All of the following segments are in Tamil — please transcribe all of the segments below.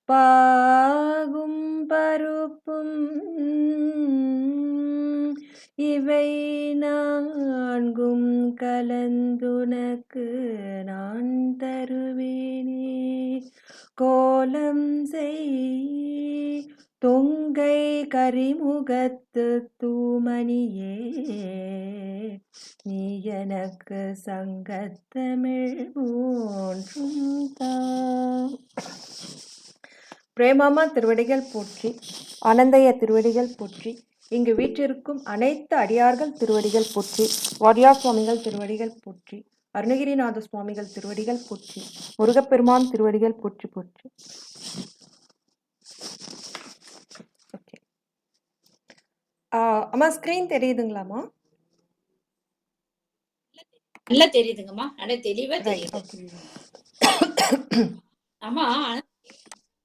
பாகும் பருப்பும் இவை நான்கும் கலந்துனக்கு நான் தருவேனே. கோலம் செய் தொங்கை கரிமுகத்து தூமணியே, நீ எனக்கு சங்கத்தமிழ் மூன்றும் தா. பிரேமாமா திருவடிகள் போற்றி, ஆனந்தைய திருவடிகள் போற்றி, இங்கு வீற்றிருக்கும் அனைத்து அடியார்கள் திருவடிகள் போற்றி, வாரியார் சுவாமிகள் திருவடிகள் போற்றி, அருணகிரிநாத சுவாமிகள் திருவடிகள் போற்றி, முருகப்பெருமான் திருவடிகள் போற்றி போற்றி. ஓகே, அம்மா ஸ்கிரீன் தெரியுதுங்களாம்மா? நல்லா தெரியுதுங்கம்மா, நல்லா தெளிவா ரைட், தெரியுது. ஓகே. ஆமா,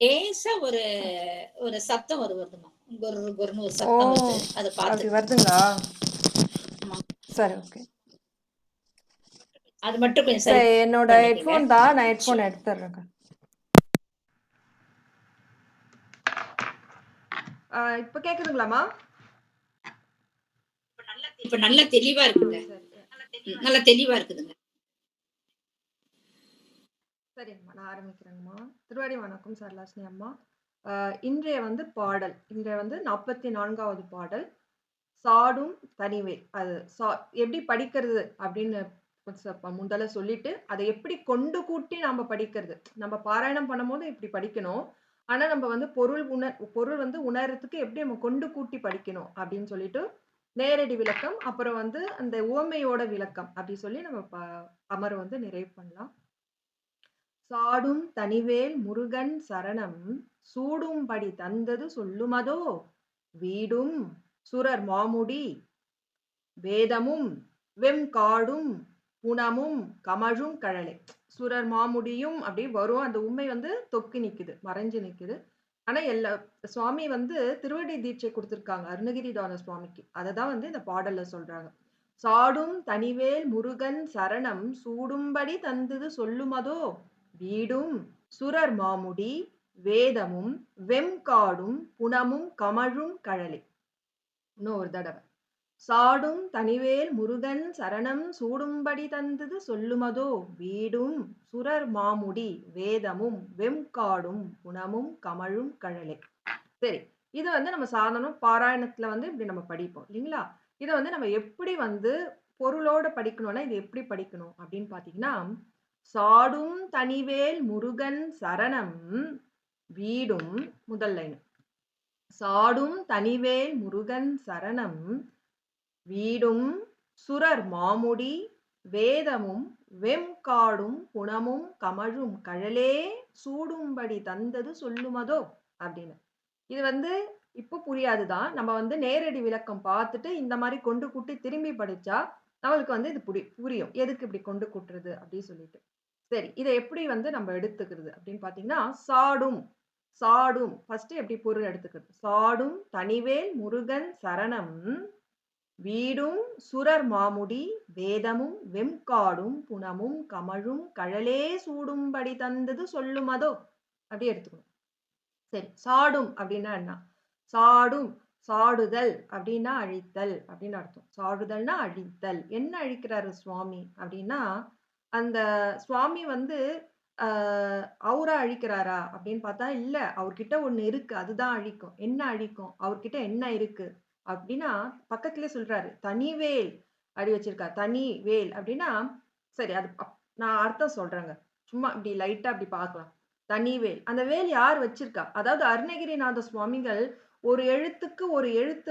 லேசா ஒரு ஒரு சத்தம் வருதுமா, ஒரு சத்தம் வருது, அதை அப்படி பார்த்து வருதுங்களா? சரி, ஓகே. அது மட்டும் கொஞ்சம் சரி, சரி என்னோட பண்ணிக்கங்க. ஹெட்ஃபோன் தான், நான் ஹெட்ஃபோன் எடுத்துடுறேங்க. இப்போ கேக்குதுங்களாம்மா? இப்ப நல்லா தெளிவா இருக்குங்க, நல்லா தெளிவா இருக்குதுங்க. சரிங்கம்மா, நான் ஆரம்பிக்கிறேங்கம்மா. திருவாடி வணக்கம் சரலாஸ்னி அம்மா. இன்றைய பாடல், இன்றைய 44வது பாடல், சாடும் தனிவே. அது எப்படி படிக்கிறது அப்படின்னு முதல்ல சொல்லிட்டு, அதை எப்படி கொண்டு கூட்டி நாம படிக்கிறது. நம்ம பாராயணம் பண்ணும்போது இப்படி படிக்கணும். ஆனா நம்ம பொருள் உணர்றதுக்கு எப்படி நம்ம கொண்டு கூட்டி படிக்கணும் அப்படின்னு சொல்லிட்டு நேரடி விளக்கம், அப்புறம் அந்த உவமையோட விளக்கம் அப்படி சொல்லி நம்ம அமர்வு நிறைவு பண்ணலாம். சாடும் தனிவேல் முருகன் சரணம் சூடும்படி தந்தது சொல்லுமதோ, வீடும் சுரர் மாமுடி வேதமும் வெம்காடும் புனமும் கமழும் கழலை. சுரர் மாமுடியும் அப்படி வரும், அந்த உண்மை தொக்கி நிக்குது, மறைஞ்சு நிக்குது. ஆனா சுவாமி திருவடி தீட்சை கொடுத்திருக்காங்க அருணகிரிநாத சுவாமிக்கு. அததான் இந்த பாடல்ல சொல்றாங்க. சாடும் தனிவேல் முருகன் சரணம் சூடும்படி தந்தது சொல்லுமதோ, வீடும் சுரர் மாமுடி வேதமும் வெம்காடும் புனமும் கமழும் கழலை. இன்னொரு தடவை. சாடும் தனிவேல் முருகன் சரணம் சூடும்படி தந்தது சொல்லுமதோ, வீடும் சுரர் மாமுடி வேதமும் வெம்காடும் புனமும் கமழும் கழலை. சரி, இது நம்ம சாதாரண பாராயணத்துல இப்படி நம்ம படிப்போம் இல்லைங்களா? இதை நம்ம எப்படி பொருளோட படிக்கணும்னா இது எப்படி படிக்கணும் அப்படின்னு பாத்தீங்கன்னா, சாடும் தனிவேல் முருகன் சரணம் வீடும், முதல் லைன். சாடும் தனிவேல் முருகன் சரணம் வீடும் சுரர் மாமுடி வேதமும் வெம்காடும் புனமும் கமழும் கழலே சூடும்படி தந்தது சொல்லுமதோ அப்படின்னு. இது இப்போ புரியாதுதான். நம்ம நேரடி விளக்கம் பார்த்துட்டு இந்த மாதிரி கொண்டு கூட்டி திரும்பி படிச்சா நம்மளுக்கு இது புரியும், எதுக்கு இப்படி கொண்டு கூட்டுறது அப்படின்னு சொல்லிட்டு. சரி, இதை எப்படி நம்ம எடுத்துக்கிறது அப்படின்னு பாத்தீங்கன்னா, சாடும் சாடும் ஃபர்ஸ்ட் எப்படி பொருள் எடுத்துக்கிறது. சாடும் தனிவேல் முருகன் சரணம் வீடும் சுரர் மாமுடி வேதமும் வெம்காடும் புனமும் கமழும் கழலே சூடும்படி தந்தது சொல்லுமதோ அப்படி எடுத்துக்கணும். சரி, சாடும் அப்படின்னா என்ன? சாடும், சாடுதல் அப்படின்னா அழித்தல் அப்படின்னு அர்த்தம். சாடுதல்னா அழித்தல். என்ன அழிக்கிறாரு சுவாமி அப்படின்னா, அந்த சுவாமி அவரா அழிக்கிறாரா அப்படின்னு பார்த்தா இல்ல, அவர்கிட்ட ஒண்ணு இருக்கு, அதுதான் அழிக்கும். என்ன அழிக்கும்? அவர்கிட்ட என்ன இருக்கு அப்படின்னா, பக்கத்திலே சொல்றாரு, தனிவேல் அப்படி வச்சிருக்காரு. தனி வேல் அப்படின்னா, சரி அது நான் அர்த்தம் சொல்றேங்க, சும்மா இப்படி லைட்டா அப்படி பார்க்கலாம். தனிவேல், அந்த வேல் யார் வச்சிருக்கா? அதாவது அருணகிரிநாத சுவாமிகள் ஒரு எழுத்துக்கு ஒரு எழுத்து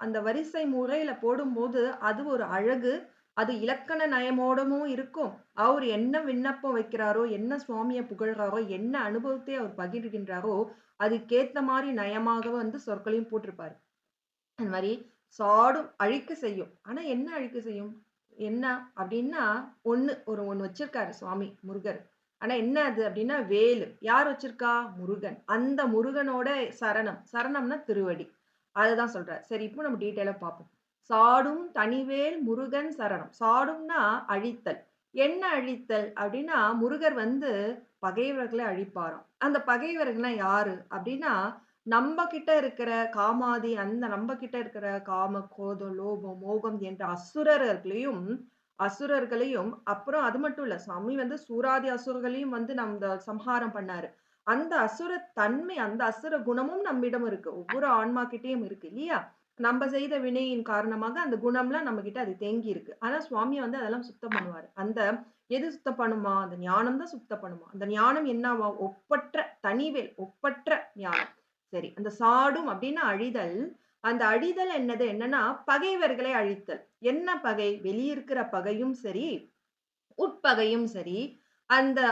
அந்த வரிசை முறையில போடும்போது அது ஒரு அழகு, அது இலக்கண நயமோடமும் இருக்கும். அவர் என்ன விண்ணப்பம் வைக்கிறாரோ, என்ன சுவாமியை புகழ்றாரோ, என்ன அனுபவத்தை அவர் பகிர்கின்றாரோ அதுக்கேத்த மாதிரி நயமாக சொற்களையும் போட்டிருப்பாரு. அந்த மாதிரி சாடும் அழிக்க செய்யும். ஆனா என்ன அழிக்க செய்யும்? என்ன அப்படின்னா, ஒண்ணு வச்சிருக்காரு சுவாமி முருகர். ஆனா என்ன அது அப்படின்னா வேலு. யார் வச்சிருக்கா? முருகன். அந்த முருகனோட சரணம், சரணம்னா திருவடி, அதுதான் சொல்றாரு. சரி, இப்போ நம்ம டீட்டெயிலா பார்ப்போம். சாடும் தனிவேல் முருகன் சரணம். சாடும்னா அழித்தல். என்ன அழித்தல் அப்படின்னா, முருகர் வந்து பகைவர்களை அழிப்பாராம். அந்த பகைவர்கள்னா யாரு அப்படின்னா, நம்ம கிட்ட இருக்கிற காமாதி, அந்த நம்ம கிட்ட இருக்கிற காம, கோபம், லோபம், மோகம் என்ற அசுரர்களையும் அப்புறம் அது மட்டும் இல்ல. சாமி வந்து சூராதி அசுரர்களையும் வந்து நம்ம சம்ஹாரம் பண்ணாரு. அந்த அசுர தன்மை, அந்த அசுர குணமும் நம்மிடம் இருக்கு. ஒவ்வொரு ஆன்மா கிட்டயும் இருக்கு இல்லையா? நம்ம செய்த வினையின் காரணமாக அந்த குணம்லாம் நம்மகிட்ட அது தேங்கி இருக்கு. ஆனா சுவாமி வந்து அதெல்லாம் சுத்தம் பண்ணுவாரு. அந்த எது சுத்தம் பண்ணுமா? அந்த ஞானம் தான் சுத்தம் பண்ணுமா. அந்த ஞானம் என்னவாம்? ஒப்பற்ற தனிவேல், ஒப்பற்ற ஞானம். சரி. அந்த சாடும் அப்டின்னா அழிதல். அந்த அழிதல் என்னன்னா, பகைவர்களை அழித்தல். என்ன பகை? வெளிய இருக்கிற பகையும் சரி, உட்பகையும் சரி,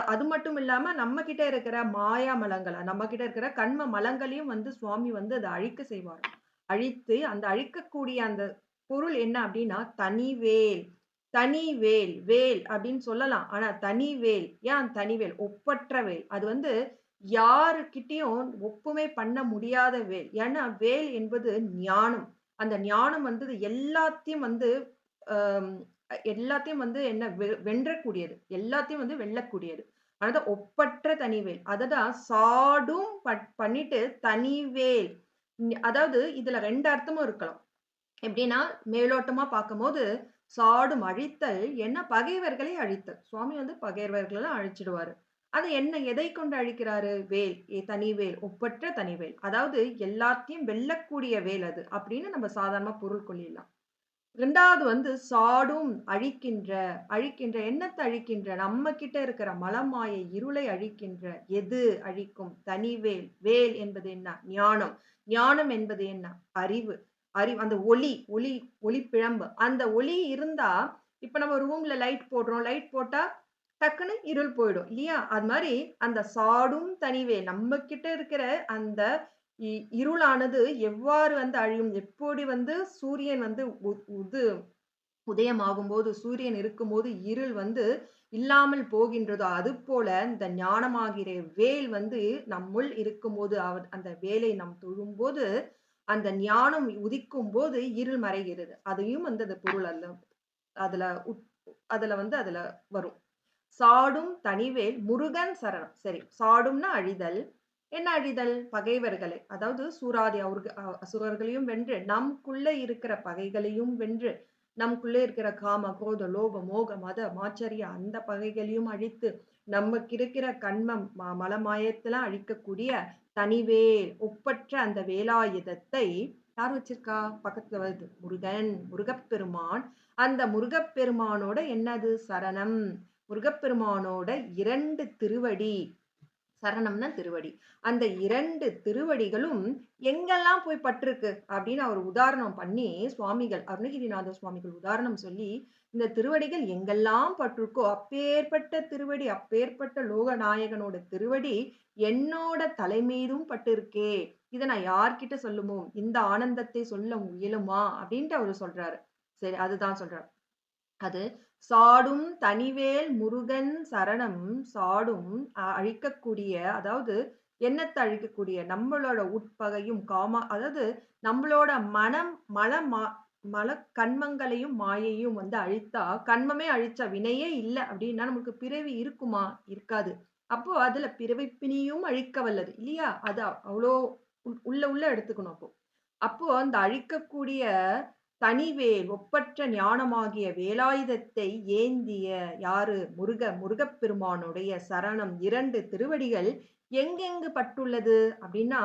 அது மட்டும் இல்லாம நம்ம கிட்ட இருக்கிற மாயா மலங்கள, நம்ம கிட்ட இருக்கிற கன்ம மலங்களையும் வந்து சுவாமி வந்து அத அழிக்க செய்வாராம். அழித்து அந்த அழிக்கக்கூடிய அந்த பொருள் என்ன அப்டின்னா, தனிவேல். தனிவேல், வேல் அப்டின்னு சொல்லலாம். ஆனா தனிவேல். ஏன் தனிவேல்? ஒப்பற்ற வேல். அது வந்து யாருகிட்டயும் ஒப்புமை பண்ண முடியாத வேல். ஏன்னா வேல் என்பது ஞானம். அந்த ஞானம் வந்து எல்லாத்தையும் வந்து அ எல்லாத்தையும் வந்து என்ன வென்றக்கூடியது. எல்லாத்தையும் வந்து வெல்லக்கூடியது. அதனால ஒப்பற்ற தனிவேல். அததான் சாடும் பண்ணிட்டு தனிவேல். அதாவது இதுல 2 அர்த்தமும் இருக்கலாம். எப்படின்னா, மேலோட்டமா பார்க்கும்போது, சாடும் அழித்தல் என்ன பகைவர்களை அழித்தல். சுவாமி வந்து பகைவர்கள அழிச்சிடுவாரு. அது என்ன எதை கொண்டு அழிக்கிறாரு? வேல். தனிவேல். ஒப்பற்ற தனிவேல். அதாவது எல்லாத்தையும் வெல்லக்கூடிய வேல் அது. அப்படின்னு நம்ம சாதாரணமா பொருள் கொள்ளிடலாம். 2வது வந்து சாடும் அழிக்கின்ற என்னத்த அழிக்கின்ற? நம்ம கிட்ட இருக்கிற மலமாயை இருளை அழிக்கின்ற எது அழிக்கும்? தனிவேல். வேல் என்பது என்ன? ஞானம். ஞானம் என்பது என்ன? அறிவு. அந்த ஒளி பிழம்பு. அந்த ஒளி இருந்தா, இப்ப நம்ம ரூம்ல லைட் போடுறோம். லைட் போட்டா டக்குன்னு இருள் போயிடும். இல்லையா? அது மாரி அந்த சாடும் தனிவேல் நம்ம கிட்ட இருக்கிற அந்த இ இருளானது எவ்வாறு வந்து அழியும்? எப்படி வந்து சூரியன் வந்து உது உதயமாகும்போது, சூரியன் இருக்கும்போது இருள் வந்து இல்லாமல் போகின்றதோ, அதுபோல இந்த ஞானமாகிற வேல் வந்து நம்முள் இருக்கும்போது, அந்த வேலை நாம் தொழும்போது, அந்த ஞானம் உதிக்கும்போது இருள் மறைகிறது. அதையும் வந்து அந்த பொருள் அதுல உட் அதுல வரும். சாடும் தனிவேல் முருகன் சரணம். சரி. சாடும்னா அழிதல். என்ன அழிதல்? பகைவர்களை. அதாவது சூராதி அசுரர்களையும் வென்று, நமக்குள்ள இருக்கிற பகைகளையும் வென்று, நமக்குள்ள இருக்கிற காம, குரோத, லோப, மோக, மத, மாச்சரிய அந்த பகைகளையும் அழித்து, நமக்கு இருக்கிற கன்மம், மலமாயத்தெல்லாம் அழிக்கக்கூடிய தனிவேல், ஒப்பற்ற அந்த வேலாயுதத்தை யார் வச்சிருக்கா? பக்கத்துல வருது. முருகன், முருகப்பெருமான். அந்த முருகப்பெருமானோட என்னது? சரணம். முருகப்பெருமானோட 2 திருவடி. சரணம்னா திருவடி. அந்த 2 திருவடிகளும் எங்கெல்லாம் போய் பட்டிருக்கு அப்படின்னு அவர் உதாரணம் பண்ணி சுவாமிகள், அருணகிரிநாத சுவாமிகள் உதாரணம் சொல்லி, இந்த திருவடிகள் எங்கெல்லாம் பட்டிருக்கோ, அப்பேற்பட்ட திருவடி, அப்பேற்பட்ட லோகநாயகனோட திருவடி என்னோட தலை மீதும் பட்டிருக்கே. இத நான் யார்கிட்ட சொல்லுமோ, இந்த ஆனந்தத்தை சொல்ல முயலுமா? அப்படின்ட்டு அவரு சொல்றாரு. சரி, அதுதான் சொல்றாரு. அது சாடும் தனிவேல் முருகன் சரணம் சாடும் அழிக்கக்கூடிய அதாவது எண்ணத்த அழிக்கக்கூடிய நம்மளோட உட்பகையும் அதாவது நம்மளோட மனம் மல கன்மங்களையும் மாயையும் வந்து அழித்தா கன்மமே அழிச்ச வினையே இல்லை அப்படின்னா நமக்கு பிறவி இருக்குமா? இருக்காது. அப்போ அதுல பிறவி பிணியும் அழிக்க வல்லது இல்லையா? அது அவ்வளோ உள்ள எடுத்துக்கணும். அப்போ அப்போ அந்த அழிக்கக்கூடிய தனிவேல் ஒப்பற்ற ஞானமாகிய வேலாயுதத்தை ஏந்திய யாரு? முருகப்பெருமானுடைய சரணம் 2 திருவடிகள் எங்கெங்கு பட்டுள்ளது அப்படின்னா,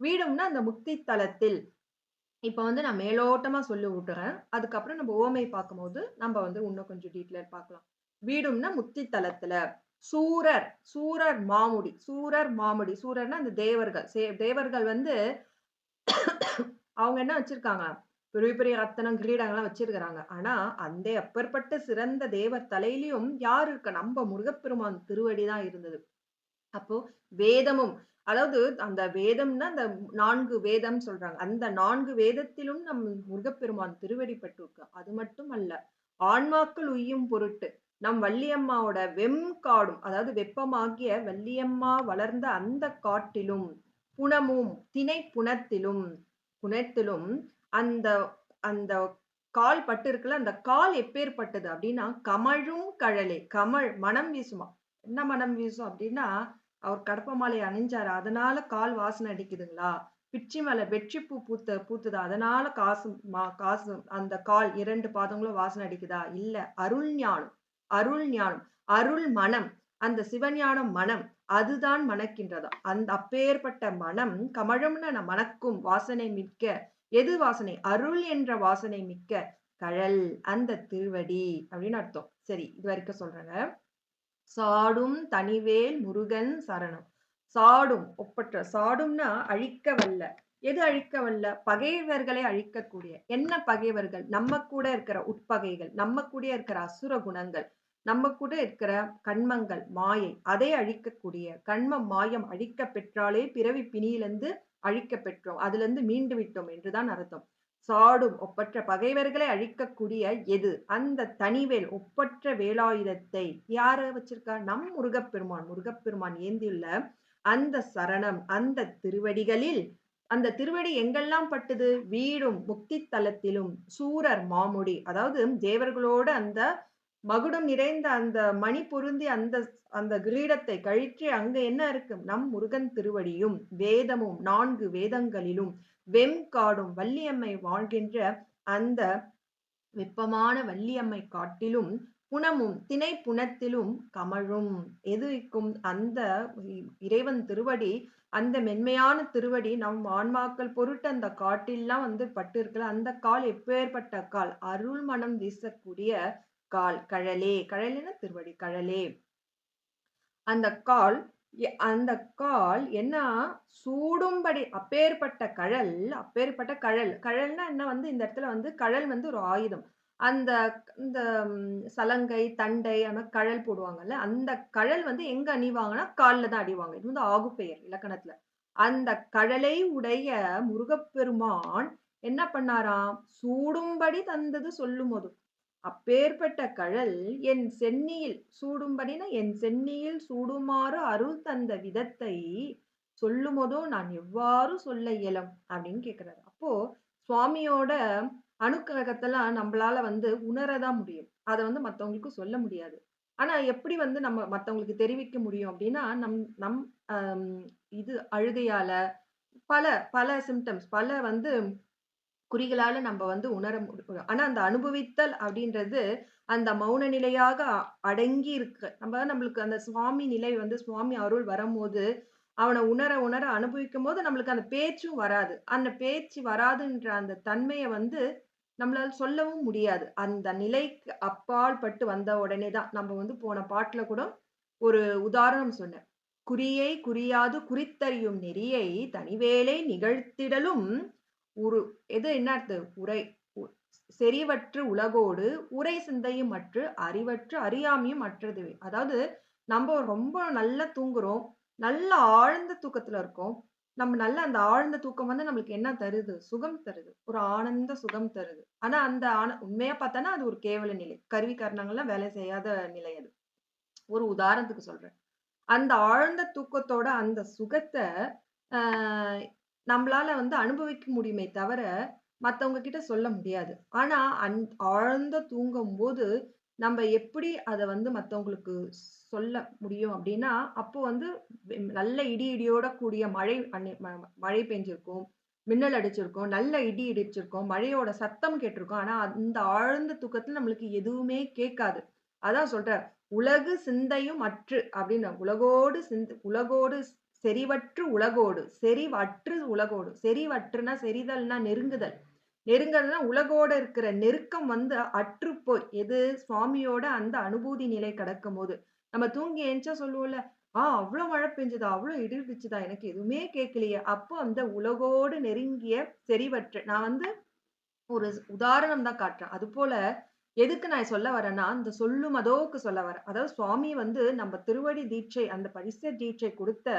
வீடும்னா அந்த முக்தி தலத்தில். இப்ப வந்து நான் மேலோட்டமா சொல்லி விட்டுறேன். அதுக்கப்புறம் நம்ம உவமை பார்க்கும்போது, நம்ம வந்து இன்னும் கொஞ்சம் டீட்டெயில் பார்க்கலாம். வீடும்னா முக்தி தலத்துல. சூரர் மாமுடி. சூரர்னா அந்த தேவர்கள். தேவர்கள் வந்து அவங்க என்ன வச்சிருக்காங்க? பெரிய பெரிய ரத்தனம், கிரீடங்கள்லாம் வச்சிருக்கிறாங்க. ஆனா, அந்த அப்பேற்பட்ட சிறந்த தேவர் தலையிலயும் யார் இருக்கா? நம்ப முருகப்பெருமான் திருவடி தான் இருந்தது. அப்போ வேதமும் அதாவது அந்த வேதம்னா, அந்த 4 வேதம் சொல்றாங்க. அந்த 4 வேதத்திலும் நம் முருகப்பெருமான் திருவடி பட்டிருக்கு. அது மட்டும் அல்ல, ஆன்மாக்கள் உய்யும் பொருட்டு, நம் வள்ளியம்மாவோட வெம்காடும், அதாவது வெப்பமாகிய வள்ளியம்மா வளர்ந்த அந்த காட்டிலும், திணை புனத்திலும் அந்த அந்த கால் பட்டு இருக்குல்ல, அந்த கால் எப்பேர்ப்பட்டது அப்டின்னா, கமழும் கழலே. கமழ் மணம் வீசுமாம். என்ன மணம் வீசும் அப்டின்னா, அவர் கடப்ப மாலை அணிஞ்சாரு. அதனால கால் வாசனை அடிக்குதுங்களா? பிச்சி மலர் வெற்றி பூ பூத்தது. அதனால காசு அந்த கால் 2 பாதங்களும் வாசனை அடிக்குதா? இல்ல. அருள் ஞானம். அருள் ஞானம். அருள் மணம். அந்த சிவஞானம் மணம். அதுதான் மணக்கின்றதாம். அந்த அப்பேற்பட்ட மணம் கமழும்னு மணக்கும் வாசனை மிக்க எது வாசனை? அருள் என்ற வாசனை மிக்க கழல் அந்த திருவடி அப்படின்னு அர்த்தம். சரி, இது வரைக்கும் சொல்றேங்க. சாடும் தனிவேல் முருகன் சரணம். சாடும் ஒப்பற்ற சாடும்னா அழிக்க வல்ல. எது அழிக்க வல்ல? பகைவர்களை அழிக்கக்கூடிய. என்ன பகைவர்கள்? நம்ம கூட இருக்கிற உட்பகைகள், நம்ம கூட இருக்கிற அசுர குணங்கள், நம்ம கூட இருக்கிற கண்மங்கள், மாயை, அதை அழிக்கக்கூடிய. கண்மம் மாயம் அழிக்க பெற்றாலே பிறவி பிணியிலிருந்து அழிக்க பெற்றோம். அதிலிருந்து மீண்டு விட்டோம் என்றுதான் அர்த்தம். சாடும் ஒப்பற்ற பகைவர்களை அழிக்கக்கூடிய எது? அந்த தனிவேல் ஒப்பற்ற வேலாயுதத்தை யாரு வச்சிருக்கா? நம் முருகப்பெருமான். முருகப்பெருமான் ஏந்தியுள்ள அந்த சரணம், அந்த திருவடிகளில் அந்த திருவடி எங்கெல்லாம் பட்டது? வீடும் முக்தி தலத்திலும் சூரர் மாமுடி. அதாவது தேவர்களோட அந்த மகுடம் நிறைந்த அந்த மணி பொருந்தி அந்த அந்த கிரீடத்தை கழற்றி அங்க என்ன இருக்கு? நம் முருகன் திருவடியும் வேதமும் 4 வேதங்களிலும் வெம்காடும் வள்ளியம்மை வாழ்கின்ற அந்த வெப்பமான வள்ளியம்மை காட்டிலும் புனமும் திணை புனத்திலும் கமழும் எது இருக்கும்? அந்த இறைவன் திருவடி, அந்த மென்மையான திருவடி நம் ஆன்மாக்கள் பொருட்டு அந்த காட்டில்லாம் வந்து பட்டு இருக்கல. அந்த கால் எப்பேற்பட்ட கால்? அருள் மனம் வீசக்கூடிய கால். கழலே. கழலேன்னா திருவடி. கழலே. அந்த கால் அந்த கால் என்ன சூடும்படி அப்பேற்பட்ட கழல். அப்பேற்பட்ட கழல். கழல்னா என்ன வந்து இந்த இடத்துல வந்து கழல் வந்து ஒரு ஆயுதம். அந்த இந்த சலங்கை, தண்டை அந்த மாரி கழல் போடுவாங்கல்ல. அந்த கழல் வந்து எங்க அணிவாங்கன்னா, கால்ல தான் அணிவாங்க. இது வந்து ஆகுப்பெயர் இலக்கணத்துல. அந்த கழலை உடைய முருகப்பெருமான் என்ன பண்ணாராம்? சூடும்படி தந்தது சொல்லுமது. அப்பேற்பட்ட கழல் என் சென்னியில் சூடும்படினா என் சென்னியில் சூடுமாறு அருள் தந்த விதத்தை சொல்லுமதோ நான் எவ்வாறு சொல்ல இயலும் அப்படின்னு கேக்குறாரு. அப்போ சுவாமியோட அனுக்கிரகத்தெல்லாம் நம்மளால வந்து உணரதான் முடியும். அத வந்து மத்தவங்களுக்கு சொல்ல முடியாது. ஆனா எப்படி வந்து நம்ம மத்தவங்களுக்கு தெரிவிக்க முடியும் அப்படின்னா, நம் நம் அம் இது அழுகையால பல பல சிம்ப்டம்ஸ் பல வந்து குறிகளால நம்ம வந்து உணர முடியும். ஆனா அந்த அனுபவித்தல் அப்படின்றது அந்த மௌன நிலையாக அடங்கி இருக்கு. நம்மளுக்கு அந்த சுவாமி நிலை வந்து சுவாமி அருள் வரும்போது, அவன உணர உணர அனுபவிக்கும்போது நம்மளுக்கு அந்த பேச்சும் வராது. அந்த பேச்சு வராதுன்ற அந்த தன்மைய வந்து நம்மளால சொல்லவும் முடியாது. அந்த நிலைக்கு அப்பால் பட்டு வந்த உடனே தான் நம்ம வந்து போன பாட்டுல கூட ஒரு உதாரணம் சொன்னேன். குறியை குறியாது குறித்தறியும் நெறியை தனிவேலை நிகழ்த்திடலும் உரு எது என்ன அர்த்தம்? உரை உ செறிவற்று உலகோடு உரை சிந்தையும் அற்று அறிவற்று அறியாமையும் அற்றதுவே. அதாவது நம்ம ரொம்ப நல்லா தூங்குறோம். நல்ல ஆழ்ந்த தூக்கத்துல இருக்கோம். நம்ம நல்ல அந்த ஆழ்ந்த தூக்கம் வந்து நம்மளுக்கு என்ன தருது? சுகம் தருது. ஒரு ஆனந்த சுகம் தருது. ஆனா அந்த உண்மையா பார்த்தோன்னா, அது ஒரு கேவல நிலை. கருவி கரணங்கள்லாம் வேலை செய்யாத நிலை அது. ஒரு உதாரணத்துக்கு சொல்றேன். அந்த ஆழ்ந்த தூக்கத்தோட அந்த சுகத்த அ நம்பளால வந்து அனுபவிக்க முடியுமே தவிர, மத்தவங்க கிட்ட சொல்ல முடியாது. ஆனா, ஆழ்ந்த தூங்கும்போது, நம்ப எப்படி அத வந்து மத்தவங்களுக்கு சொல்ல முடியும் அப்டின்னா, அப்போ வந்து நல்ல இடி இடியோட கூடிய மழை மழை பெஞ்சிருக்கும். மின்னல் அடிச்சிருக்கும். நல்ல இடி இடிச்சிருக்கும். மழையோட சத்தம் கேட்டிருக்கும். ஆனா, அந்த ஆழ்ந்த தூக்கத்துல நம்மளுக்கு எதுவுமே கேட்காது. அதான் சொல்றார். "உலகு சிந்தையும் அற்று" அப்படின்னு உலகோடு செறிவற்று உலகோடு, செறிவற்று உலகோடு. செறிவற்றுனா செறிதல்னா நெருங்குதல். நெருங்குதல்னா உலகோட இருக்கிற நெருக்கம் வந்து அற்றுப்போய் எது? சுவாமியோட அந்த அனுபூதி நிலை கடக்கும்போது. நம்ம தூங்கி எந்திச்சா சொல்லுவோம்ல, அவ்ளோ மழை பெஞ்சதா? அவ்ளோ இடி இடிச்சுதா? எனக்கு எதுவுமே கேட்கலையே!" அப்போ அந்த உலகோடு நெருங்கிய செறிவற்று நான் வந்து ஒரு உதாரணம் தான் காட்டுறேன். அதுபோல எதுக்கு நான் சொல்ல வரேன்னா, இந்த சொல்லும் அதோக்கு சொல்ல வரேன். அதாவது சுவாமி வந்து நம்ம திருவடி தீட்சை, அந்த பரிச தீட்சை குடுத்த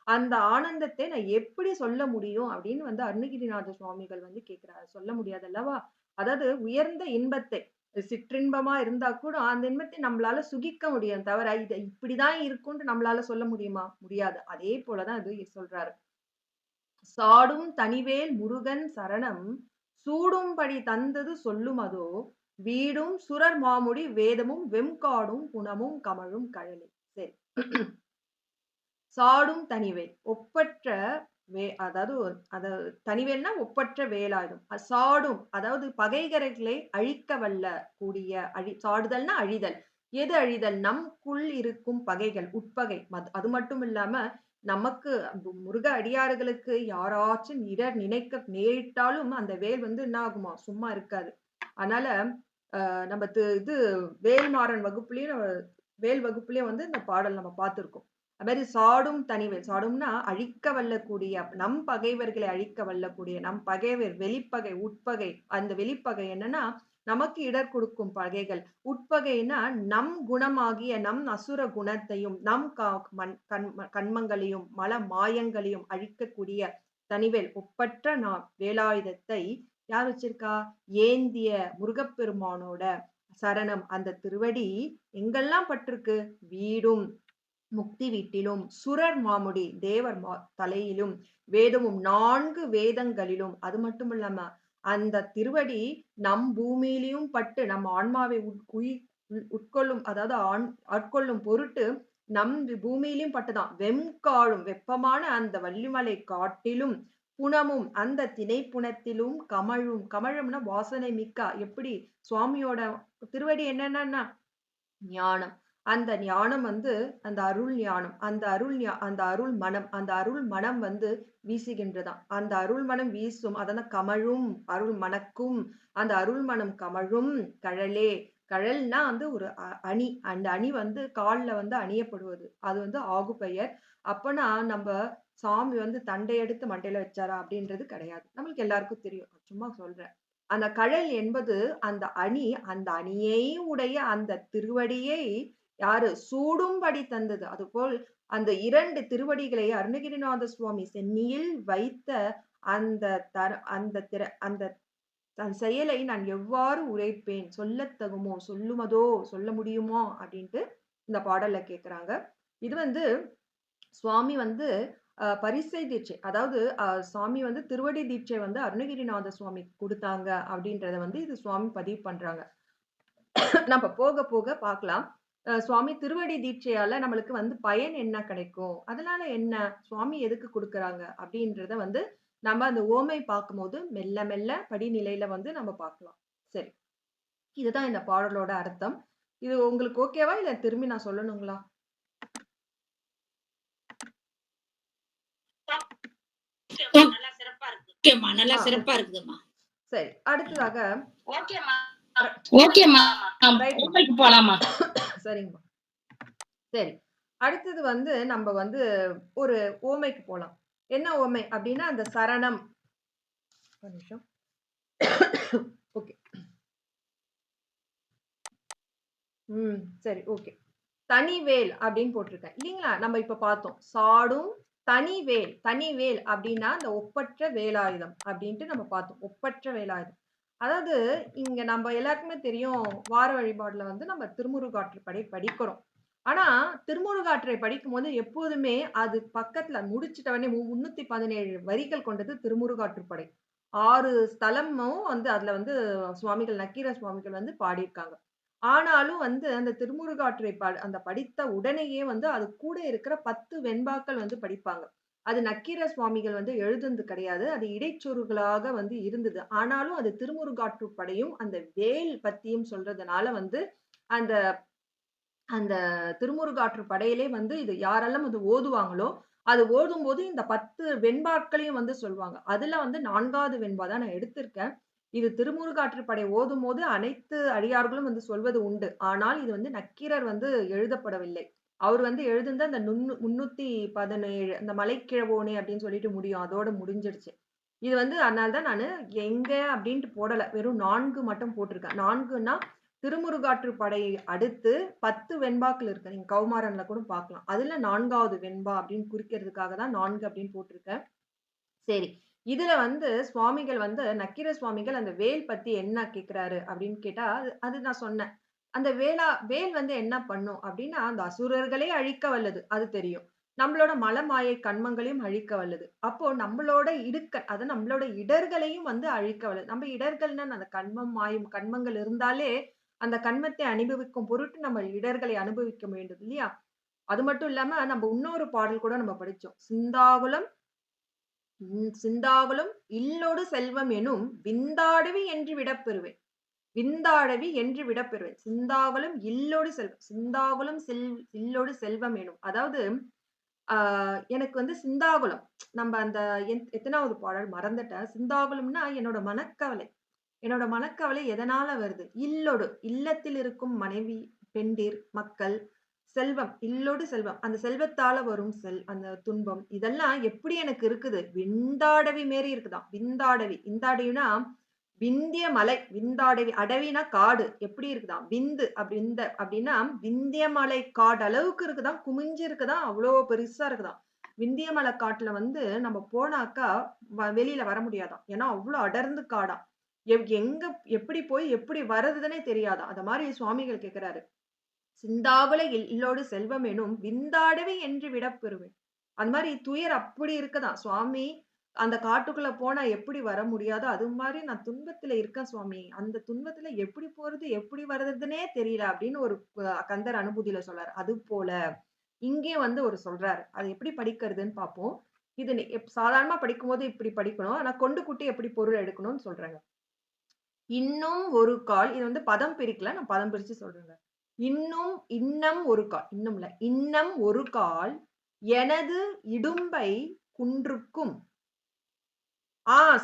அந்த ஆனந்தத்தை நான் எப்படி சொல்ல முடியும்? அப்படின்னு வந்து அருணகிரிநாத சுவாமிகள் வந்து கேட்கிறாரு. சொல்ல முடியாது அல்லவா? அதாவது உயர்ந்த இன்பத்தை சிற்றின்பமா இருந்தா கூட அந்த இன்பத்தை நம்மளால சுகிக்க முடியும் தவிர, இது இப்படிதான் இருக்கும்னு நம்மளால சொல்ல முடியுமா? முடியாது. அதே போல தான் இது சொல்றாரு. சாடும் தனிவேல் முருகன் சரணம் சூடும்படி தந்தது சொல்லுமதோ வீடும் சுரர் மாமுடி வேதமும் வெம்காடும் புனமும் கமழும் கழலே. சரி. சாடும் தனிவேல் ஒப்பற்ற அதாவது தனிவேல்னா ஒப்பற்ற வேலாயுதம். சாடும் அதாவது பகைகரைகளை அழிக்க வல்ல கூடிய சாடுதல்னா அழிதல். எது அழிதல்? நமக்குள் இருக்கும் பகைகள், உட்பகை. அது மட்டும் இல்லாம நமக்கு முருக அடியார்களுக்கு யாராச்சும் இடர் நினைக்க நேரிட்டாலும் அந்த வேல் வந்து என்ன ஆகுமா? சும்மா இருக்காது. அதனால நம்ம இது வேல்மாறன் வகுப்புலயும் வேல் வகுப்புலயும் வந்து இந்த பாடல் நம்ம பார்த்திருக்கோம். அது மாதிரி சாடும் தனிவேல். சாடும்னா அழிக்க வல்லக்கூடிய, நம் பகைவர்களை அழிக்க வல்லக்கூடிய, நம் பகைவர் வெளிப்பகை, உட்பகை. அந்த வெளிப்பகை என்னன்னா நமக்கு இடர் கொடுக்கும் பகைகள். உட்பகைனா நம் குணமாகிய நம் அசுர குணத்தையும் நம் கண்மங்களையும் மல மாயங்களையும் அழிக்கக்கூடிய தனிவேல் ஒப்பற்ற வேலாயுதத்தை யார் வச்சிருக்கா? ஏந்திய முருகப்பெருமானோட சரணம், அந்த திருவடி எங்கெல்லாம் பட்டிருக்கு? வீடும் முக்தி வீட்டிலும், சுரர் மாமுடி தேவர் தலையிலும், வேதமும் 4 வேதங்களிலும். அது மட்டும் இல்லாம அந்த திருவடி நம் பூமியிலையும் பட்டு நம் ஆன்மாவை உட்கொள்ளும், அதாவது ஆட்கொள்ளும் பொருட்டு நம் பூமியிலும் பட்டுதான். வெம்காடும் வெப்பமான அந்த வள்ளிமலை காட்டிலும், புனமும் அந்த திணைப்புணத்திலும், கமழும் கமழும்னா வாசனை மிக்க. எப்படி சுவாமியோட திருவடி என்னன்னா ஞானம். அந்த ஞானம் வந்து அந்த அருள் ஞானம், அந்த அருள் மனம், அந்த அருள் மனம் வந்து வீசுகின்றதாம். அந்த அருள் மனம் வீசும், அதனால கமழும், அருள் மணக்கும், அந்த அருள் மனம் கமழும் கழலே. கழல்னா வந்து ஒரு அணி. அந்த அணி வந்து கால்ல வந்து அணியப்படுவது. அது வந்து ஆகு பெயர். அப்பனா நம்ம சாமி வந்து தண்டை எடுத்து மண்டையில வச்சாரா அப்படின்றது கிடையாது. நம்மளுக்கு எல்லாருக்கும் தெரியும். சும்மா சொல்றேன். அந்த கழல் என்பது அந்த அணி, அந்த அணியை உடைய அந்த திருவடியை யாரு சூடும்படி தந்தது. அதுபோல் அந்த 2 திருவடிகளை அருணகிரிநாத சுவாமி சென்னியில் வைத்த அந்த அந்த செயலை நான் எவ்வாறு உரைப்பேன்? சொல்லத் தகுமோ? சொல்லுமதோ? சொல்ல முடியுமோ? அப்படின்ட்டு இந்த பாடல்ல கேட்கிறாங்க. இது வந்து சுவாமி வந்து பரிசை தீட்சை. அதாவது சுவாமி வந்து திருவடி தீட்சை வந்து அருணகிரிநாத சுவாமி குடுத்தாங்க அப்படின்றத வந்து இது சுவாமி பதிவு பண்றாங்க. நம்ம போக போக பார்க்கலாம். சுவாமி திருவடி தீட்சையால நம்மளுக்கு வந்து பயன் என்ன கிடைக்கும்? அதனால என்ன? சுவாமி எதுக்கு குடுக்குறாங்க? அப்படின்றத வந்து நம்ம அந்த ஓமை பார்க்கும்போது மெல்ல மெல்ல படிநிலையில வந்து நம்ம பார்க்கலாம். சரி. இதுதான் இந்த பாடலோட அர்த்தம். இது உங்களுக்கு ஓகேவா? இல்ல திரும்பி நான் சொல்லணுங்களா? நல்லா சிறப்பா இருக்குதுமா. சரி. அடுத்ததாக ஓகேமா போலாமா? சரிங்கம்மா. சரி. அடுத்தது வந்து நம்ம வந்து ஒரு ஓமைக்கு போலாம். என்ன ஓமை அப்படின்னா அந்த சரணம். ஒரு நிமிஷம். ஓகே. சரி, ஓகே. தனிவேல் அப்படின்னு போட்டிருக்கேன் இல்லைங்களா? நம்ம இப்ப பார்த்தோம். சாடும் தனிவேல். தனிவேல் அப்படின்னா அந்த ஒப்பற்ற வேலாயுதம் அப்படின்ட்டு நம்ம பார்த்தோம். ஒப்பற்ற வேலாயுதம். அதாவது இங்க நம்ம எல்லாருக்குமே தெரியும். வார வழிபாடுல வந்து நம்ம திருமுருகாற்றுப்படை படிக்கிறோம். ஆனா திருமுருகாற்றை படிக்கும்போது எப்போதுமே அது பக்கத்துல முடிச்சிட்ட உடனே 317 வரிகள் கொண்டது திருமுருகாற்றுப்படை. 6 ஸ்தலமும் வந்து அதுல வந்து சுவாமிகள் நக்கீர சுவாமிகள் வந்து பாடியிருக்காங்க. ஆனாலும் வந்து அந்த திருமுருகாற்றை அந்த படித்த உடனேயே வந்து அது கூட இருக்கிற 10 வெண்பாக்கள் வந்து படிப்பாங்க. அது நக்கீர சுவாமிகள் வந்து எழுதுனது கிடையாது. அது இடைச்சொருகளாக வந்து இருந்தது. ஆனாலும் அது திருமுருகாற்றுப்படையும், அந்த வேல் பத்தியும் சொல்றதுனால வந்து அந்த அந்த திருமுருகாற்றுப்படையிலே வந்து இது யாரெல்லாம் வந்து ஓதுவாங்களோ, அது ஓதும்போது இந்த 10 வெண்பாக்களையும் வந்து சொல்வாங்க. அதுல வந்து 4வது வெண்பா தான் நான் எடுத்திருக்கேன். இது திருமுருகாற்றுப்படை ஓதும்போது அனைத்து அடியார்களும் வந்து சொல்வது உண்டு. ஆனால் இது வந்து நக்கீரர் வந்து எழுதப்படவில்லை. அவர் வந்து எழுதுனது அந்த 317 அந்த மலைக்கிழவோனே அப்படின்னு சொல்லிட்டு முடியும். அதோட முடிஞ்சிடுச்சு. இது வந்து அதனால தான் நானு எங்க அப்படின்ட்டு போடல. வெறும் 4 மட்டும் போட்டிருக்கேன். 4ன்னா திருமுருகாற்றுப்படை அடுத்து 10 வெண்பாக்கள் இருக்கு. நீங்க கௌமாரன்ல கூட பார்க்கலாம். அதுல 4வது வெண்பா அப்படின்னு குறிக்கிறதுக்காக தான் 4 அப்படின்னு போட்டிருக்கேன். சரி. இதுல வந்து சுவாமிகள் வந்து நக்கீர சுவாமிகள் அந்த வேல் பத்தி என்ன கேட்கிறாரு அப்படின்னு கேட்டா, அது நான் சொன்னேன். அந்த வேல் வந்து என்ன பண்ணும் அப்படின்னா, அந்த அசுரர்களே அழிக்க வல்லது. அது தெரியும். நம்மளோட மலமாயை கன்மங்களையும் அழிக்க வல்லது. அப்போ நம்மளோட நம்மளோட இடர்களையும் வந்து அழிக்க வல்லது. நம்ம இடர்கள்னா அந்த கன்மம், மாயும் கன்மங்கள் இருந்தாலே, அந்த கன்மத்தை அனுபவிக்கும் பொருட்டு நம்ம இடர்களை அனுபவிக்க வேண்டும் இல்லையா? அது மட்டும் இல்லாம நம்ம இன்னொரு பாடல் கூட நம்ம படிச்சோம். சிந்தாகுலம் இல்லொடு செல்வம் எனும் விந்தாடவி என்று விடப்பெறுவேன். விந்தாடவி என்று விடப்பெறுவேன். சிந்தாகுலம் இல்லொடு செல்வம். இல்லொடு செல்வம் எனும். அதாவது ஆ எனக்கு வந்து சிந்தாகுலம். நம்ம அந்த எத்தனாவது பாடல் மறந்துட்டேன். சிந்தாகுலம்னா என்னோட மனக்கவலை. என்னோட மனக்கவலை எதனால வருது? இல்லத்தில் இருக்கும் மனைவி, பெண்டிர், மக்கள், செல்வம், இல்லோடு செல்வம். அந்த செல்வத்தால வரும் அந்த துன்பம். இதெல்லாம் எப்படி எனக்கு இருக்குது? விந்தாடவி மேரி இருக்குதாம். விந்தாடவி. விந்தாடவினா விந்திய மலை. விந்தாடவி. அடவினா காடு. எப்படி இருக்குதாம்? அப்படின்னா விந்திய மலை காடு அளவுக்கு இருக்குதாம். குமிஞ்சு இருக்குதாம். அவ்வளோ பெருசா இருக்குதாம். விந்திய மலை காட்டுல வந்து நம்ம போனாக்கா வெளியில வர முடியாதாம். ஏன்னா அவ்வளோ அடர்ந்து காடாம். எங்க எப்படி போய் எப்படி வர்றதுன்னே தெரியாதாம். அந்த மாதிரி சுவாமிகள் கேட்கிறாரு. சிந்தாகுல இல்லோடு செல்வம் எனும் விந்தாடவி என்று விடப்பெறுவேன். அந்த மாதிரி துயர் அப்படி இருக்குதாம். சுவாமி அந்த காட்டுக்குள்ள போனா எப்படி வர முடியாதோ, அது மாரி நான் துன்பத்துல இருக்கேன் சுவாமி. அந்த துன்பத்துல எப்படி போறது, எப்படி வர்றதுன்னே தெரியல அப்படின்னு ஒரு கந்தர் அனுபூதியில சொல்றாரு. அதுபோல இங்கேயும் வந்து ஒரு சொல்றாரு. அது எப்படி படிக்கிறதுன்னு பார்ப்போம். இது சாதாரணமா படிக்கும்போது இப்படி படிக்கணும். ஆனா கொண்டு கூட்டி எப்படி பொருள் எடுக்கணும்னு சொல்றாங்க. இன்னும் ஒரு கால் இது வந்து பதம் பிரிக்கல. நான் பதம் பிரிச்சு சொல்றேங்க. இன்னம் ஒரு கால். இன்னும் இல்ல. இன்னம் ஒரு கால் எனது இடும்பை குன்றுக்கும்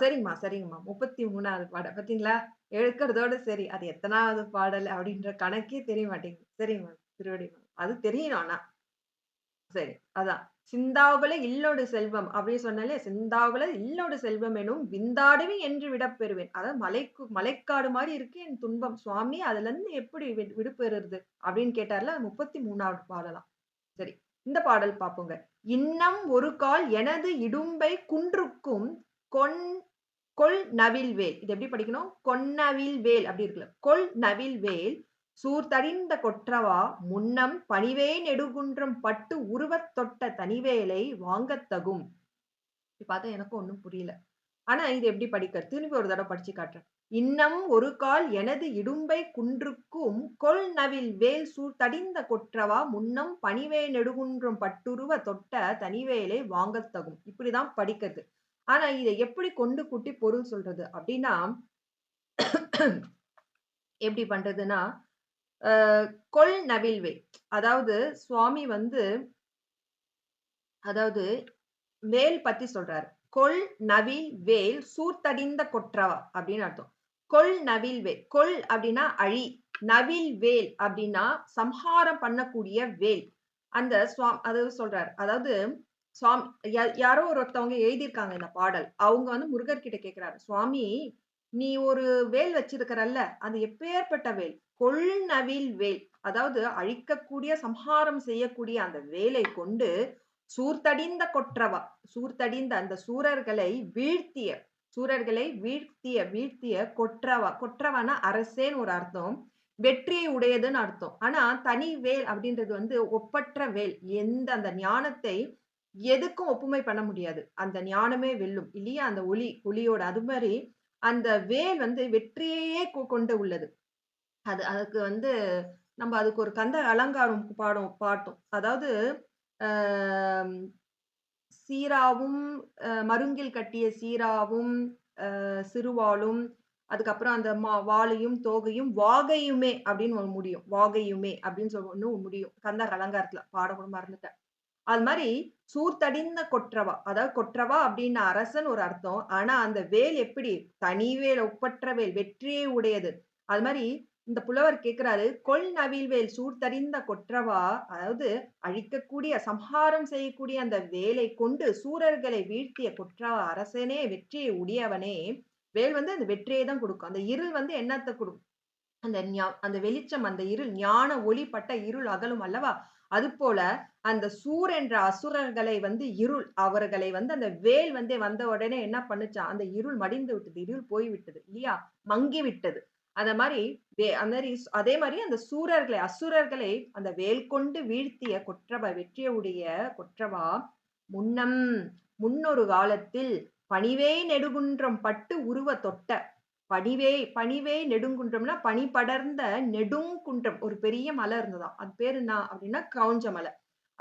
சரிங்கம்மா, சரிங்கம்மா. 33வது பாடல். பார்த்தீங்களா? எடுக்கிறதோட சரி. அது எத்தனாவது பாடல் அப்படின்ற கணக்கே தெரிய மாட்டேங்குது. சரிங்கம்மா. திருவடி அது தெரியணும் ஆனா. சரி. அதான். சிந்தாகுல இல்லோடு செல்வம் அப்படின்னு சொன்னாலே, சிந்தாகுல இல்லோடு செல்வம் எனும் விந்தாடவி என்று விடப்பெறுவேன். அதாவது மலைக்காடு மாரி இருக்கு என் துன்பம். சுவாமி அதுலருந்து எப்படி விடுபெறுறது? அப்படின்னு கேட்டார்ல. 33வது பாடலாம். சரி. இந்த பாடல் பார்ப்போங்க. இன்னம் ஒரு கால் எனது இடும்பை குன்றுக்கும் கொன் கொள் நவில்வேல். இது எப்படி படிக்கணும்? கொன்னவில்வேல் அப்படி இருக்குல்ல. கொள் நவில்வேல் சூர்தடிந்த கொற்றவா முன்னம் பணிவே நெடுகுன்றம் பட்டு உருவத் தொட்ட தனிவேலை வாங்கத் தகும். இப்ப பார்த்தா எனக்கும் ஒண்ணும் புரியல. ஆனா இது எப்படி படிக்கிறது? திரும்பி ஒரு தடவை படிச்சு காட்டுறேன். இன்னம் ஒரு கால் எனது இடும்பை குன்றுக்கும் கொள் நவில் வேல் சூழ்தடிந்த கொற்றவா முன்னம் பணிவே நெடுகுன்றம் பட்டுருவ தொட்ட தனிவேலை வாங்கத் தகும். இப்படிதான் படிக்கிறது. ஆனா இதை எப்படி கொண்டு கூட்டி பொருள் சொல்றது அப்படின்னா எப்படி பண்றதுன்னா கொள் நவில்வே அதாவது சுவாமி வந்து அதாவது வேல் பத்தி சொல்றாரு. கொள் நவில் வேல் சூர்த்தடிந்த கொற்றவா அப்படின்னு அர்த்தம். கொள் நவில் வேல். கொள் அப்படின்னா அழி. நவில் வேல் அப்படின்னா சம்ஹாரம் பண்ணக்கூடிய வேல். அந்த அதாவது சொல்றாரு. அதாவது யாரோ ஒருத்தவங்க எழுதியிருக்காங்க இந்த பாடல். அவங்க வந்து முருகர் கிட்ட கேட்கிறாரு. சுவாமி நீ ஒரு வேல் வச்சிருக்கிறல்ல, அது எப்பேற்பட்ட வேல்? கொள் நவில் வேல். அதாவது அழிக்கக்கூடிய சம்ஹாரம் செய்யக்கூடிய அந்த வேலை கொண்டு சூர்த்தடிந்த கொற்றவா சூர்த்தடிந்த அந்த சூரர்களை வீழ்த்திய கொற்றவானா அரசேன்னு ஒரு அர்த்தம். வெற்றியை உடையதுன்னு அர்த்தம். ஆனா தனி வேல் அப்படின்றது வந்து ஒப்பற்ற வேல். அந்த ஞானத்தை எதுக்கும் ஒப்புமை பண்ண முடியாது. அந்த ஞானமே வெல்லும் இல்லையா? அந்த ஒளியோட அது மாதிரி அந்த வேல் வந்து வெற்றியையே கொண்டு உள்ளது. அதுக்கு வந்து நம்ம அதுக்கு ஒரு கந்த அலங்காரம் பாட்டோம். அதாவது சீராவும் மருங்கில் கட்டிய சீராவும் சிறுவாளும் அதுக்கப்புறம் அந்த வாளையும் தோகையும் வாகையுமே அப்படின்னு ஒண்ணு முடியும். வாகையுமே அப்படின்னு சொல்லி முடியும். கந்த அலங்காரத்துல பாட கூட மறந்துட்டேன். அது மாதிரி சூர்த்தடிந்த கொற்றவா அதாவது கொற்றவா அப்படின்னு அரசன் ஒரு அர்த்தம். ஆனா அந்த வேல் எப்படி தனி வேல் ஒப்பற்ற வேல் வெற்றியே உடையது. அது மாதிரி இந்த புலவர் கேட்கிறாரு கொள் நவில்வேல் சூர்த்தடிந்த கொற்றவா அதாவது அழிக்கக்கூடிய சம்ஹாரம் செய்யக்கூடிய அந்த வேலை கொண்டு சூரர்களை வீழ்த்திய கொற்றவா அரசனே வெற்றியை உடையவனே வேல் வந்து அந்த வெற்றியை தான் கொடுக்கும். அந்த இருள் வந்து என்னத்தை கொடுக்கும்? அந்த வெளிச்சம் அந்த இருள் ஞான ஒளிப்பட்ட இருள் அகலும் அல்லவா? அது போல அந்த சூர் என்ற அசுரர்களை வந்து அவர்களை வந்து அந்த வேல் வந்து வந்த உடனே என்ன பண்ணுச்சாம்? அந்த இருள் மடிந்து விட்டது. இருள் போய் விட்டது இல்லையா? மங்கி விட்டது. அந்த மாரி அதே மாரி அந்த அசுரர்களை அந்த வேல் கொண்டு வீழ்த்திய கொற்றவா வெற்றியுடைய கொற்றவா, முன்னம் முன்னொரு காலத்தில் பணிவே நெடுங்குன்றம் பட்டு உருவ தொட்ட பணிவே நெடுங்குன்றம்னா, பனி படர்ந்த நெடுங்குன்றம் ஒரு பெரிய மலை இருந்ததாம். அது பேரு என்ன அப்டின்னா, கிரௌஞ்ச மலை.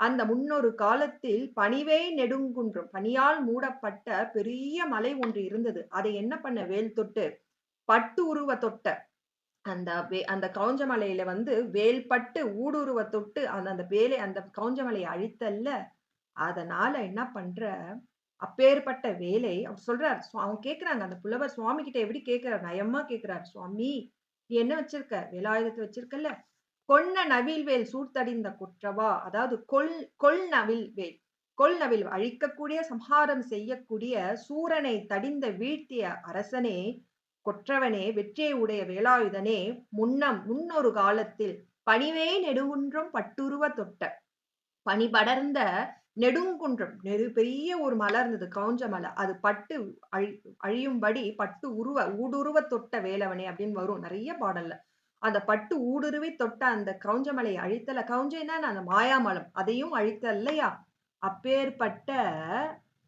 அந்த முன்னொரு காலத்தில் பனிவே நெடுங்குன்றம், பனியால் மூடப்பட்ட பெரிய மலை ஒன்று இருந்தது. அதை என்ன பண்ண வேல் தொட்டு, பட்டு உருவ தொட்ட அந்த கவுஞ்ச மலையில வந்து வேல் பட்டு ஊடுருவ தொட்டு அந்த அந்த வேலை அந்த கவுஞ்ச மலைய அழித்தல்ல. அதனால என்ன பண்ற, அப்பேற்பட்ட வேலை அவர் சொல்றார். அவங்க கேட்கிறாங்க. அந்த புலவர் சுவாமி கிட்ட எப்படி கேட்கிறார்? நயமா கேட்கிறார். "சுவாமி, நீ என்ன வச்சிருக்க? வேலாயுதத்த வச்சிருக்கல்ல? கொன்ன நவில்வேல் சூழ்த்தடிந்த குற்றவா?" அதாவது கொல் நவில் வேல். கொல் நவில் அழிக்கக்கூடிய, சம்ஹாரம் செய்யக்கூடிய சூரனை தடிந்த வீழ்த்திய அரசனே, கொற்றவனே, வெற்றியை உடைய வேலாயுதனே, முன்னொரு காலத்தில் பணிவே நெடுங்குன்றம் பட்டுருவ தொட்ட பனி படர்ந்த நெடுங்குன்றம் பெரிய ஒரு மலை இருந்தது. கவுஞ்ச மலை. அது பட்டு அழி அழியும்படி பட்டு ஊடுருவ தொட்ட வேலவனே அப்படின்னு வரும் நெறைய பாடல்ல. அந்த பட்டு ஊடுருவி தொட்ட அந்த கவுஞ்ச மலையை அழித்தல. கவுஞ்சைன்னா அந்த மாயாமலம். அதையும் அழித்தல்லையா? அப்பேற்பட்ட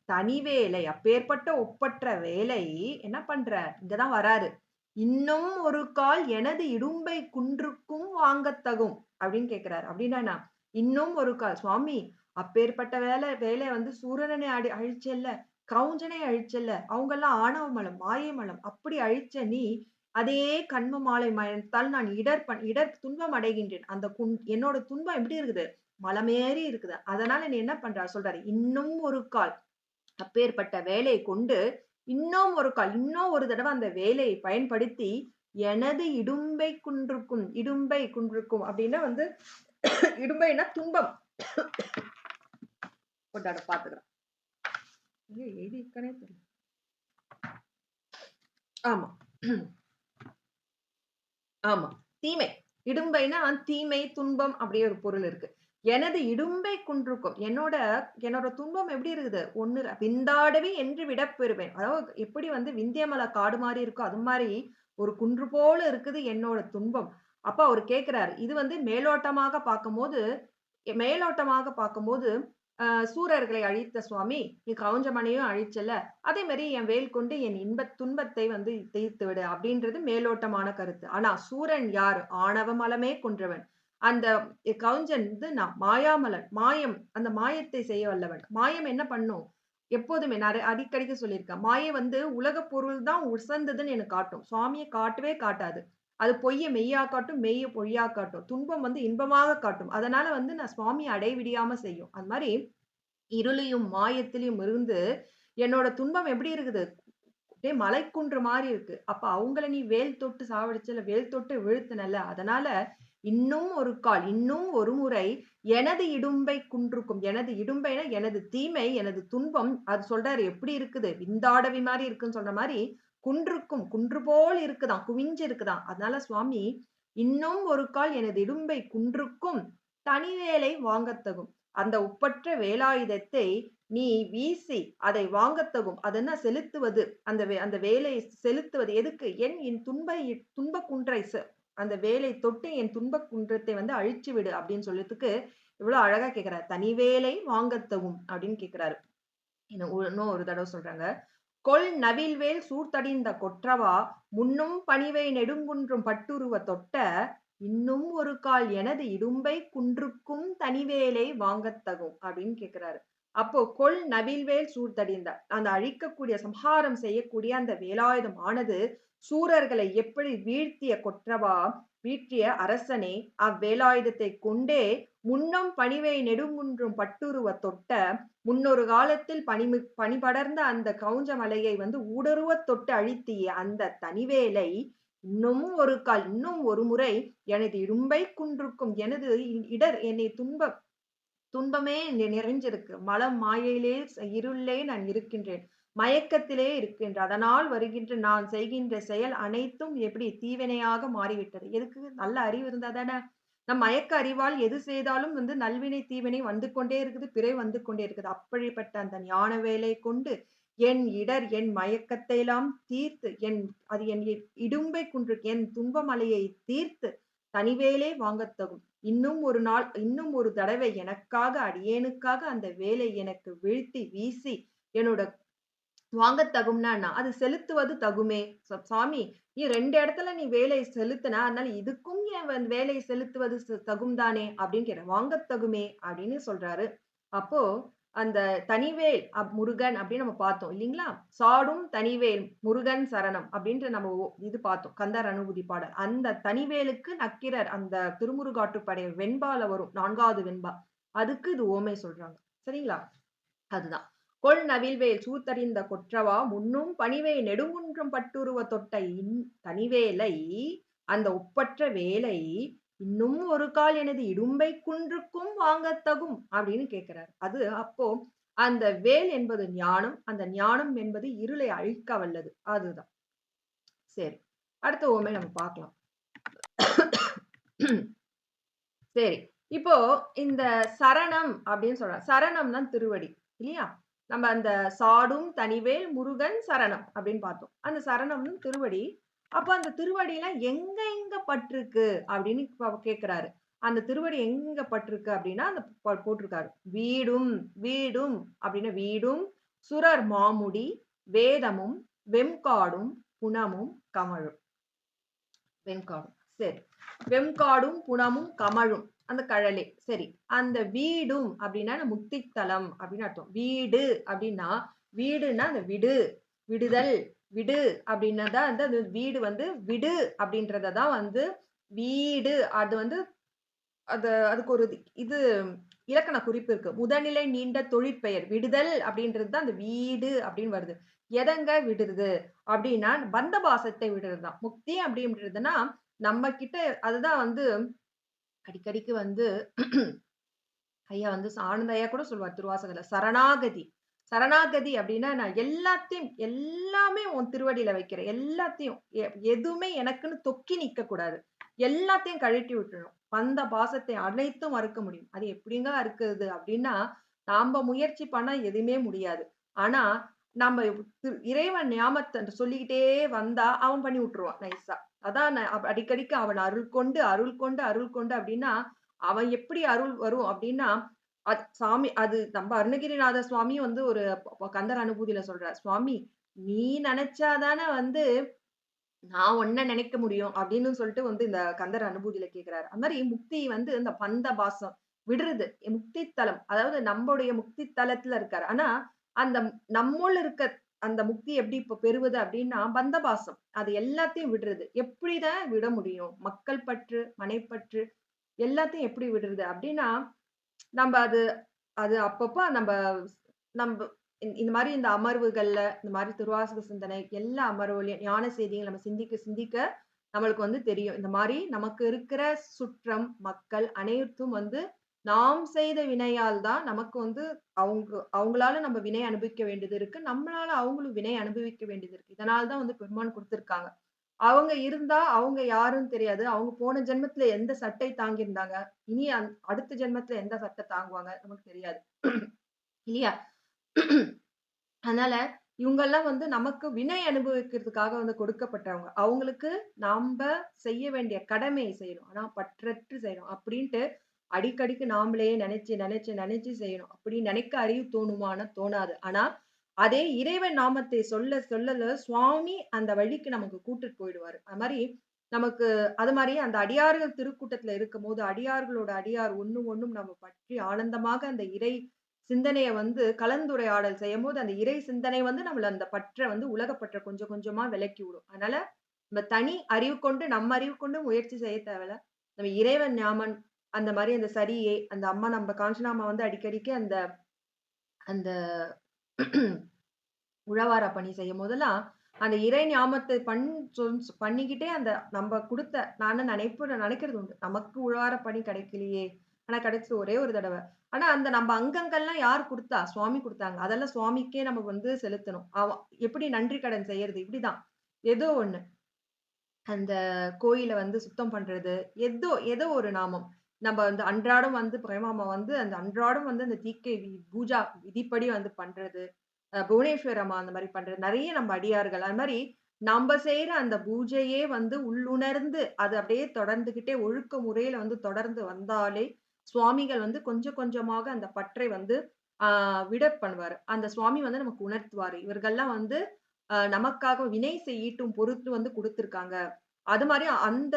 தனிவேலை, அப்பேற்பட்ட ஒப்பற்ற வேலை என்ன பண்றார்? இங்க தான் வராரு. "இன்னும் ஒரு கால் எனது இடும்பை குன்றுக்கும் வாங்கத்தகும்" அப்படின்னு கேட்கிறாரு. அப்படின்னா என்ன? இன்னும் ஒரு கால் சுவாமி அப்பேற்பட்ட வேலை வந்து சூரனை அழிச்சல்ல, கிரௌஞ்சனை அழிச்சல்ல, அவங்கெல்லாம் ஆணவ மலம், மாயை மலம் அப்படி அழிச்ச நீ, அதே கன்ம மாலை மயத்தால் நான் இடர் துன்பம் அடைகின்றேன். அந்த என்னோட துன்பம் எப்படி இருக்குது? மலமேறி இருக்குது. அதனால நீ என்ன பண்ற? சொல்றாரு. இன்னும் ஒரு கால் அப்பேற்பட்ட வேலையை கொண்டு இன்னும் ஒரு தடவை அந்த வேலையை பயன்படுத்தி எனது இடும்பை குன்றுக்கும் அப்படின்னா வந்து இடும்பைனா துன்பம் கொண்டாட பாத்துக்கிறேன். எழுதியிருக்கனே தெரியல. ஆமா ஆமா தீமை. இடும்பைனா தீமை, துன்பம் அப்படி ஒரு பொருள் இருக்கு. எனது இடும்பை குன்றுக்கும் என்னோட துன்பம் எப்படி இருக்குது? ஒண்ணு விந்தாடவி என்று விடப்பெறுவேன். அதாவது எப்படி வந்து விந்தியமலை காடு மாரி இருக்கோ, அது மாரி ஒரு குன்று போல இருக்குது என்னோட துன்பம். அப்ப அவரு கேட்கிறாரு. இது வந்து மேலோட்டமாக பார்க்கும்போது, சூரர்களை அழித்த சுவாமி, நீ கவுஞ்சமனையும் அழிச்சல்ல. அதே மாரி என் வேல் கொண்டு என் துன்பத்தை வந்து தீர்த்து விடு அப்படின்றது மேலோட்டமான கருத்து. ஆனா சூரன் யாரு? ஆணவ மலமே கொன்றவன். அந்த கவுஞ்சன் வந்து மாயாமலன். அந்த மாயத்தை செய்ய வல்லவன். மாயம் என்ன பண்ணும்? எப்போதுமே நான் அடிக்கடிக்கு சொல்லியிருக்கேன். மாயை வந்து உலகப் பொருள் தான் உசந்ததுன்னு எனக்கு காட்டும். சுவாமிய காட்டவே காட்டாது. அது பொய்ய மெய்யா காட்டும், மெய்ய பொய்யா காட்டும். துன்பம் வந்து இன்பமாக காட்டும். அதனால வந்து நான் சுவாமிய அடைவிடியாம செய்யும். அது மாரி இருளியும், மாயத்திலயும் இருந்து என்னோட துன்பம் எப்படி இருக்குது? அப்படியே மலைக்குன்று மாரி இருக்கு. அப்ப அவங்கள நீ வேல் தொட்டு சாவடிச்சல்ல, வேல் தொட்டு வீழ்த்துனல்ல. அதனால இன்னும் ஒரு முறை எனது இடும்பை குன்றுக்கும். எனது இடும்பைனா எனது தீமை, எனது துன்பம். அது சொல்றாரு எப்படி இருக்குது? விந்தாடவி மாரி இருக்குன்னு சொல்ற மாரி குன்று போல் இருக்குதாம். குவிஞ்சு இருக்குதாம். அதனால சுவாமி, இன்னும் ஒரு கால் எனது இடும்பை குன்றுக்கும் தனிவேலை வாங்கத்தகும். அந்த ஒப்பற்ற வேலாயுதத்தை நீ வீசி அதை வாங்கத்தகும். அது என்ன செலுத்துவது? அந்த வேலை செலுத்துவது எதுக்கு? என் துன்பக் குன்றை அந்த வேலை தொட்டு என் துன்பக் குன்றத்தை வந்து அழிச்சு விடு அப்படின்னு சொல்றதுக்கு இவ்வளவு அழகா கேட்கிறாரு. தனிவேலை வாங்கத்தகும் அப்படின்னு கேட்கிறாரு. இன்னும் ஒரு தடவை சொல்றாங்க. கொல் நவில்வேல் சூழ்த்தடிந்த கொற்றவா முன்னும் பணிவை நெடுங்குன்றும் பட்டுருவ தொட்ட இன்னும் ஒரு கால் எனது இடும்பை குன்றுக்கும் தனிவேலை வாங்கத்தகும் அப்படின்னு கேட்கிறாரு. அப்போ கொல் நவில்வேல் சூழ்த்தடிந்த அந்த அழிக்கக்கூடிய சம்ஹாரம் செய்யக்கூடிய அந்த வேலாயுதம் ஆனது சூரர்களை எப்படி வீழ்த்திய அரசனே அவ்வேலாயுதத்தை கொண்டே முன்னம் பணிவை நெடுங்குன்றும் பட்டுருவ தொட்ட முன்னொரு காலத்தில் பனி படர்ந்த அந்த கவுஞ்ச மலையை வந்து ஊடுருவத் தொட்டு அழித்திய அந்த தனிவேலை இன்னும் ஒரு முறை எனது இடும்பை குன்றுக்கும் எனது என்னை துன்பமே நிறைஞ்சிருக்கு. மலம் மாயையிலே இருளிலே நான் இருக்கின்றேன். மயக்கத்திலே இருக்கின்றேன். அதனால் வருகின்ற நான் செய்கின்ற செயல் அனைத்தும் எப்படி தீவினையாக மாறிவிட்டது. எதுக்கு? நல்ல அறிவு இருந்தா தானே நம் மயக்க அறிவால் எது செய்தாலும் வந்து நல்வினை, தீவினை வந்து கொண்டே இருக்குது. பிறவி வந்து கொண்டே இருக்குது. அப்படிப்பட்ட அந்த ஞான வேலை கொண்டு என் இடர் என் மயக்கத்தையெல்லாம் தீர்த்து அது என் இடும்பை குன்று என் துன்பமலையை தீர்த்து தனிவேலே வாங்கத்தகும். இன்னும் ஒரு தடவை எனக்காக அடியேனுக்காக அந்த வேலை எனக்கு வீழ்த்தி வீசி என்னோட வாங்கத் தகும்னா என்ன? அது செலுத்துவது தகுமே. சாமி, நீ 2 இடத்துல நீ வேலை செலுத்துன. அதனால இதுக்கும் என் வேலை செலுத்துவது தகும் தானே! அப்படின்னு கேட்கிறேன். வாங்கத் தகுமே அப்படின்னு சொல்றாரு. அப்போ அந்த தனிவேல் முருகன் அப்படின்னு நம்ம பார்த்தோம் இல்லீங்களா? சாடும் தனிவேல் முருகன் சரணம் அப்படின்ட்டு நம்ம இது பார்த்தோம். கந்தர் அனுபூதி பாடல். அந்த தனிவேலுக்கு நக்கீரர் அந்த திருமுருகாற்றுப்படை வெண்பால வரும். 4வது வெண்பா. அதுக்கு இது உவமை சொல்றாங்க. சரிங்களா? அதுதான். கொள் நவில்வேல் சூழ்த்தறிந்த கொற்றவா முன்னும் பணிவே நெடுங்குன்றம் பட்டுருவ தொட்ட தனிவேலை அந்த ஒப்பற்ற வேலை இன்னும் ஒரு கால் எனது இடும்பை குன்றுக்கும் வாங்கத் தகும் அப்படின்னு கேட்கிறார். அது அப்போ அந்த வேல் என்பது ஞானம். அந்த ஞானம் என்பது இருளை அழிக்க வல்லது. அதுதான். சரி. அடுத்த உவமை நம்ம பார்க்கலாம். சரி. இப்போ இந்த சரணம் அப்படின்னு சொல்றாங்க. சரணம்னா திருவடி இல்லையா? நம்ம அந்த சாடும் தனிவேல் முருகன் சரணம் அப்படின்னு பார்த்தோம். அந்த சரணம்னு திருவடி. அப்ப அந்த திருவடியில எங்க எங்க பட்டிருக்கு அப்படின்னு கேட்கிறாரு. அந்த திருவடி எங்க பட்டிருக்கு அப்படின்னா அந்த போட்டிருக்காரு. வீடும் வீடும் அப்படின்னு வீடும் சுரர் மாமுடி வேதமும் வெம்காடும் புனமும் கமழும். வெண்காடும். சரி. வெண்காடும் புனமும் கமழும். அந்த கழலே. சரி. அந்த வீடும் அப்படின்னா முக்தித்தலம் அப்படின்னு அர்த்தம். வீடு அப்படின்னா வீடுன்னா அந்த விடு, விடுதல், விடு அப்படின்னா தான் அந்த வீடு வந்து விடு அப்படின்றத தான் வந்து வீடு அது வந்து அதுக்கு ஒரு இது இலக்கண குறிப்பு இருக்கு. முதல்நிலை நீண்ட தொழிற்பெயர் விடுதல் அப்படின்றது தான் அந்த வீடு அப்படின்னு வருது. எதங்க விடுறது அப்படின்னா பந்த பாசத்தை விடுறது தான். முக்தி அப்படின்றதுன்னா நம்ம கிட்ட அதுதான் வந்து அடிக்கடிக்கு வந்து ஐயா வந்து ஆனந்த ஐயா கூட சொல்லுவார் திருவாசகத்துல சரணாகதி. சரணாகதி அப்படின்னா நான் எல்லாமே உன் திருவடியில வைக்கிறேன். எல்லாத்தையும் எதுவுமே எனக்குன்னு தொக்கி நிக்க கூடாது. எல்லாத்தையும் கழட்டி விட்டுறணும். வந்த பாசத்தை அனைத்தும் அறுக்க முடியும். அது எப்படிங்க அறுக்குறது அப்படின்னா, நாம முயற்சி பண்ணா எதுவுமே முடியாது. ஆனா, நம்ம இறைவன் ஞாபகத்தை சொல்லிக்கிட்டே வந்தா, அவன் பண்ணி விட்டுருவான் நைஸா. அதான் அடிக்கடிக்கு அவன் அருள் கொண்டு, அருள் கொண்டு, அருள் கொண்டு அப்படின்னா, அவன் எப்படி அருள் வரும் அப்படின்னா, சாமி அது நம்ம அருணகிரிநாத சுவாமியும் வந்து ஒரு கந்தர் அனுபூதியில சொல்றார். சுவாமி, நீ நினைச்சா தானே வந்து நான் உன்ன நினைக்க முடியும் அப்படின்னு சொல்லிட்டு வந்து இந்த கந்தர் அனுபூதியில கேட்கிறாரு. அது மாரி முக்தி வந்து இந்த பந்த பாசம் விடுறது. முக்தி தலம். அதாவது நம்முடைய முக்தி தலத்துல இருக்காரு. ஆனா, அந்த நம்முள் இருக்க அந்த முக்தி எப்படி இப்ப பெறுவது அப்படின்னா, பந்த பாசம். அது எல்லாத்தையும் விடுறது. எப்படிதான் விட முடியும்? மக்கள் பற்று, மனைப்பற்று எல்லாத்தையும் எப்படி விடுறது? அப்படின்னா, நம்ப அது அது அப்பப்ப நம்ப இந்த மாரி இந்த அமர்வுகள்ல, இந்த மாரி திருவாசக சிந்தனை எல்லா அமர்வுலயும் ஞான செய்திகள் நம்ம சிந்திக்க சிந்திக்க நம்மளுக்கு வந்து தெரியும். இந்த மாரி நமக்கு இருக்கிற சுற்றம், மக்கள் அனைத்தும் வந்து நாம் செய்த வினையால் தான் நமக்கு வந்து அவங்களால நம்ம வினை அனுபவிக்க வேண்டியது இருக்கு. நம்மளால அவங்களும் வினை அனுபவிக்க வேண்டியது இருக்கு. இதனால தான் வந்து பெருமான் குடுத்திருக்காங்க. அவங்க இருந்தா அவங்க யாருன்னு தெரியாது. அவங்க போன ஜென்மத்துல எந்த சட்டை தாங்கியிருந்தாங்க. இனி அடுத்த ஜென்மத்துல எந்த சட்டை தாங்குவாங்க நமக்கு தெரியாது. இல்லையா? அதனால இவங்கெல்லாம் வந்து நமக்கு வினை அனுபவிக்கிறதுக்காக வந்து கொடுக்கப்பட்டவங்க. அவங்களுக்கு நம்ப செய்ய வேண்டிய கடமையை செய்யணும். ஆனா பற்றற்று செய்யணும். அப்படின்ட்டு அடிக்கடிக்கு நாமளே நெனச்சு, நெனச்சு, நெனச்சு செய்யணும். அப்படி நினைக்க அறிவு தோணுமான்னா தோணாது. ஆனா, அதே இறைவன் நாமத்தை சொல்லல சுவாமி அந்த வழிக்கு நமக்கு கூட்டிட்டு போயிடுவாரு. அது மாரி நமக்கு அது மாரி அந்த அடியார்கள் திருக்கூட்டத்துல இருக்கும்போது, அடியார்களோட அடியார் ஒண்ணும் நம்ம பற்றி ஆனந்தமாக அந்த இறை சிந்தனைய வந்து கலந்துரையாடல் செய்யும்போது, அந்த இறை சிந்தனை வந்து நம்மள அந்த பற்ற வந்து உலகப் பற்ற கொஞ்சம் கொஞ்சமா விலக்கி விடும். அதனால, நம்ம தனி அறிவு கொண்டு, நம்ம அறிவு கொண்டு முயற்சி செய்ய தேவையில்ல. நம்ம இறைவன் ஞாமன் அந்த மாரி அந்த சரியே, அந்த அம்மா நம்ம காஞ்சனா அம்மா வந்து அடிக்கடிக்கு அந்த அந்த உழவார பணி செய்யும்போதெல்லாம், அந்த இறை ஞாமத்தை பண்ணிக்கிட்டே அந்த நம்ப குடுத்த நானும் நினைக்கிறது உண்டு. நமக்கு உழவார பணி கிடைக்கலையே! ஆனா கிடைச்சது ஒரே ஒரு தடவ. ஆனா அந்த நம்ப அங்கங்கள்லாம் யார் குடுத்தா? சுவாமி குடுத்தாங்க. அதெல்லாம் சுவாமிக்கே நம்ம வந்து செலுத்தணும். எப்படி நன்றி கடன் செய்யறது? இப்படிதான். ஏதோ ஒண்ணு. அந்த கோயில வந்து சுத்தம் பண்றது. ஏதோ ஒரு நாமம். நம்ம வந்து அன்றாடம் வந்து பிரேமாமா வந்து அந்த அன்றாடம் வந்து அந்த தீக்கை பூஜா விதிப்படி வந்து பண்றது. புவனேஸ்வர் அம்மா அந்த மாரி பண்றது. நெறைய நம்ம அடியார்கள். அது மாரி நம்ப செய்ற அந்த பூஜையே வந்து உள்ளுணர்ந்து, அது அப்படியே தொடர்ந்துகிட்டே ஒழுக்க முறையில வந்து தொடர்ந்து வந்தாலே, சுவாமிகள் வந்து கொஞ்சம் கொஞ்சமாக அந்த பற்றை வந்து ஆ விட பண்ணுவாரு. அந்த சுவாமி வந்து நமக்கு உணர்த்துவாரு. இவர்கள்லாம் வந்து நமக்காக வினை ஈட்டும் பொருட்டு வந்து குடுத்துருக்காங்க. அது மாரி அந்த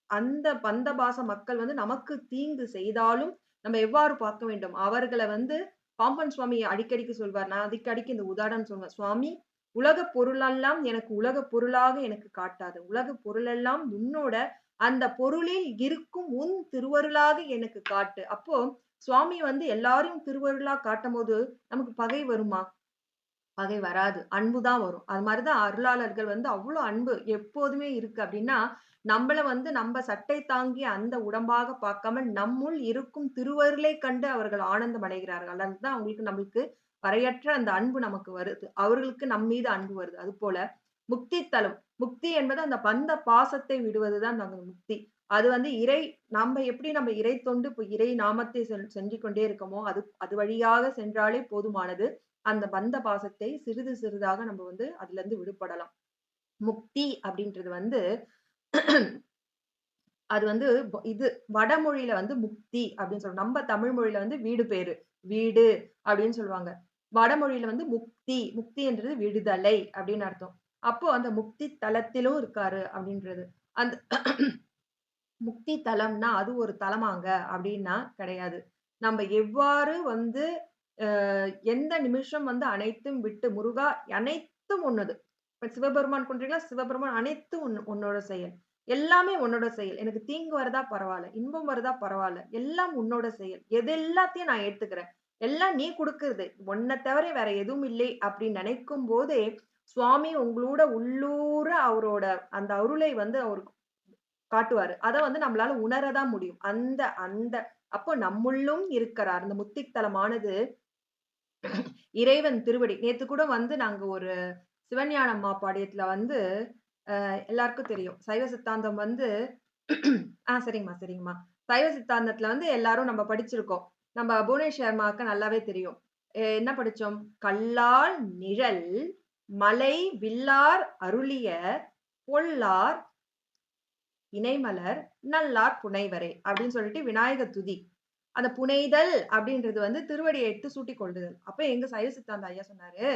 அந்த பந்தபாச மக்கள் வந்து நமக்கு தீங்கு செய்தாலும், நம்ம எவ்வாறு பார்க்க வேண்டும்? அவர்கள வந்து பாம்பன் சுவாமி அடிக்கடிக்கு சொல்வார். நான் அடிக்கடிக்கு இந்த உதாரணம் சொல்வேன். "சுவாமி, உலகப் பொருளெல்லாம் எனக்கு உலகப் பொருளாக எனக்கு காட்டாத. உலகப் பொருளெல்லாம் உன்னோட அந்த பொருளில் இருக்கும் உன் திருவருளாக எனக்கு காட்டு." அப்போ சுவாமி வந்து எல்லாரையும் திருவருளா காட்டும்போது, நமக்கு பகை வருமா? பகை வராது. அன்பு தான் வரும். அது மாரி தான் அருளாளர்கள் வந்து அவ்ளோ அன்பு எப்போதுமே இருக்கு அப்டின்னா, நம்மள வந்து நம்ப சட்டை தாங்கிய அந்த உடம்பாக பார்க்காம, நம்முள் இருக்கும் திருவருளை கண்டு அவர்கள் ஆனந்தம் அடைகிறார்கள். அதுதான் அவங்களுக்கு நம்மளுக்கு வரையற்ற அந்த அன்பு நமக்கு வருது. அவர்களுக்கு நம் மீது அன்பு வருது. அதுபோல முக்தி தலம். முக்தி என்பது அந்த பந்த பாசத்தை விடுவது தான் அந்த முக்தி. அது வந்து நம்ம இறை தொண்டு இப்ப இறை நாமத்தை சென்று கொண்டே இருக்கோமோ, அது அது வழியாக சென்றாலே போதுமானது. அந்த பந்த பாசத்தை சிறிது சிறிதாக நம்ம வந்து அதுலருந்து விடுபடலாம். முக்தி அப்படின்றது வந்து அது வந்து இது வடமொழியில வந்து முக்தி அப்படின்னு சொல்றோம். நம்ம தமிழ் மொழியில வந்து வீடு பேரு. வீடு அப்படின்னு சொல்லுவாங்க. வடமொழியில வந்து முக்தி. முக்தி என்றது விடுதலை அப்படின்னு அர்த்தம். அப்போ அந்த முக்தி தலத்திலும் இருக்காரு அப்படின்றது. அந்த முக்தி தலம்னா, அது ஒரு தலமாங்க அப்டின்னா கிடையாது. நம்ப எவ்வாறு வந்து எந்த நிமிஷம் வந்து அனைத்தும் விட்டு முருகா அனைத்தும் உன்னது. இப்ப சிவபெருமான் குன்றீங்களா, சிவபெருமான் அனைத்தும் உன்னோட செயல். எல்லாமே உன்னோட செயல். எனக்கு தீங்கு வருதா பரவால்ல. இன்பம் வருதா பரவால்ல. எல்லாம் உன்னோட செயல். எது எல்லாத்தையும் நான் ஏத்துக்கிறேன். எல்லாம் நீ குடுக்குறது. உன்ன தவிர வேற எதுவும் இல்லை அப்டின்னு நெனைக்கும் போதே, சுவாமி உங்களோட உள்ளூர அவரோட அந்த அருளை வந்து அவரு காட்டுவாரு. அத வந்து நம்மளால உணர தான் முடியும். அந்த அந்த அப்போ நம்முள்ளும் இருக்கிறார். அந்த முத்தித்தலமானது இறைவன் திருவடி. நேத்து கூட வந்து நாங்க ஒரு சிவஞான பாடியத்துல வந்து எல்லாருக்கும் தெரியும். சைவ சித்தாந்தம் வந்து சரிங்கம்மா, சரிங்கம்மா. சைவ சித்தாந்தத்துல வந்து எல்லாரும் நம்ம படிச்சிருக்கோம். நம்ம புவனேஸ்வர் அம்மாவுக்கு நல்லாவே தெரியும். என்ன படிச்சோம்? "கல்லால் நிழல் மலை வில்லார் அருளிய பொல்லார் இணைமலர் நல்லார் புனைவரே" அப்படின்னு சொல்லிட்டு விநாயக துதி. அந்த புனைதல் அப்படின்றது வந்து திருவடியை எடுத்து சூட்டிக் கொள்ளுதல். அப்ப எங்க சைவ சித்தாந்த ஐயா சொன்னாரு,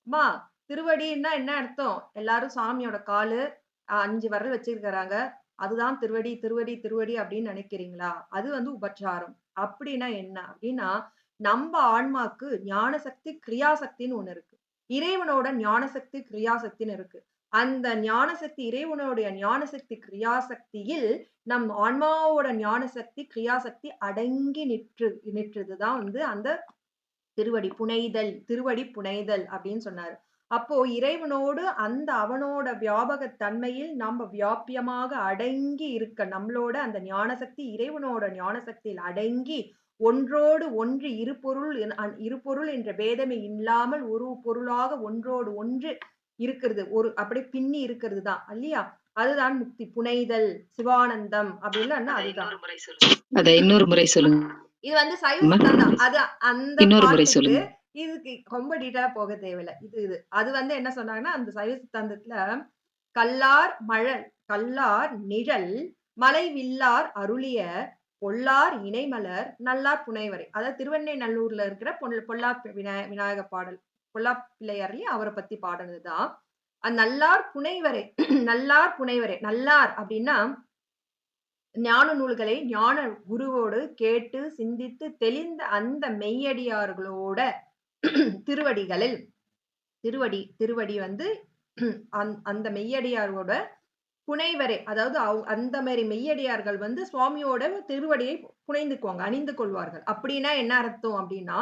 "அம்மா திருவடின்னா என்ன அர்த்தம்? எல்லாரும் சாமியோட காலு 5 விரல் வச்சிருக்கிறாங்க. அதுதான் திருவடி, திருவடி, திருவடி அப்படின்னு நினைக்கிறீங்களா? அது வந்து உபச்சாரம். அப்படின்னா என்ன? அப்படின்னா, நம்ப ஆன்மாக்கு ஞான சக்தி, கிரியா சக்தின்னு ஒண்ணு இருக்கு. இறைவனோட ஞான சக்தி, கிரியா சக்தின்னு இருக்கு. அந்த ஞான சக்தி இறைவனுடைய ஞான சக்தி, கிரியா சக்தியில் நம் ஆன்மாவோட ஞான சக்தி, கிரியா சக்தி அடங்கி நிற்றது தான் வந்து அந்த திருவடி புனைதல் அப்படின்னு சொன்னாரு. அப்போ இறைவனோடு அந்த அவனோட வியாபக தன்மையில் நாம வியாபியமாக அடங்கி இருக்க நம்மளோட அந்த ஞான சக்தி இறைவனோட ஞான சக்தியில் அடங்கி ஒன்றோடு ஒன்று இருபொருள் என்ற பேதமை இல்லாமல் ஒரு பொருளாக ஒன்றோடு ஒன்று இருக்கிறது. அப்படியே பின்னி இருக்கிறது தான் இல்லையா? அதுதான் முக்தி. புனைதல், சிவானந்தம் அப்படின்னா அதுதான். அத இன்னொரு முறை சொல்லுங்க. இது வந்து சைவ சித்தாந்தம். அது அந்த இன்னொரு முறை பாட்டுக்கு சொல்லுங்க. இதுக்கு ரொம்ப டீட்டெயிலா போக தேவையில்ல. இது. அது வந்து என்ன சொன்னாங்கன்னா, அந்த சைவ சித்தாந்தத்துல கல்லார் நிழல் மலை வில்லார் அருளிய பொல்லார் இணைமலர் நல்லார் புனைவரே. அதாவது திருவெண்ணெய்நல்லூர்ல இருக்கிற பொல்லா விநாயக பாடல். பொல்லா பிள்ளையார் இல்லையா? அவர பத்தி பாடுனது தான். நல்லார் புனைவரே நல்லார் புனைவரே. நல்லார் அப்படின்னா ஞான நூல்களை ஞான குருவோடு கேட்டு சிந்தித்து தெளிந்த அந்த மெய்யடியார்களோட திருவடிகளில் திருவடி வந்து அந்த மெய்யடியாரோட புனைவரே அதாவது அந்த மாரி மெய்யடியார்கள் வந்து சுவாமியோட திருவடியை புனைந்துக்குவாங்க, அணிந்து கொள்வார்கள். அப்படின்னா என்ன அர்த்தம் அப்படின்னா,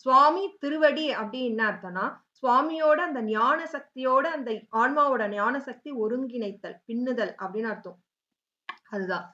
சுவாமி திருவடி அப்படி என்ன அர்த்தம்னா, சுவாமியோட அந்த ஞான சக்தியோட அந்த ஆன்மாவோட ஞான சக்தி ஒருங்கிணைத்தல், பின்னுதல் அப்படின்னு அர்த்தம். அதுதான்.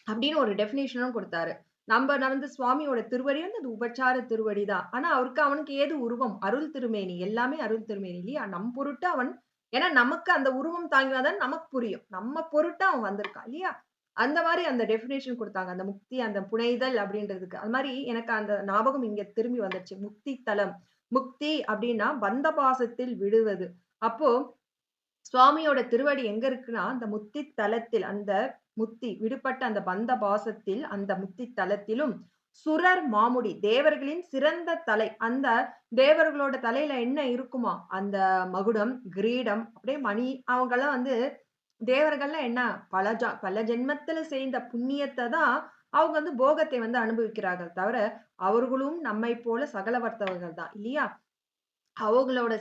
அப்படின்னு ஒரு டெஃபினிஷனும் குடுத்தாரு. நம்ம வந்து சுவாமியோட திருவடி வந்து அது உபச்சார திருவடி தான். ஆனா அவனுக்கு ஏது உருவம்? அருள் திருமேனி. எல்லாமே அருள் திருமேனி இல்லையா? நம் பொருட்டு அவன் ஏன்னா நமக்கு அந்த உருவம் தாங்கினா தான் நமக்கு புரியும். நம்ம பொருட்டு அவன் வந்திருக்கான் இல்லையா? அந்த மாரி அந்த டெஃபினிஷன் குடுத்தாங்க. அந்த முக்தி, அந்த புனைதல் அப்படின்றதுக்கு. அது மாரி எனக்கு அந்த ஞாபகம் இங்க திரும்பி வந்துருச்சு. முக்தி தலம். முக்தி அப்படின்னா பந்த பாசத்தில் விடுவது. அப்போ சுவாமியோட திருவடி எங்க இருக்குன்னா, அந்த முத்தி தலத்தில் அந்த முத்தி விடுபட்ட அந்த பந்த பாசத்தில் அந்த முத்தி தலத்திலும், சுரர் மாமுடி தேவர்களின் சிறந்த தலை. அந்த தேவர்களோட தலையில என்ன இருக்குமா? அந்த மகுடம், கிரீடம், அப்படியே மணி அவங்கலாம் வந்து தேவர்கள்லாம் என்ன பல ஜென்மத்தில செய்த புண்ணியத்த தான் அவங்க வந்து போகத்தை வந்து அனுபவிக்கிறார்கள் தவிர, அவர்களும் நம்மைப் போல சகலவர்த்தவர்கள் தான் இல்லையா? அவங்களோட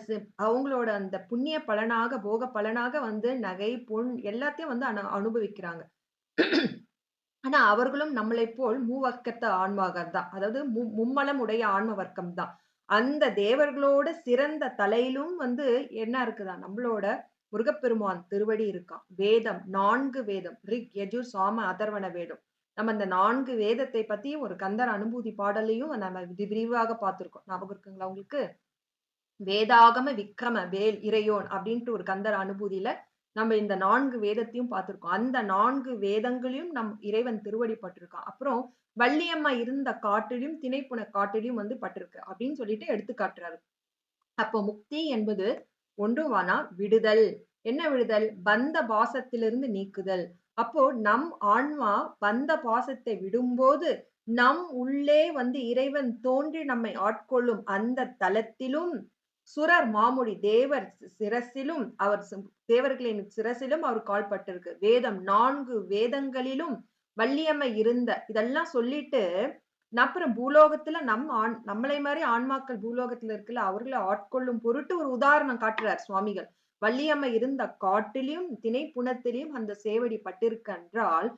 அவங்களோட அந்த புண்ணிய பலனாக, போக பலனாக வந்து நகை, பொன் எல்லாத்தையும் வந்து அனுபவிக்கிறாங்க. ஆனா அவர்களும் நம்மளைப் போல் மூவர்க்கத்து ஆன்மாகள் தான். அதாவது மும்மலம் உடைய ஆன்ம வர்க்கம் தான். அந்த தேவர்களோட சிறந்த தலையிலும் வந்து என்ன இருக்குதா? நம்மளோட முருகப்பெருமான் திருவடி இருக்காம். வேதம் 4 வேதம். ரிக், யஜுர், சாம, அதர்வண வேதம். நம்ம அந்த 4 வேதத்தை பத்தி ஒரு கந்தர் அனுபூதி பாடலையும் நம்ம விரிவாக பார்த்திருக்கோம். ஞாபகம் இருக்குங்களா உங்களுக்கு? வேதாகம விக்கிரம வேல் இறையோன் அப்படின்ட்டு ஒரு கந்தர் அனுபூதியில நம்ம இந்த 4 வேதத்தையும் பார்த்திருக்கோம். அந்த 4 வேதங்களையும் நம் இறைவன் திருவடி பட்டிருக்கான். அப்புறம் வள்ளியம்மா இருந்த காட்டிலும், திணைப்புன காட்டிலும் வந்து பட்டிருக்கு அப்படின்னு சொல்லிட்டு எடுத்து காட்டுறாரு. அப்போ முக்தி என்பது ஒன்றுவானா விடுதல். என்ன விடுதல்? பந்த பாசத்திலிருந்து நீக்குதல். அப்போ நம் ஆன்மா பந்த பாசத்தை விடும்போது, நம் உள்ளே வந்து இறைவன் தோன்றி நம்மை ஆட்கொள்ளும் அந்த தலத்திலும், சுரர் மாமுடி தேவர் சிரசிலும் அவர் தேவர்களின் சிரசிலும் அவர் கால் பட்டிருக்கு. வேதம் 4 வேதங்களிலும் வள்ளியம்மை இருந்த இதெல்லாம் சொல்லிட்டு அப்புறம் பூலோகத்துல நம்மளை மாரி ஆன்மாக்கள் பூலோகத்துல இருக்குல்ல, அவர்கள ஆட்கொள்ளும் பொருட்டு ஒரு உதாரணம் காட்டுறார் சுவாமிகள். வள்ளியம்மை இருந்த காட்டிலும், திணைப்புணத்திலும் அந்த சேவடி பட்டிருக்கு என்றால்,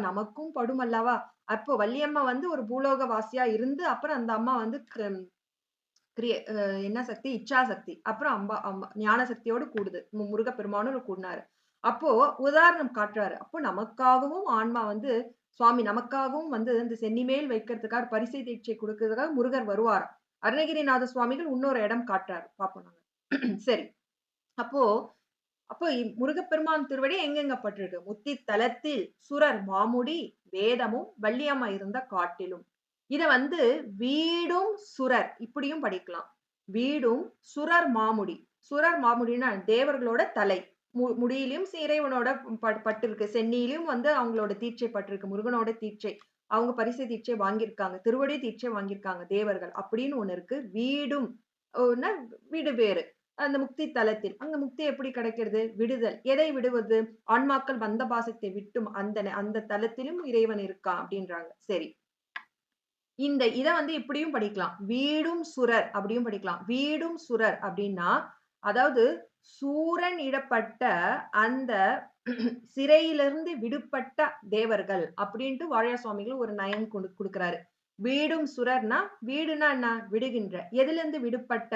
நமக்கும் படும் அல்லவா? அப்போ வள்ளியம்மா வந்து ஒரு பூலோக வாசியா இருந்து, அப்புறம் அந்த அம்மா வந்து என்ன சக்தி? இச்சா சக்தி. அப்புறம் அம்மா ஞான சக்தியோடு கூடுது. முருகப்பெருமானும் கூடுனாரு. அப்போ உதாரணம் காட்டுறாரு. அப்போ நமக்காகவும் ஆன்மா வந்து சுவாமி நமக்காகவும் வந்து இந்த சென்னிமேல் வைக்கிறதுக்காக பரிசை தீட்சை குடுக்கிறதுக்காக முருகர் வருவாராம். அருணகிரிநாத சுவாமிகள் இன்னொரு இடம் காட்டுறாரு. பார்ப்போம் நாங்க. சரி. அப்போ அப்போ முருகப்பெருமான் திருவடி எங்கெங்க பட்டிருக்கு? முத்தி தலத்தில், சுரர் மாமுடி, வேதமும், வள்ளியம்மா இருந்த காட்டிலும். இத வந்து வீடும் சுரர் இப்படியும் படிக்கலாம். வீடும் சுரர் மாமுடி. சுரர் மாமுடின்னா தேவர்களோட தலை. முடியிலும் இறைவனோட பட்டிருக்கு. சென்னியிலும் வந்து அவங்களோட தீட்சை பட்டிருக்கு. முருகனோட தீட்சை. அவங்க பரிசு தீட்சை வாங்கியிருக்காங்க. திருவடி தீட்சை வாங்கியிருக்காங்க தேவர்கள். அப்படின்னு ஒண்ணு இருக்கு. வீடும் வீடு வேறு. அந்த முக்தி தலத்தில். அங்க முக்தி எப்படி கிடைக்கிறது? விடுதல். எதை விடுவது? ஆன்மாக்கள் பந்த பாசத்தை விட்டும் அந்த தலத்திலும் இறைவன் இருக்கான் அப்படின்றாங்க. சரி. இத வந்து இப்படியும் படிக்கலாம். வீடும் சுரர் அப்படியும் படிக்கலாம். வீடும் சுரர் அப்படின்னா, அதாவது சூரன் இடப்பட்ட அந்த சிறையிலிருந்து விடுபட்ட தேவர்கள் அப்படின்ட்டு வாழியார் சுவாமிகள் ஒரு நயம் குடுக்குறாரு. வீடும் சுரர்னா, வீடுனா என்ன? விடுகின்ற. எதிலிருந்து விடுபட்ட?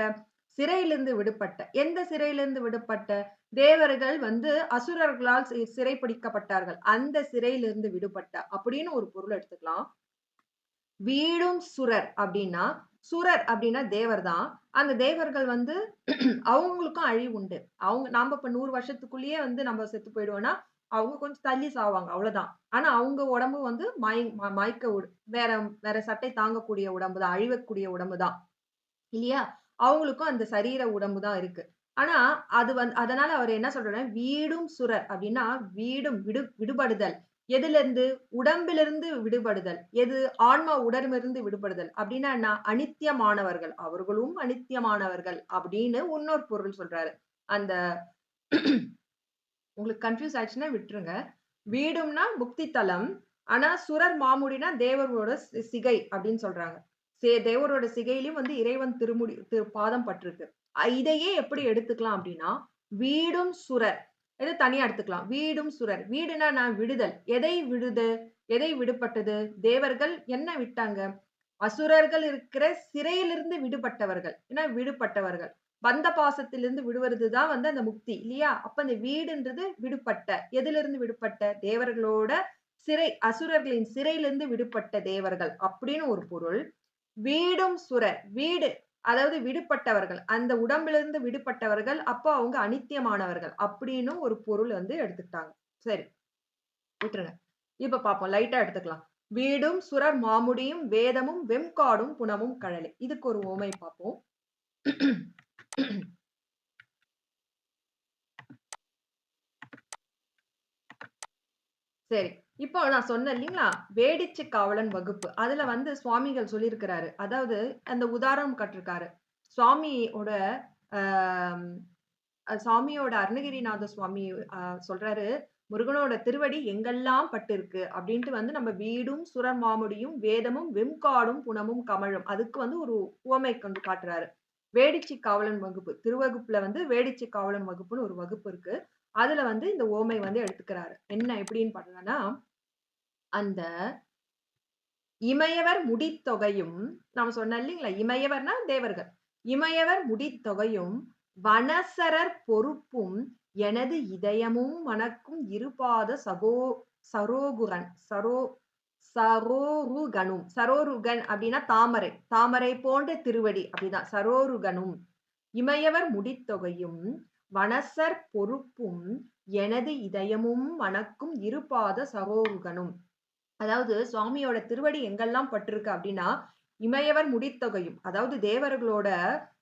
சிறையிலிருந்து விடுபட்ட. எந்த சிறையிலிருந்து விடுபட்ட? தேவர்கள் வந்து அசுரர்களால் சிறைப்பிடிக்கப்பட்டார்கள். அந்த சிறையிலிருந்து விடுபட்ட அப்படின்னு ஒரு பொருள் எடுத்துக்கலாம். வீடும் சுரர் அப்படின்னா, சுரர் அப்படின்னா தேவர் தான். அந்த தேவர்கள் வந்து அவங்களுக்கும் அழிவு உண்டு. நாம இப்ப 100 வருஷத்துக்குள்ளேயே வந்து நம்ம செத்து போயிடுவோம்னா, அவங்க கொஞ்சம் தள்ளி சாவாங்க. அவ்வளவுதான். ஆனா அவங்க உடம்பு வந்து மாய்க்க வேற வேற சட்டை தாங்கக்கூடிய உடம்பு தான். அழிவக்கூடிய உடம்பு தான். இல்லையா? அவங்களுக்கும் அந்த சரீர உடம்பு தான் இருக்கு. ஆனா, அதனால அவர் என்ன சொல்றாருன்னா, வீடும் சுரர் அப்படின்னா, வீடும் விடுபடுதல். எதிலிருந்து? உடம்பிலிருந்து விடுபடுதல். எது? ஆன்மா உடம்பிலிருந்து விடுபடுதல். அப்படின்னா என்ன? அனித்தியமானவர்கள். அவர்களும் அனித்தியமானவர்கள் அப்படின்னு இன்னொரு பொருள் சொல்றாரு. அந்த உங்களுக்கு கன்ஃப்யூஸ் ஆயிடுச்சுன்னா விட்டுருங்க. வீடும்னா முக்தி தலம். ஆனா சுரர் மாமுடினா தேவர்களோட சிகை அப்படின்னு சொல்றாங்க. தேவரோட சிகையிலும் வந்து இறைவன் பாதம் பட்டிருக்கு. இதையே எப்படி எடுத்துக்கலாம் அப்படின்னா, வீடும் சுரர். இத தனியா எடுத்துக்கலாம். வீடும் சுரர். வீடுனா நான் விடுதல். எதை விடுது? எதை விடுபட்டது? தேவர்கள் என்ன விட்டாங்க? அசுரர்கள் இருக்கிற சிறையிலிருந்து விடுபட்டவர்கள். ஏன்னா விடுபட்டவர்கள். பந்த பாசத்திலிருந்து விடுவது தான் வந்து அந்த முக்தி இல்லையா? அப்ப அந்த வீடுன்றது விடுபட்ட. எதிலிருந்து விடுபட்ட? தேவர்களோட சிறை அசுரர்களின் சிறையிலிருந்து விடுபட்ட தேவர்கள் அப்படின்னு ஒரு பொருள். வீடும் சுரர். வீடு அதாவது விடுபட்டவர்கள். அந்த உடம்பிலிருந்து விடுபட்டவர்கள். அப்போ அவங்க அனித்தியமானவர்கள் அப்படின்னு ஒரு பொருள் வந்து எடுத்துக்கிட்டாங்க. சரி. விட்டுருங்க. இப்ப பார்ப்போம். லைட்டா எடுத்துக்கலாம். வீடும் சுரர் மாமுடியும் வேதமும் வெம்காடும் புனமும் கழலே. இதுக்கு ஒரு உவமை பார்ப்போம். சரி. இப்போ நான் சொன்னேன் இல்லீங்களா? வேடிச்சு காவலன் வகுப்பு. அதுல வந்து சுவாமிகள் சொல்லியிருக்கிறாரு. அதாவது அந்த உதாரணம் காட்டிருக்காரு. சுவாமியோட அ சாமியோட அருணகிரிநாத சுவாமி அ சொல்றாரு, "முருகனோட திருவடி எங்கெல்லாம் பட்டிருக்கு" அப்படின்ட்டு வந்து நம்ம வீடும், சுரமாமுடியும், வேதமும், வெம்காடும், புனமும், கமழும். அதுக்கு வந்து ஒரு உவமை வந்து காட்டுறாரு. வேடிச்சி காவலன் வகுப்பு. திருவகுப்புல வந்து வேடிச்சி காவலன் வகுப்புன்னு ஒரு வகுப்பு இருக்கு. அதுல வந்து இந்த உவமை வந்து எடுத்துக்கிறாரு. என்ன எப்படின்னு பார்த்தோம்னா, அந்த இமையவர் முடித்தொகையும் நாம சொன்னேன் இல்லீங்களா? இமையவர்னா தேவர்கள். இமையவர் முடித்தொகையும், வனசரர் பொறுப்பும், எனது இதயமும் மணக்கும் இருபாத சரோகுரன் சரோருகனும். சரோருகன் அப்டின்னா தாமரை. தாமரை போன்ற திருவடி அப்டிதான். சரோருகனும். இமையவர் முடித்தொகையும், வனசர் பொறுப்பும், எனது இதயமும் மணக்கும் இருபாத சரோருகனும். அதாவது சுவாமியோட திருவடி எங்கெல்லாம் பட்டிருக்கு அப்டின்னா, இமையவர் முடித்தொகையும். அதாவது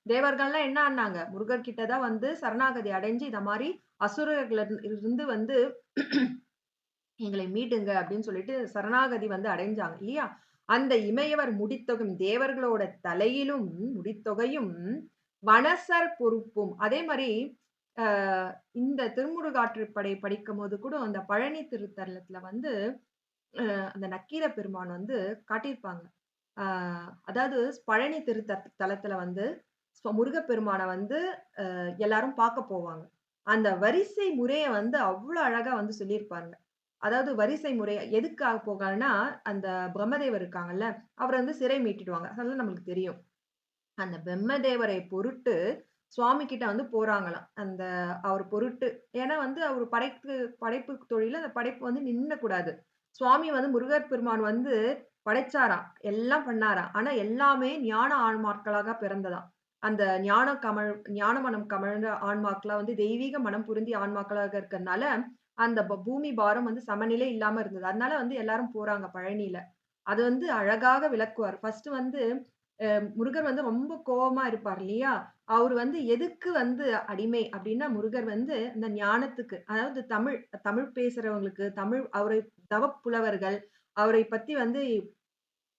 தேவர்கள்லாம் என்ன ஆனாங்க? முருகர் கிட்ட தான் வந்து சரணாகதி அடைஞ்சு இத மாரி அசுரர்கள இருந்து வந்து எங்களை மீட்டுங்க அப்டின்னு சொல்லிட்டு சரணாகதி வந்து அடைஞ்சாங்க இல்லையா? அந்த இமையவர் முடித்தொகையும் தேவர்களோட தலையிலும் முடித்தொகையும், வனசர் பொறுப்பும். அதே மாரி அ இந்த திருமுருகாற்றுப்படை படிக்கும்போது கூட அந்த பழனி திருத்தலத்துல வந்து அந்த நக்கீர பெருமான் வந்து காட்டியிருப்பாங்க. ஆ அதாவது பழனி தலத்துல வந்து முருகப்பெருமான வந்து எல்லாரும் பார்க்க போவாங்க. அந்த வரிசை முறைய வந்து அவ்ளோ அழகா வந்து சொல்லியிருப்பாங்க. அதாவது வரிசை முறை எதுக்காக போகாங்கன்னா, அந்த பிரம்மதேவர் இருக்காங்கல்ல, அவர வந்து சிறை மீட்டுடுவாங்க. அதெல்லாம் நம்மளுக்கு தெரியும். அந்த பிரம்மதேவரை பொருட்டு சுவாமி கிட்ட வந்து போறாங்களாம். அந்த அவர் பொருட்டு. ஏன்னா வந்து அவரு படைப்பு தொழில்ல அந்த படைப்பு வந்து நின்னக்கூடாது. சுவாமி வந்து முருகர் பெருமான் வந்து படைச்சாராம். எல்லாம் பண்ணாராம். ஆனா எல்லாமே ஞான ஆன்மாக்களாக பிறந்ததாம். அந்த ஞான மனம் கமழ்ந்த ஆன்மாக்களா வந்து தெய்வீக மனம் பொருந்திய ஆன்மாக்களாக இருக்கறனால, அந்த பூமி பாரம் வந்து சமநிலை இல்லாம இருந்தது. அதனால வந்து எல்லாரும் போறாங்க பழனியில. அது வந்து அழகாக விளக்குவார். ஃபர்ஸ்ட்டு வந்து முருகர் வந்து ரொம்ப கோவமா இருப்பார் இல்லையா? அவரு வந்து எதுக்கு வந்து அடிமை அப்டின்னா, முருகர் வந்து இந்த ஞானத்துக்கு, அதாவது தமிழ் தமிழ் பேசுறவங்களுக்கு, அவரை தவப்புலவர்கள், அவரை பத்தி வந்து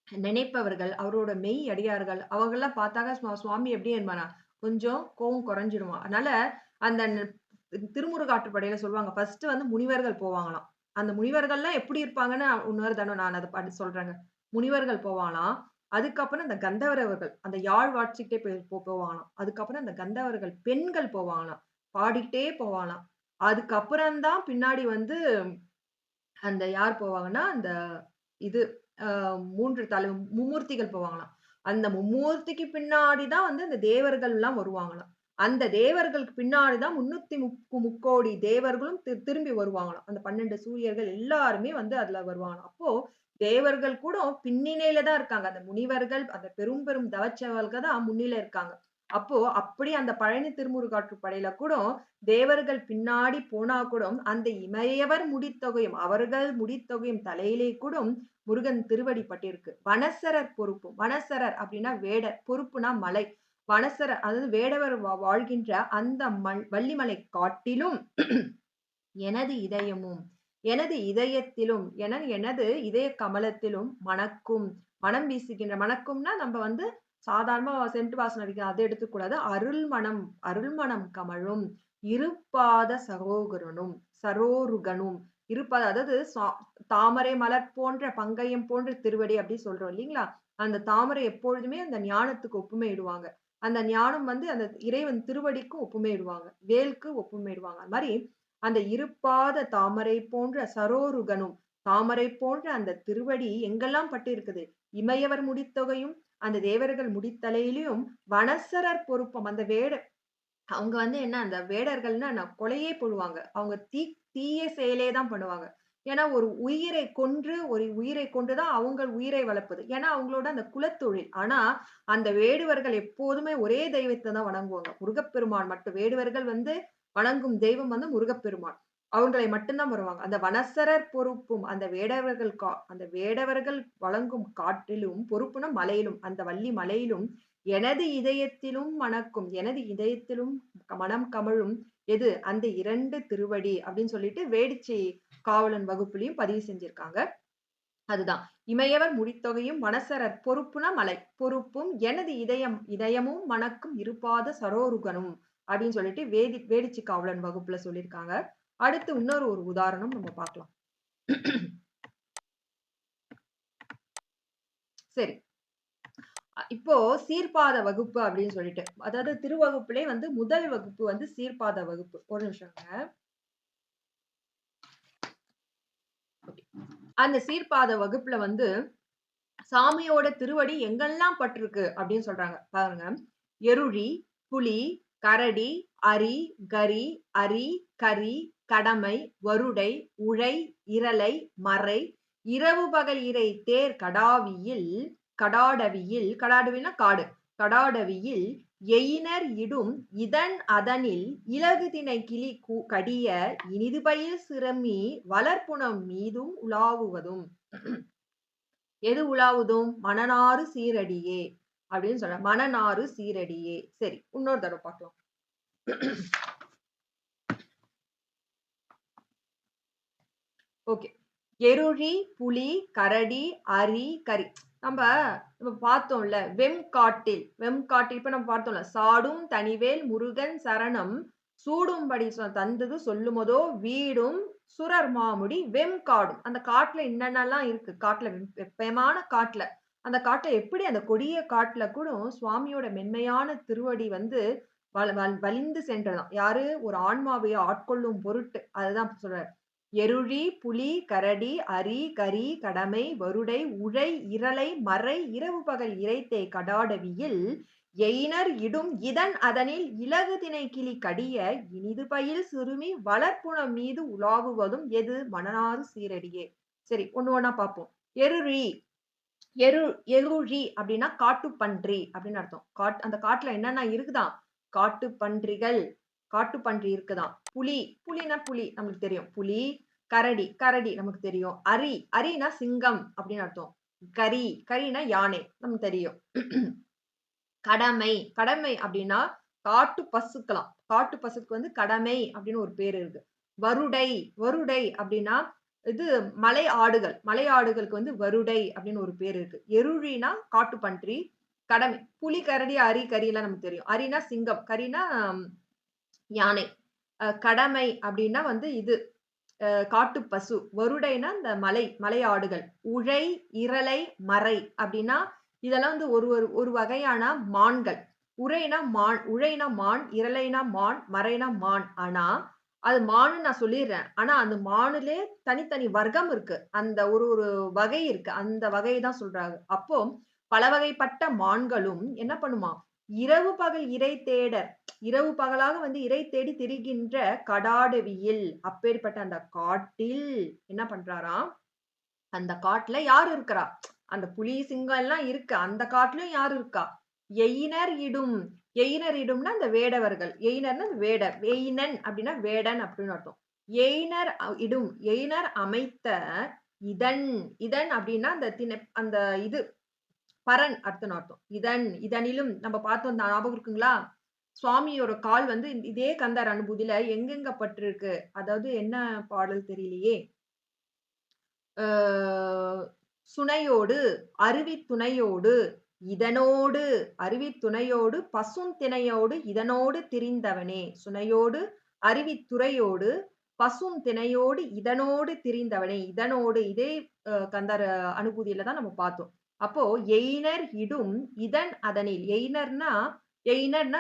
நினைப்பவர்கள், அவரோட மெய் அடியார்கள், அவங்கலாம் பார்த்தாக்க சுவாமி எப்படி என்பாரா, கொஞ்சம் கோவம் குறைஞ்சிருமாம். அதனால அந்த திருமுருகாற்றுப்படையில சொல்லுவாங்க. ஃபர்ஸ்ட்டு வந்து முனிவர்கள் போவாங்களாம். அந்த முனிவர்கள்லாம் எப்படி இருப்பாங்கன்னு இன்னொரு தடவ நான் அத சொல்றேங்க. முனிவர்கள் போவாங்களாம். அதுக்கப்புறம் இந்த கந்தர்வர்கள், அந்த யாழ் வாசிச்சுக்கிட்டே போவாங்களாம். அதுக்கப்புறம் அந்த கந்தர்வர்கள் பெண்கள் போவாங்களாம். பாடிக்கிட்டே போவாங்களாம். அதுக்கப்புறம் தான் பின்னாடி வந்து அந்த யார் போவாங்கன்னா, அந்த இது அ 3 மும்மூர்த்திகள் போவாங்களாம். அந்த மும்மூர்த்திக்கு பின்னாடி தான் வந்து அந்த தேவர்கள்லாம் வருவாங்களாம். அந்த தேவர்களுக்கு பின்னாடி தான் 303 தேவர்களும் திரும்பி வருவாங்களாம். அந்த 12 சூரியர்கள் எல்லாருமே வந்து அதுல வருவாங்களாம். அப்போ தேவர்கள் கூட பின்னணியில தான் இருக்காங்க. அந்த முனிவர்கள், அந்த பெரும் பெரும் தவச்செயல்கள் தான் முன்னிலை இருக்காங்க. அப்போ அப்படி அந்த பழனி திருமுருகாற்றுப்படையில கூட தேவர்கள் பின்னாடி போனா கூட, அந்த இமையவர் முடித்தொகையும், அவர்கள் முடித்தொகையும் தலையிலே கூடும் முருகன் திருவடி பட்டிருக்கு. வனசரர் பொறுப்பும். வனசரர் அப்டின்னா வேடர், பொறுப்புனா மலை. வனசரர் அதாவது வேடவர் வாழ்கின்ற அந்த வள்ளிமலை காட்டிலும் எனது இதயமும், எனது இதயத்திலும், எனது இதய கமலத்திலும் மணக்கும். மனம் வீசுகின்ற மணக்கும்னா நம்ப வந்து சாதாரணமா சென்ட் வாசனை அடிக்கும். அத எடுத்துக்கூடாது. அருள் மணம் கமழும் இருபாத சரோருகனும். இருபாத அதாவது தாமரை மலர் போன்ற பங்கயம் போன்ற திருவடி அப்டி சொல்றோம் இல்லீங்களா? அந்த தாமரை எப்பொழுதுமே அந்த ஞானத்துக்கு ஒப்புமையிடுவாங்க. அந்த ஞானம் வந்து அந்த இறைவன் திருவடிக்கு ஒப்புமையிடுவாங்க. வேலுக்கு ஒப்புமையிடுவாங்க. அது மாரி அந்த இருபாத தாமரை போன்ற சரோருகனும், தாமரை போன்ற அந்த திருவடி எங்கெல்லாம் பட்டிருக்குது. இமையவர் முடித்தொகையும், அந்த தேவர்கள் முடித்தலையிலும், வனசரர் பொறுப்பும் அந்த அவங்க வந்து என்ன அந்த வேடர்கள்னா கொலையே பண்ணுவாங்க. அவங்க தீய செயலே தான் பண்ணுவாங்க. ஏன்னா ஒரு உயிரை கொன்று தான் அவங்க உயிரை வளர்ப்பது. ஏன்னா அவங்களோட அந்த குலத்தொழில். ஆனா அந்த வேடுவர்கள் எப்போதுமே ஒரே தெய்வத்த தான் வணங்குவாங்க. முருகப்பெருமான் மட்டும். வேடுவர்கள் வந்து வணங்கும் தெய்வம் வந்து முருகப்பெருமான். அவங்களை மட்டும் தான் வருவாங்க. அந்த வனசரர் பொறுப்பும் அந்த வேடவர்கள் வழங்கும் காட்டிலும், பொறுப்புனா மலையிலும், அந்த வள்ளி மலையிலும் எனது இதயத்திலும் மணக்கும், எனது இதயத்திலும் மனம் கமழும் எது அந்த 2 திருவடி அப்படின்னு சொல்லிட்டு வேடிச்சை காவலன் வகுப்புலயும் பதிவு செஞ்சிருக்காங்க. அதுதான் இமையவர் முடித்தொகையும் மனசரர் பொறுப்புன மலை பொறுப்பும் எனது இதயமும் மணக்கும் இருப்பாத சரோருகனும் அப்படின்னு சொல்லிட்டு வேடிச்சி காவலன் வகுப்புல சொல்லியிருக்காங்க. அடுத்து இன்னொரு ஒரு உதாரணம் நம்ம பார்க்கலாம். சரி, இப்போ சீர்பாத வகுப்பு அப்படின்னு சொல்லிட்டு, அதாவது திருவகுப்புலே வந்து முதல் வகுப்பு வந்து சீர்பாத வகுப்பு. ஒரு நிமிஷங்க. அந்த சீர்பாத வகுப்புல வந்து சாமியோட திருவடி எங்கெல்லாம் பட்டிருக்கு அப்படின்னு சொல்றாங்க பாருங்க. எருழி, புலி, கரடி, அரி, கரி, அரி, கரி, கடமை, வருடை, உழை, இரலை, மறை, இரவு பகல் இறை தேர் கடாடவியில் கடாடவில்னா காடு, கடாடவியில் எயினர் இடும் இதன் அதனில் இலகு திணை கிளி கடிய இனிதுபயில் சிறுமி வளர்ப்புணம் மீதும் உலாவுவதும். எது உலாவுதும்? மணனாறு சீரடியே அப்படின்னு சொல்ற. மணனாறு சீரடியே. சரி, இன்னொரு தடவை பார்க்கலாம். ஓகே. எருழி, புலி, கரடி, அரி, கரி. நம்ம பார்த்தோம்ல வெம்காட்டில் இப்ப நம்ம பார்த்தோம்ல சாடும் தனிவேல் முருகன் சரணம் சூடும்படி தந்தது சொல்லுமதோ வீடும் சுரர் மாமுடி வெம்காடும். அந்த காட்டுல என்னென்னலாம் இருக்கு, காட்டுல வெப்பமான காட்டுல, அந்த காட்டுல எப்படி அந்த கொடிய காட்டுல கூட சுவாமியோட மென்மையான திருவடி வந்து வலிந்து சென்றதாம். யாரு? ஒரு ஆன்மாவை ஆட்கொள்ளும் பொருட்டு. அதுதான் சொல்றாரு. எருழி, புலி, கரடி, அரி, கரி, கடமை, வருடை, உழை, இரலை, மறை, இரவு பகல் இறைத்தே கடாடவியில் எயினர் இடும் இதன் அதனில் இலகு திணை கிளி கடிய இனிது பயில் சிறுமி வளர்ப்புணம் மீது உலாவுவதும் எது? மணனாறு சீரடியே. சரி, ஒண்ணு ஒண்ணா பார்ப்போம். எருழி அப்படின்னா காட்டுப்பன்றி அப்படின்னு அர்த்தம். அந்த காட்டுல என்னென்ன இருக்குதான்? காட்டுப்பன்றி இருக்குதாம். புலினா புலி நமக்கு தெரியும். புலி, கரடி நமக்கு தெரியும். அரினா சிங்கம் அப்படின்னு அர்த்தம். கரினா யானை நமக்கு தெரியும். கடமை அப்படின்னா காட்டு பசுக்கு வந்து கடமை அப்படின்னு ஒரு பேர் இருக்கு. வருடை அப்படின்னா இது மலை ஆடுகளுக்கு வந்து வருடை அப்படின்னு ஒரு பேர் இருக்கு. எருழினா காட்டுப்பன்றி, கடமை புலி, கரடி, அரி, கரியெல்லாம் நமக்கு தெரியும். அரினா சிங்கம், கரினா யானை. கடமை அப்படின்னா வந்து இது காட்டு பசு. வருடைனா இந்த மலை ஆடுகள். உழை, இரலை, மறை அப்படின்னா இதெல்லாம் வந்து ஒரு வகையான மான்கள். உழைனா மான், இரலைனா மான், மறைனா மான். ஆனா அது மான்னு நான் சொல்லிடுறேன். ஆனா அந்த மானுலே தனித்தனி வர்க்கம் இருக்கு. அந்த ஒரு வகை இருக்கு. அந்த வகையை தான் சொல்றாங்க. அப்போ பல வகைப்பட்ட மான்களும் என்ன பண்ணுமா? இரவு பகல் இரை தேடர், இரவு பகலாக வந்து இரை தேடி திரிகின்ற கடாடவியில், அப்பேற்பட்ட அந்த காட்டில் என்ன பண்றாராம்? அந்த காட்டுல யார் இருக்கிறா? அந்த புலி, சிங்கம் எல்லாம் இருக்கு. அந்த காட்டுலயும் யார் இருக்கா? எயினர் இடும்னா அந்த வேடவர்கள். எயினர்னா வேடர். எயினன் அப்படின்னா வேடன் அப்படின்னு அர்த்தம். எயினர் அமைத்த இதன் அப்படின்னா அந்த இது பரன் அர்த்தம். இதனிலும் நம்ம பார்த்தோம், ஞாபகம் இருக்குங்களா? சுவாமியோட கால் வந்து இதே கந்தர் அனுபூதியில எங்கெங்க பட்டிருக்கு? அதாவது என்ன பாடல் தெரியலையே. சுனையோடு, அருவித்துணையோடு, அருவித்துணையோடு, பசுந்திணையோடு, இதனோடு திரிந்தவனே. சுனையோடு, அருவித்துறையோடு, பசுந்திணையோடு, இதனோடு திரிந்தவனே. இதனோடு இதே கந்தர் அனுபூதியில தான் நம்ம பார்த்தோம். அப்போ எயினர் இடும் இதன் அதனில். எயினர்னா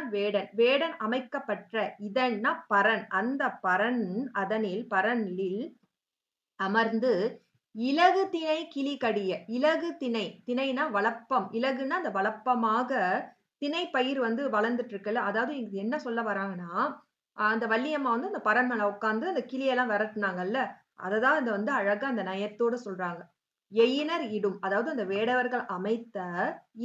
வேடன் அமைக்கப்பட்ட. இதன்னா பரன். அந்த பரன் அதனில் பரனில் அமர்ந்து இலகு திணை கிளி கடிய. இலகு திணைனா வளப்பம். இலகுன்னா அந்த வளப்பமாக திணை பயிர் வந்து வளர்ந்துட்டு இருக்குல்ல. அதாவது இங்க என்ன சொல்ல வராங்கன்னா, அந்த வள்ளியம்மா வந்து அந்த பரன் மேல உட்கார்ந்து அந்த கிளியெல்லாம் விரட்டுனாங்கல்ல. அததான் இந்த வந்து அழகா அந்த நயத்தோட சொல்றாங்க. எயினர் இடும், அதாவது அந்த வேடவர்கள் அமைத்த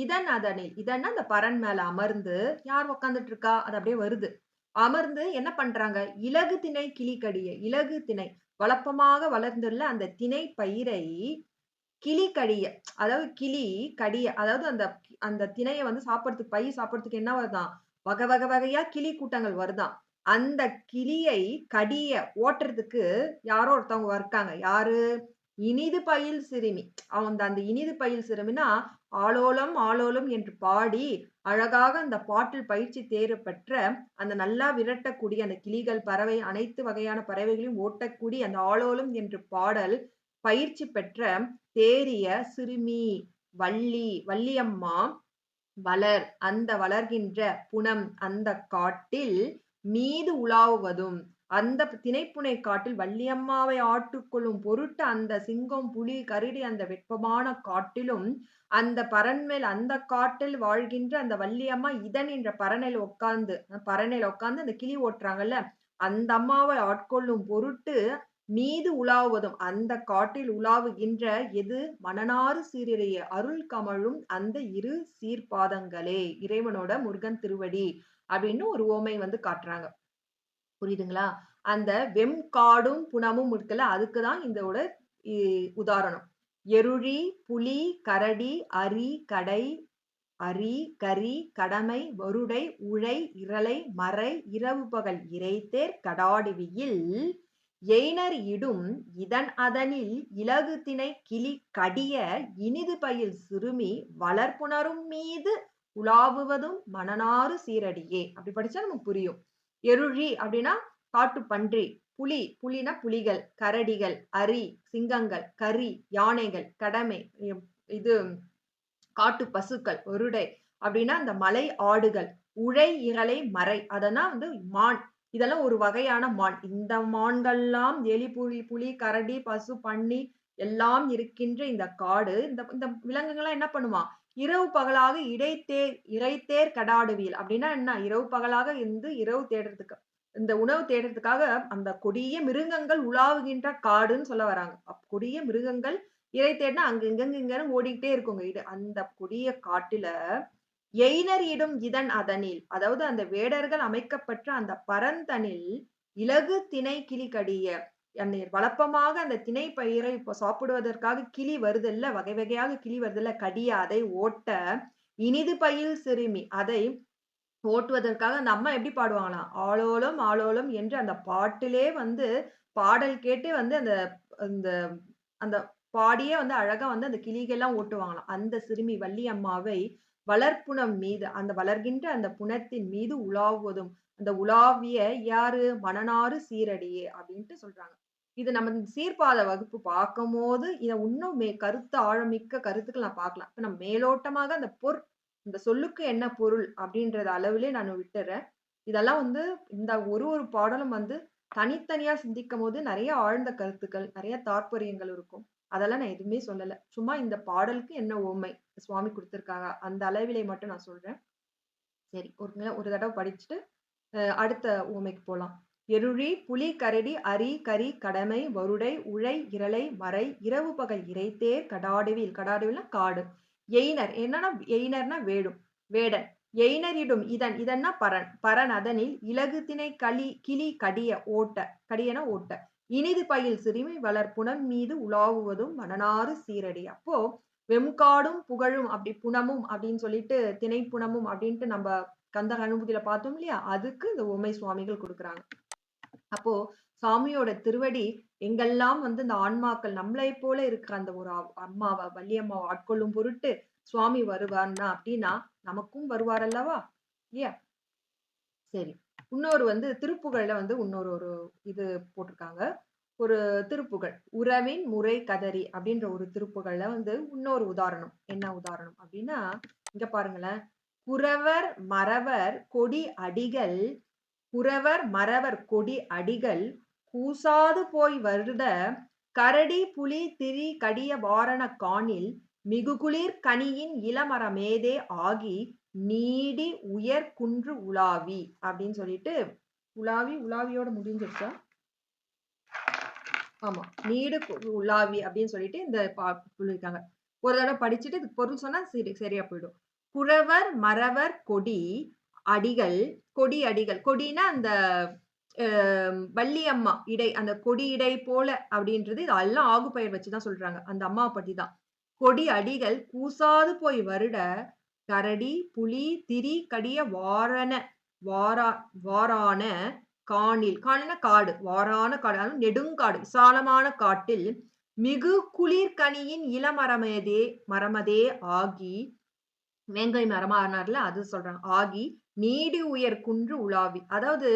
இதன் அதனில். இதன்னா அந்த பரன் மேல அமர்ந்து யார் உட்கார்ந்துட்டு இருக்கா? அது அப்படியே வருது. அமர்ந்து என்ன பண்றாங்க? இலகு திணை கிளி கடிய. இலகு திணை வளப்பமாக வளர்ந்துள்ள அந்த திணை பயிரை கிளி கடிய, அதாவது கிளி கடிய, அதாவது அந்த அந்த திணைய வந்து சாப்பிடுறதுக்கு பயிர் சாப்பிடுறதுக்கு என்ன வருதாம்? வகை வகை வகையா கிளி கூட்டங்கள் வருதாம். அந்த கிளியை கடிய ஓட்டுறதுக்கு யாரோ ஒருத்தவங்க இருக்காங்க. யாரு? இனிது பயில் சிறுமி. அந்த அந்த இனிது பயில் சிறுமின்னா, ஆலோலம் ஆலோலம் என்று பாடி, அழகாக அந்த பாட்டில் பயிற்சி தேர பெற்ற, அந்த நல்லா விரட்டக்கூடிய அந்த கிளிகள், பறவை அனைத்து வகையான பறவைகளையும் ஓட்டக்கூடிய அந்த ஆலோலம் என்று பாடல் பயிற்சி பெற்ற தேறிய சிறுமி வள்ளியம்மா அந்த வளர்கின்ற புனம் அந்த காட்டில் மீது உலாவுவதும் அந்த திணைப்புனை காட்டில் வள்ளியம்மாவை ஆட்டுக்கொள்ளும் பொருட்டு அந்த சிங்கம், புலி, கரடி அந்த வெப்பமான காட்டிலும் அந்த பரண்மேல் அந்த காட்டில் வாழ்கின்ற அந்த வள்ளியம்மா இதன் என்ற பரணையில உட்கார்ந்து அந்த கிளி ஓட்டுறாங்கல்ல, அந்த அம்மாவை ஆட்கொள்ளும் பொருட்டு மீது உலாவுவதும் அந்த காட்டில் உலாவுகின்ற எது மணனாறு சீரிய அருள் கமழும் அந்த இரு சீர்பாதங்களே இறைவனோட முருகன் திருவடி அப்படின்னு ஒரு ஓமை வந்து காட்டுறாங்க. புரியுதுங்களா? அந்த வெம்காடும் புனமும் இருக்குல்ல, அதுக்குதான் இதோட உதாரணம். எருழி, புலி, கரடி, அரி, கடை, அரி, கரி, கடமை, வருடை, உழை, இரலை, மறை, இரவு பகல் இரைதேர் கடாடிவியில் எய்னர் இடும் இதன் அதனில் இலகு திணை கிளி கடிய இனிது பயில் சிறுமி வளர்ப்புணரும் மீது உலாவுவதும் மணனாறு சீரடியே. அப்படி படிச்சா நமக்கு புரியும். எருழி அப்படின்னா காட்டு பன்றி, புலினா புலிகள், கரடிகள், அரி சிங்கங்கள், கரி யானைகள், கடமை இது காட்டு பசுக்கள், வருடை அப்படின்னா அந்த மலை ஆடுகள், உழை இரலை மறை அதனா வந்து மான், இதெல்லாம் ஒரு வகையான மான். இந்த மான்கள்லாம் எலி, புலி, கரடி, பசு, பன்னி எல்லாம் இருக்கின்ற இந்த காடு, இந்த விலங்குகள்லாம் என்ன பண்ணுமா? இரவு பகலாக இரைத்தேர் கடாடுவியல் அப்படின்னா என்ன? இரவு பகலாக இருந்து இரவு தேடுறதுக்கு, இந்த உணவு தேடுறதுக்காக அந்த கொடிய மிருகங்கள் உலாவுகின்ற காடுன்னு சொல்ல வராங்க. கொடிய மிருகங்கள் இரை தேடினா அங்க இங்கன்னு ஓடிக்கிட்டே இருக்குங்க. அந்த கொடிய காட்டுல எய்னர் இடும் இதன் அதனில், அதாவது அந்த வேடர்கள் அமைக்கப்பட்ட அந்த பரந்தனில் இலகு திணை கிளி கடிய, அந்த வழப்பமாக அந்த திணை பயிரை இப்ப சாப்பிடுவதற்காக கிளி வருதல்ல, வகை வகையாக கிளி வருதல்ல, கடிய அதை ஓட்ட இனிது பயில் சிறுமி அதை ஓட்டுவதற்காக அந்த அம்மா எப்படி பாடுவாங்களாம்? ஆலோலம் ஆலோலம் என்று அந்த பாட்டிலே வந்து பாடல் கேட்டு வந்து அந்த அந்த அந்த பாடியே வந்து அழகா வந்து அந்த கிளிகள்லாம் ஓட்டுவாங்களாம். அந்த சிறுமி வள்ளி அம்மாவை வளர்ப்புணம் மீது அந்த வளர்கின்ற அந்த புனத்தின் மீது உலாவுவதும், அந்த உலாவிய யாரு? மணனாறு சீரடியே அப்படின்ட்டு சொல்றாங்க. இது நம்ம சீர்பாத வகுப்பு பார்க்கும்போது, இத இன்னும் ஆழமிக்க கருத்துக்கள் நான் பார்க்கலாம். இப்ப நம்ம மேலோட்டமாக அந்த இந்த சொல்லுக்கு என்ன பொருள் அப்படின்றத அளவிலே நான் விட்டுறேன். இதெல்லாம் வந்து இந்த ஒரு பாடலும் வந்து தனித்தனியா சிந்திக்கும்போது நெறைய ஆழ்ந்த கருத்துக்கள், நெறைய தாற்பயங்கள் இருக்கும். அதெல்லாம் நான் எதுவுமே சொல்லல. சும்மா இந்த பாடலுக்கு என்ன உவமை சுவாமி குடுத்திருக்காங்க, அந்த அளவிலே மட்டும் நான் சொல்றேன். சரி, ஒரு தடவ படிச்சுட்டு அடுத்த உவமைக்கு போலாம். எருழி, புலி, கரடி, அரி, கரி, கடமை, வருடை, உழை, இரலை, மறை, இரவு பகல் இரைத்தேர் கடாடுவில், கடாடுவில்னா காடு. எய்னர் என்னன்னா எய்னர்னா வேடன். எய்னரிடும் இதன்னா பரன் அதனில் இலகு திணை கிளி கடிய ஓட்ட, கடியன ஓட்ட. இனிது பயில் சிறுமி வளர்ப்புணம் மீது உலாவுவதும் மணனாறு சீரடி. அப்போ வெம்காடும் புகழும் அப்படி புனமும் அப்படின்னு சொல்லிட்டு திணை புனமும் அப்படின்ட்டு நம்ம கந்தர் அனுபூதியில பார்த்தோம் இல்லையா? அதுக்கு இந்த உவமை சுவாமிகள் குடுக்குறாங்க. அப்போ சாமியோட திருவடி எங்கெல்லாம் வந்து இந்த ஆன்மாக்கள் நம்மளை போல இருக்கிற அந்த ஒரு வள்ளியம்மாவை ஆட்கொள்ளும் பொருட்டு சுவாமி வருவார்னா அப்படின்னா நமக்கும் வருவார் அல்லவா? இல்லையா? சரி, இன்னொரு வந்து திருப்புகழ்ல வந்து இன்னொரு ஒரு இது போட்டிருக்காங்க. ஒரு திருப்புகழ் உறவின் முறை கதறி அப்படின்ற ஒரு திருப்புகழ்ல வந்து இன்னொரு உதாரணம். என்ன உதாரணம் அப்படின்னா, இங்க பாருங்களேன். குறவர் மறவர் கொடி அடிகள் கூசாது போய் வருட கரடி புலி திரி கடிய வாரண காணில் மிகுகுளிர் கனியின் இளமரமேதே ஆகி நீடி உயர் குன்று உலாவி அப்படின்னு சொல்லிட்டு உலாவியோட முடிஞ்சிருச்சா? ஆமா, நீடு உலாவி அப்படின்னு சொல்லிட்டு இந்த சொல்லியிருக்காங்க. ஒரு தடவை படிச்சுட்டு இதுக்கு பொருள் சொன்னா சரியா போயிடும். குறவர் மறவர் கொடி அடிகள், கொடினா அந்த வள்ளியம்மா இடை, அந்த கொடி இடை போல அப்படின்றது இதெல்லாம் ஆகுபெயர் வச்சுதான் சொல்றாங்க. அந்த அம்மாவை பத்தி தான். கொடி அடிகள் கூசாது போய் வருட கரடி புலி திரி கடிய வாரான காணில் காடு வாரான காடு அதாவது நெடுங்காடு விசாலமான காட்டில் மிகு குளிர் கனியின் மரமதே ஆகி வேங்கை மரமானார்ல அது சொல்றாங்க ஆகி நீடி உயர் குன்று உலாவி. அதாவது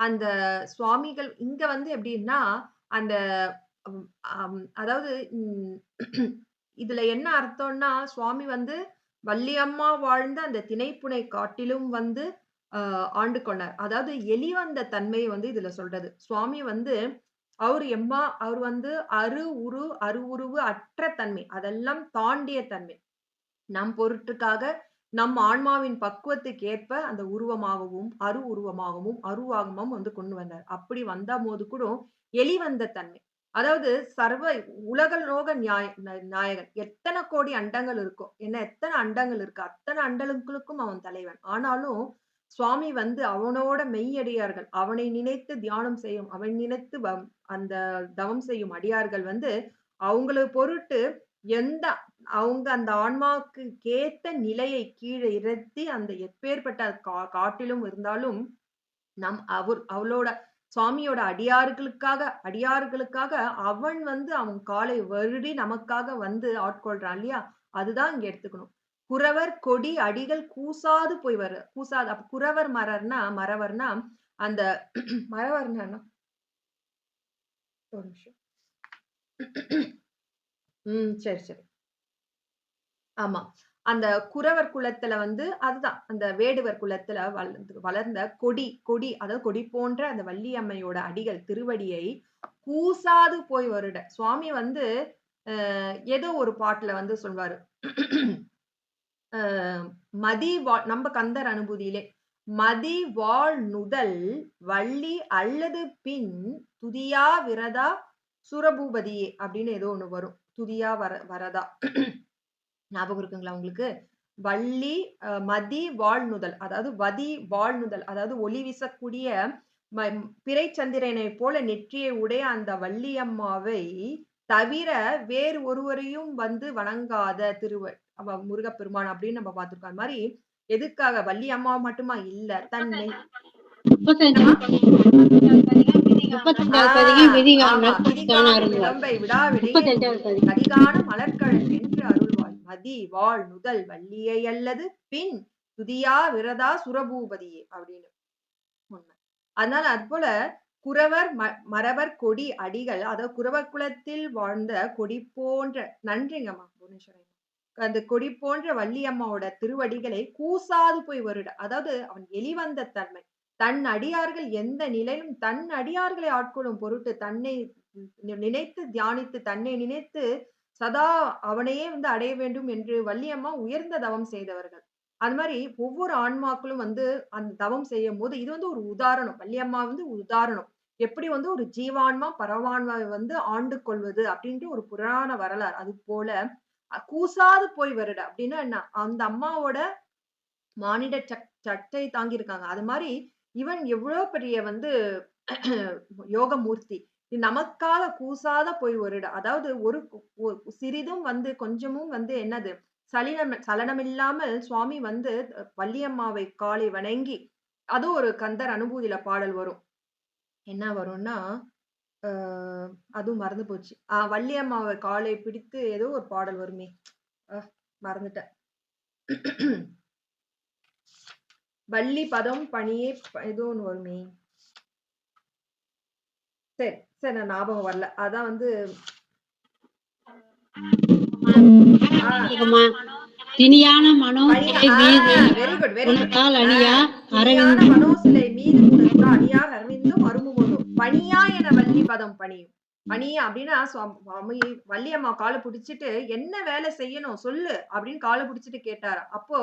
அந்த சுவாமிகள் இங்க வந்து எப்படின்னா அந்த அதாவது இதுல என்ன அர்த்தம்னா சுவாமி வந்து வள்ளியம்மா வாழ்ந்த அந்த திணைப்புனை காட்டிலும் வந்து ஆண்டு கொண்டார். அதாவது எலி வந்த தன்மையை வந்து இதுல சொல்றது. சுவாமி வந்து அவர் வந்து அருவுருவு அற்ற தன்மை, அதெல்லாம் தாண்டிய தன்மை. நம் பொருட்டுக்காக நம் ஆன்மாவின் பக்குவத்துக்கு ஏற்ப அந்த உருவமாகவும் அருவாகமும் வந்து கொண்டு வந்தார். அப்படி வந்த போது கூட எலி வந்த தன்மை, அதாவது உலக நாயகன். எத்தனை கோடி அண்டங்கள் இருக்கோ, எத்தனை அண்டங்கள் இருக்கு, அத்தனை அண்டங்களுக்கும் அவன் தலைவன். ஆனாலும் சுவாமி வந்து அவனோட மெய்யடியார்கள், அவனை நினைத்து தியானம் செய்யும், அவன் நினைத்து அந்த தவம் செய்யும் அடியார்கள் வந்து அவங்களுக்கு பொருட்டு அவங்க அந்த ஆன்மாவுக்கு கேட்ட நிலையை கீழே இறத்தி அந்த எப்பேற்பட்ட காட்டிலும் இருந்தாலும் அவளோட சுவாமியோட அடியார்களுக்காக அவன் வந்து அவன் காலை வருடி நமக்காக வந்து ஆட்கொள்றான் இல்லையா? அதுதான் இங்க எடுத்துக்கணும். குறவர் கொடி அடிகள் கூசாது போய் கூசாது. அப்ப குறவர் மறவர்னா அந்த மறவர்னா ஒரு நிமிஷம். சரி. ஆமா. அந்த குறவர் குலத்துல வந்து அதுதான் அந்த வேடுவர் குலத்துல வளர்ந்த கொடி அதாவது கொடி போன்ற அந்த வள்ளியம்மையோட அடிகள் திருவடியை கூசாது போய் வருட. சுவாமி வந்து ஏதோ ஒரு பாட்டுல வந்து சொல்வாரு. நம்ம கந்தர் அனுபூதியிலே மதி வாழ் நுதல் வள்ளி அல்லது பின் துதியா விரதா சுரபூபதியே அப்படின்னு ஏதோ ஒண்ணு வரும். துதியா வரதா ஞாபகம் இருக்குங்களா உங்களுக்கு? வள்ளி மதி வாழ்நுதல், அதாவது அதாவது ஒளி வீசக்கூடிய பிறை சந்திரனை போல நெற்றியை உடைய அந்த வள்ளியம்மாவை தவிர வேறு ஒருவரையும் வந்து வணங்காத முருகப்பெருமான் அப்படின்னு நம்ம பார்த்திருக்கோம். அது மாதிரி எதுக்காக வள்ளி அம்மா மட்டுமா இல்ல தன்னை அதிகான மலர்கழல் என்று அருள்வாய் மதி வாழ் நுதல் வள்ளியை அல்லது பின் துதியா விரதா சுரபூபதியே அப்படின்னு உண்மை. அதனால அது போல குறவர் மறவர் கொடி அடிகள், அதாவது குறவர் குலத்தில் வாழ்ந்த கொடி போன்ற நன்றிங்கம்மா புவனேஸ்வரி. அந்த கொடி போன்ற வள்ளியம்மாவோட திருவடிகளை கூசாது போய் வருட. அதாவது அவன் எளிவந்த தன்மை, தன் அடியார்கள் எந்த நிலையிலும் தன் அடியார்களை ஆட்கொள்ளும் பொருட்டு தன்னை நினைத்து தியானித்து தன்னை நினைத்து சதா அவனையே வந்து அடைய வேண்டும் என்று வள்ளியம்மா உயர்ந்த தவம் செய்தவர்கள். அது மாதிரி ஒவ்வொரு ஆன்மாக்களும் வந்து அந்த தவம் செய்யும் போது இது வந்து ஒரு உதாரணம். வள்ளியம்மா வந்து உதாரணம். எப்படி வந்து ஒரு ஜீவான்மா பரவான்மாவை வந்து ஆண்டு கொள்வது அப்படின்ட்டு ஒரு புராண வரலாறு. அது போல கூசாது போய் வருட அப்படின்னா என்ன? அந்த அம்மாவோட மானிட சட்டை தாங்கி இருக்காங்க. அது மாதிரி இவன் எவ்வளவு பெரிய வந்து யோகமூர்த்தி நமக்காக கூசாத போய் வருட. அதாவது ஒரு சிறிதும் வந்து கொஞ்சமும் வந்து என்னது சலனமில்லாமல் சுவாமி வந்து வள்ளியம்மாவை காலை வணங்கி, அது ஒரு கந்தர் அனுபூதியில பாடல் வரும். என்ன வரும்னா அதுவும் மறந்து போச்சு. வள்ளியம்மாவை காலை பிடித்து ஏதோ ஒரு பாடல் வருமே, மறந்துட்டேன். வள்ளி பதம் பணியே ஏதோ ஒண்ணு வருமே. சரி நான் ஞாபகம் வரல. அதான் வந்து திணியான மனோசிலை மீது அணியாக அரவிந்தும் அருமுகோதும் பணியா என வள்ளி பதம் பணியும். பணியா அப்படின்னா வள்ளியம்மா காலை பிடிச்சிட்டு என்ன வேலை செய்யணும் சொல்லு அப்படின்னு காலை பிடிச்சிட்டு கேட்டாரு. அப்போ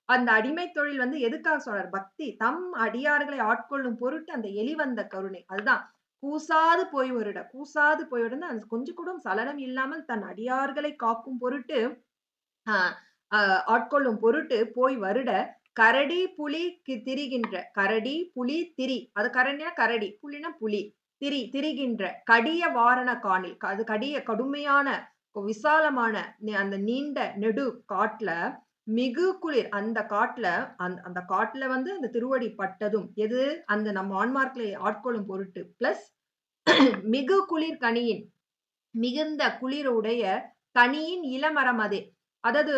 அந்த அடிமை தொழில் வந்து எதுக்காக சொல்றாரு? பக்தி, தம் அடியார்களை ஆட்கொள்ளும் பொருட்டு அந்த எளிவந்த கருணை. அதுதான் கூசாது போய் வருட. கூசாது போய் வருட கொஞ்சம் கூட சலனம் இல்லாமல் தன் அடியார்களை காக்கும் பொருட்டு ஆட்கொள்ளும் பொருட்டு போய் வருட கரடி புலி திரிகின்ற கரடி புலி திரி, அது கரடி புலினா புலி திரிகின்ற கடிய வாரண காணில், அது கடுமையான விசாலமான அந்த நீண்ட நெடு காட்டுல மிகு குளிர் அந்த காட்டுல அந்த காட்டுல வந்து அந்த திருவடி பட்டதும் எது அந்த நம்ம ஆன்மார்க்களை ஆட்கொள்ளும் பொருட்டு பிளஸ் மிகு குளிர் கனியின் மிகுந்த குளிருடைய கனியின் இளமரமதே, அதாவது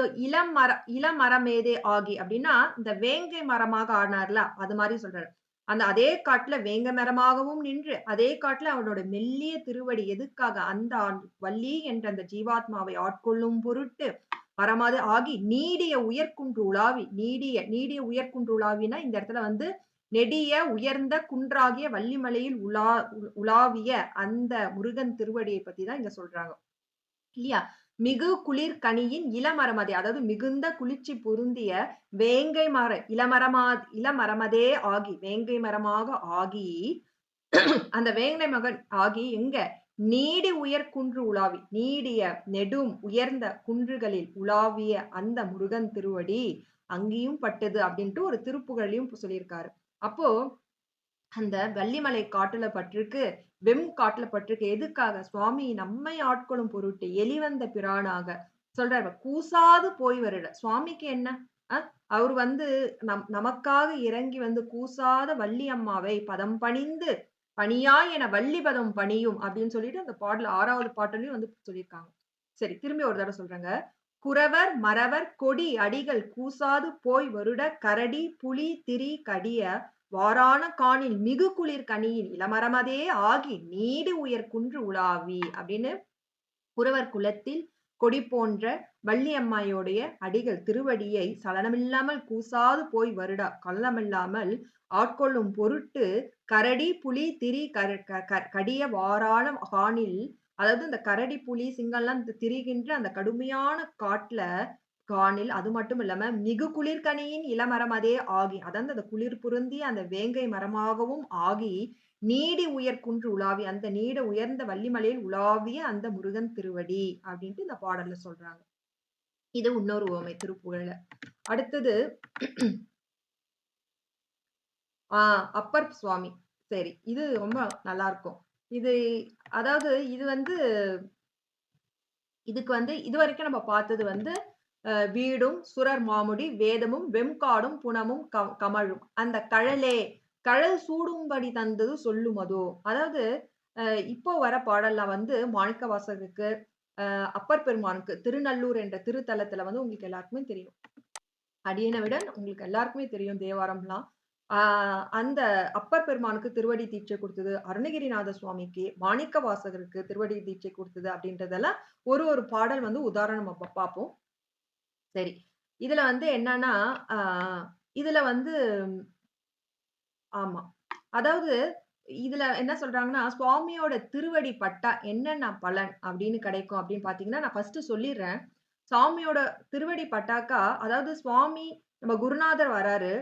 இளமரமேதே ஆகி அப்படின்னா இந்த வேங்கை மரமாக ஆனார்ல அது மாதிரி சொல்றாரு. அந்த அதே காட்டுல வேங்கை மரமாகவும் நின்று அதே காட்டுல அவனோட மெல்லிய திருவடி எதுக்காக அந்த வள்ளி என்ற அந்த ஜீவாத்மாவை ஆட்கொள்ளும் பொருட்டு மரமாது ஆகி நீடிய உயர்குன்று உலாவி நீடிய உயர்குன்று உலாவினா இந்த இடத்துல வந்து நெடிய உயர்ந்த குன்றாகிய வள்ளிமலையில் உலாவிய அந்த முருகன் திருவடியை பத்தி தான் இங்க சொல்றாங்க இல்லையா. மிகு குளிர் கனியின் இளமரமதே, அதாவது மிகுந்த குளிர்ச்சி பொருந்திய வேங்கை மர இளமரமதே ஆகி வேங்கை மரமாக ஆகி அந்த வேங்கை மகன் ஆகி எங்க நீடி உயர் குன்று உலாவி நீடிய நெடும் உயர்ந்த குன்றுகளில் உலாவிய அந்த முருகன் திருவடி அங்கேயும் பட்டது அப்படின்ட்டு ஒரு திருப்புகழையும் சொல்லியிருக்காரு. அப்போ அந்த வள்ளிமலை காட்டுல பட்டிருக்கு, வெம் காட்டுல பட்டிருக்கு. எதுக்காக? சுவாமி நம்மை ஆட்கொள்ளும் பொருட்டு எலிவந்த பிரானாக சொல்றாரு. கூசாது போய் வருட சுவாமிக்கு என்ன? அவர் வந்து நமக்காக இறங்கி வந்து கூசாத வள்ளி அம்மாவை பதம் பணிந்து பணியாய் என வள்ளி பதம் பணியும் அப்படின்னு சொல்லிட்டு அந்த பாடல 6வது பாட்டுலயும் வந்து சொல்லியிருக்காங்க. சரி, திரும்பி ஒரு தடவை சொல்றாங்க. குறவர் மறவர் கொடி அடிகள் கூசாது போய் வருட கரடி புலி திரி கடிய வாரான காணில் மிகு குளிர் கனியின் இளமரமதே ஆகி நீடு உயர் குன்று உலாவி அப்படின்னு குறவர் குலத்தில் கொடி போன்ற வள்ளி அம்மாயோடைய அடிகள் திருவடியை சலனமில்லாமல் கூசாது போய் வருடா கள்ளமில்லாமல் ஆட்கொள்ளும் பொருட்டு கரடி புலி திரி கடிய வாரான காணில், அதாவது இந்த கரடி புலி சிங்கம்லாம் திரிகின்ற அந்த கடுமையான காணில் அது மட்டும் இல்லாம மிகு குளிர்கனியின் இளமரமதே ஆகி அதாவது அந்த குளிர் பொருந்திய அந்த வேங்கை மரமாகவும் ஆகி நீடி உயர் குன்று உலாவி அந்த நீட உயர்ந்த வள்ளிமலையில் உலாவிய அந்த முருகன் திருவடி அப்படின்ட்டு இந்த பாடல்ல சொல்றாங்க. இது இன்னொரு உவமை திருப்புகழ்ல. அடுத்தது அப்பர் சுவாமி. சரி, இது ரொம்ப நல்லா இருக்கும். இது அதாவது இது வந்து இதுக்கு வந்து இது வரைக்கும் நம்ம பார்த்தது வந்து வீடும் சுரர் மாமுடி வேதமும் வெம்காடும் புனமும் கமழும் அந்த கழல் சூடும்படி தந்தது சொல்லுமதோ. அதாவது இப்போ வர பாடல்லாம் வந்து மாணிக்கவாசகருக்கு அப்பர் பெருமானுக்கு திருநல்லூர் என்ற திருத்தலத்துல வந்து உங்களுக்கு எல்லாருக்குமே தெரியும். அடியனை விட உங்களுக்கு எல்லாருக்குமே தெரியும் தேவாரம்லாம். அந்த அப்பர் பெருமானுக்கு திருவடி தீட்சை கொடுத்தது, அருணகிரிநாத சுவாமிக்கு மாணிக்க வாசகருக்கு திருவடி தீட்சை கொடுத்தது அப்படின்றதெல்லாம் ஒரு பாடல் வந்து உதாரணம் பார்ப்போம். சரி, இதுல வந்து என்னன்னா இதுல வந்து ஆமா, அதாவது இதுல என்ன சொல்றாங்கன்னா சுவாமியோட திருவடி பட்டா என்னென்ன பலன் அப்படின்னு கிடைக்கும் அப்படின்னு பாத்தீங்கன்னா நான் ஃபர்ஸ்ட் சொல்லிடுறேன். சுவாமியோட திருவடி பட்டாக்கா, அதாவது சுவாமி நம்ம குருநாதர் வராரு,